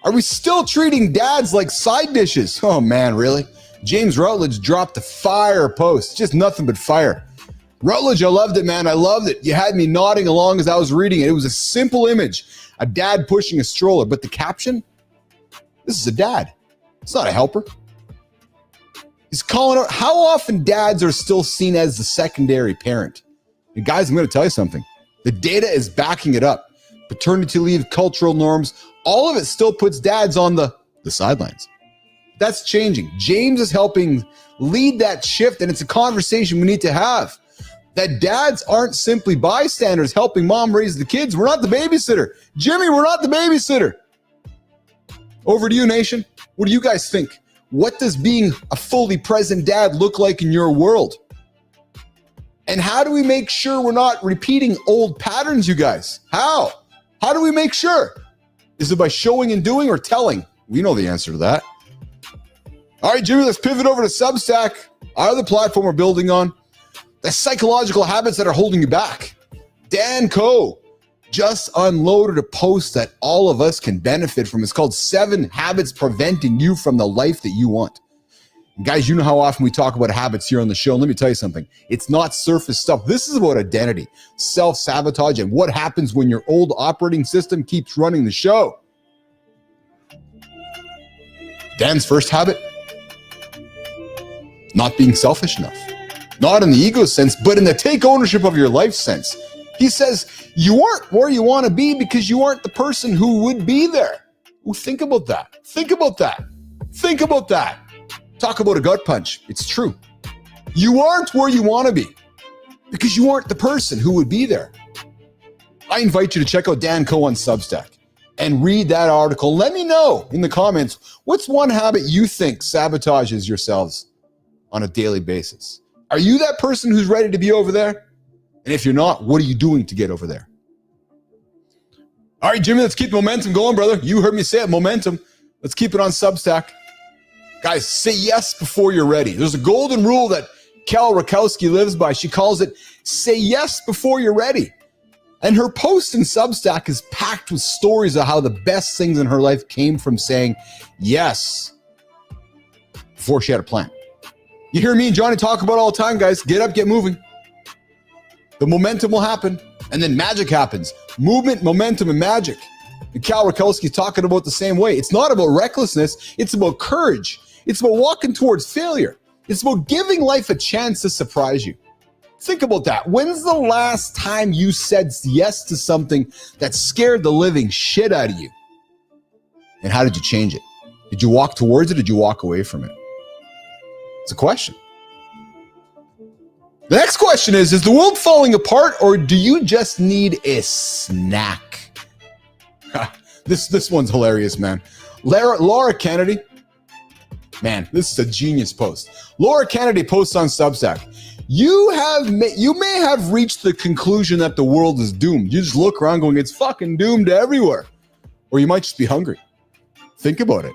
Are we still treating dads like side dishes? Oh man, really? James Rutledge dropped a fire post. Just nothing but fire. Rutledge, I loved it, man. I loved it. You had me nodding along as I was reading it. It was a simple image, a dad pushing a stroller. But the caption, this is a dad. It's not a helper. He's calling out how often dads are still seen as the secondary parent. And guys, I'm going to tell you something. The data is backing it up. Paternity leave, cultural norms, all of it still puts dads on the sidelines. That's changing. James is helping lead that shift, and it's a conversation we need to have. That dads aren't simply bystanders helping mom raise the kids. We're not the babysitter. Jimmy, we're not the babysitter. Over to you, nation. What do you guys think? What does being a fully present dad look like in your world? And how do we make sure we're not repeating old patterns, you guys? How? How do we make sure? Is it by showing and doing or telling? We know the answer to that. All right, Jimmy, let's pivot over to Substack, our other platform we're building on. The psychological habits that are holding you back. Dan Coe just unloaded a post that all of us can benefit from. It's called 7 Habits Preventing You from the Life That You Want. And guys, you know how often we talk about habits here on the show. And let me tell you something. It's not surface stuff. This is about identity, self-sabotage, and what happens when your old operating system keeps running the show. Dan's first habit, not being selfish enough. Not in the ego sense, but in the take ownership of your life sense. He says, you aren't where you want to be because you aren't the person who would be there. Ooh, think about that. Think about that. Think about that. Talk about a gut punch. It's true. You aren't where you want to be because you aren't the person who would be there. I invite you to check out Dan Coe on Substack and read that article. Let me know in the comments, what's one habit you think sabotages yourselves on a daily basis? Are you that person who's ready to be over there? And if you're not, what are you doing to get over there? All right, Jimmy, let's keep momentum going, brother. You heard me say it, momentum. Let's keep it on Substack. Guys, say yes before you're ready. There's a golden rule that Cal Rakowski lives by. She calls it, say yes before you're ready. And her post in Substack is packed with stories of how the best things in her life came from saying yes before she had a plan. You hear me and Johnny talk about it all the time, guys. Get up, get moving. The momentum will happen, and then magic happens. Movement, momentum, and magic. And Cal Rakowski's talking about the same way. It's not about recklessness. It's about courage. It's about walking towards failure. It's about giving life a chance to surprise you. Think about that. When's the last time you said yes to something that scared the living shit out of you? And how did you change it? Did you walk towards it? Or did you walk away from it? It's a question. The next question is the world falling apart, or do you just need a snack? This one's hilarious, man. Laura Kennedy. Man, this is a genius post. Laura Kennedy posts on Substack. You may have reached the conclusion that the world is doomed. You just look around going, it's fucking doomed everywhere. Or you might just be hungry. Think about it.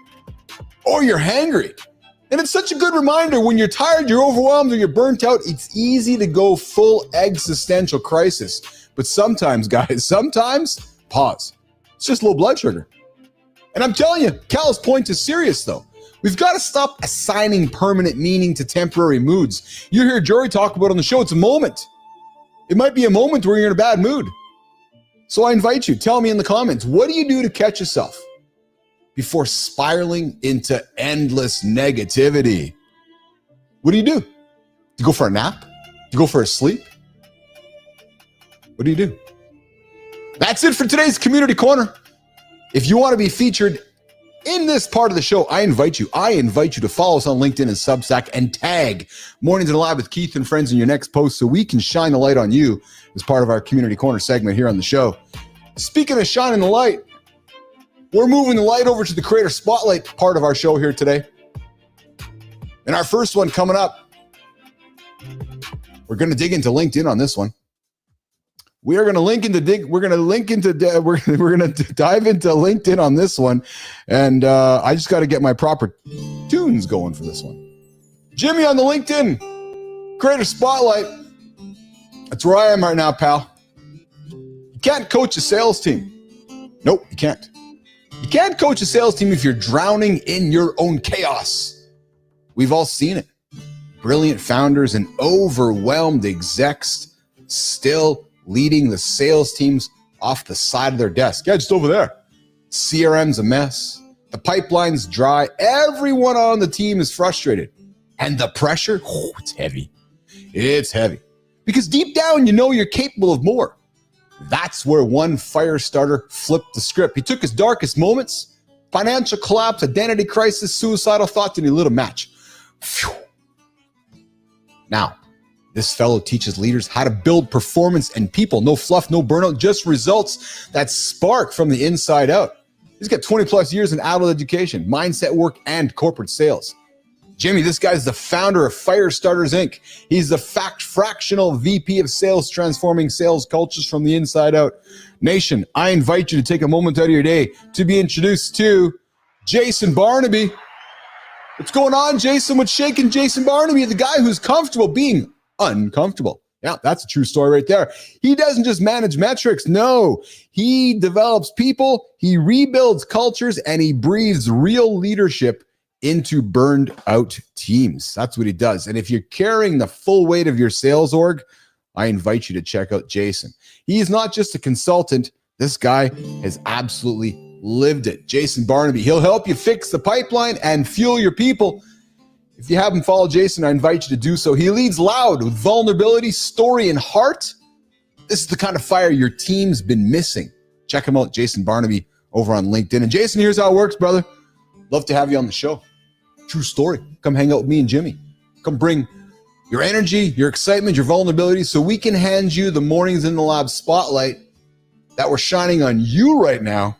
Or you're hangry. And it's such a good reminder when you're tired, you're overwhelmed, or you're burnt out, it's easy to go full existential crisis. But sometimes, guys, pause. It's just low blood sugar. And I'm telling you, Cal's point is serious, though. We've got to stop assigning permanent meaning to temporary moods. You hear Jory talk about on the show, it's a moment. It might be a moment where you're in a bad mood. So I invite you, tell me in the comments, what do you do to catch yourself before spiraling into endless negativity? What do? Do you go for a nap? Do you go for a sleep? What do you do? That's it for today's Community Corner. If you want to be featured in this part of the show, I invite you to follow us on LinkedIn and Substack and tag Mornings in the Lab with Keith and Friends in your next post so we can shine the light on you as part of our Community Corner segment here on the show. Speaking of shining the light, we're moving the light over to the Creator Spotlight part of our show here today. And our first one coming up, we're going to dig into LinkedIn on this one. We're going to dive into LinkedIn on this one. And I just got to get my proper tunes going for this one. Jimmy on the LinkedIn Creator Spotlight. That's where I am right now, pal. You can't coach a sales team. Nope, you can't. You can't coach a sales team if you're drowning in your own chaos. We've all seen it. Brilliant founders and overwhelmed execs still leading the sales teams off the side of their desk. Yeah, just over there. CRM's a mess. The pipeline's dry. Everyone on the team is frustrated. And the pressure, it's heavy. It's heavy. Because deep down, you know you're capable of more. That's where one fire starter flipped the script. He took his darkest moments, financial collapse, identity crisis, suicidal thoughts, and he lit a match. Phew. Now, this fellow teaches leaders how to build performance and people. No fluff, no burnout, just results that spark from the inside out. He's got 20 plus years in adult education, mindset work, and corporate sales. Jimmy, this guy's the founder of Firestarters, Inc. He's the fractional VP of sales, transforming sales cultures from the inside out. Nation, I invite you to take a moment out of your day to be introduced to Jason Barnaby. What's going on, Jason? What's shaking Jason Barnaby? The guy who's comfortable being uncomfortable. Yeah, that's a true story right there. He doesn't just manage metrics. No, he develops people, he rebuilds cultures, and he breathes real leadership into burned out teams. That's what he does. And if you're carrying the full weight of your sales org, I invite you to check out Jason. He's not just a consultant. This guy has absolutely lived it. Jason Barnaby, he'll help you fix the pipeline and fuel your people. If you haven't followed Jason, I invite you to do so. He leads loud with vulnerability, story, and heart. This is the kind of fire your team's been missing. Check him out, Jason Barnaby, over on LinkedIn. And Jason, here's how it works, brother. Love to have you on the show. True story. Come hang out with me and Jimmy. Come bring your energy, your excitement, your vulnerability, so we can hand you the Mornings in the Lab spotlight that we're shining on you right now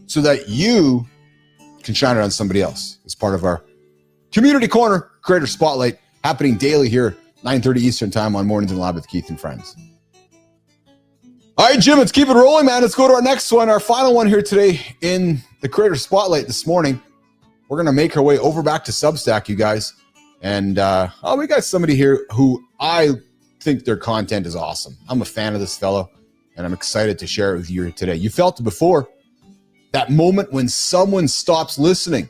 so that you can shine it on somebody else as part of our Community Corner Creator Spotlight, happening daily here, 9:30 Eastern Time on Mornings in the Lab with Keith and Friends. All right, Jim, let's keep it rolling, man. Let's go to our next one, our final one here today in the Creator Spotlight this morning. We're going to make our way over back to Substack, you guys. And we got somebody here who I think their content is awesome. I'm a fan of this fellow, and I'm excited to share it with you today. You felt it before. That moment when someone stops listening.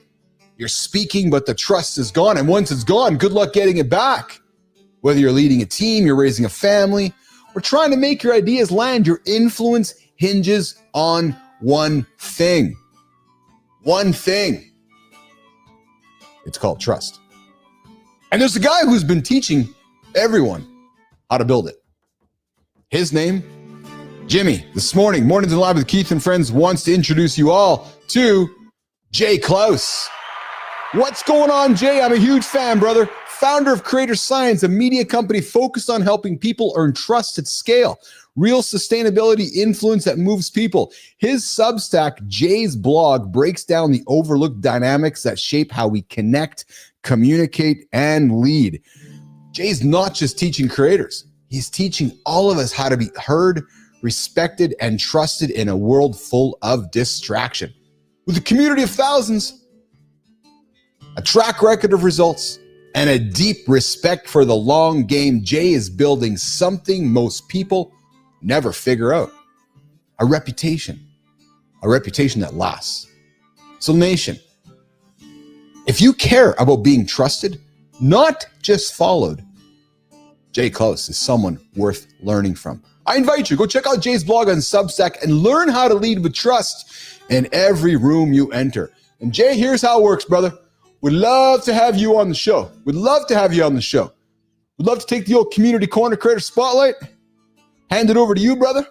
You're speaking, but the trust is gone. And once it's gone, good luck getting it back. Whether you're leading a team, you're raising a family, or trying to make your ideas land, your influence hinges on one thing. One thing. It's called trust. And there's a guy who's been teaching everyone how to build it. His name, Jimmy. This morning, Mornings in the Lab with Keith and Friends wants to introduce you all to Jay Klaus. What's going on, Jay? I'm a huge fan, brother. Founder of Creator Science, a media company focused on helping people earn trust at scale. Real sustainability influence that moves people. His Substack, Jay's blog, breaks down the overlooked dynamics that shape how we connect, communicate, and lead. Jay's not just teaching creators. He's teaching all of us how to be heard, respected, and trusted in a world full of distraction. With a community of thousands, a track record of results, and a deep respect for the long game, Jay is building something most people never figure out. A reputation that lasts. So nation, if you care about being trusted, not just followed, Jay Klaus is someone worth learning from. I invite you, go check out Jay's blog on Substack and learn how to lead with trust in every room you enter. And Jay, here's how it works, brother. We'd love to have you on the show. We'd love to have you on the show. We'd love to take the old community corner creator spotlight, hand it over to you, brother,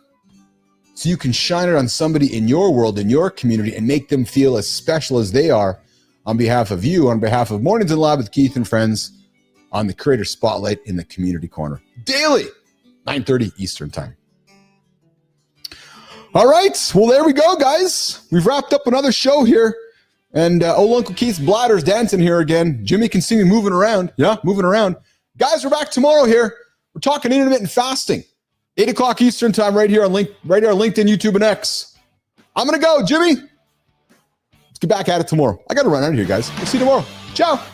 so you can shine it on somebody in your world, in your community, and make them feel as special as they are on behalf of you, on behalf of Mornings in Live with Keith and Friends on the Creator Spotlight in the Community Corner. Daily, 9:30 Eastern Time. All right, well, there we go, guys. We've wrapped up another show here. And old Uncle Keith's bladder's dancing here again. Jimmy can see me moving around. Yeah, moving around. Guys, we're back tomorrow here. We're talking intermittent fasting. 8 o'clock Eastern Time right here on LinkedIn, YouTube, and X. I'm going to go, Jimmy. Let's get back at it tomorrow. I got to run out of here, guys. We'll see you tomorrow. Ciao.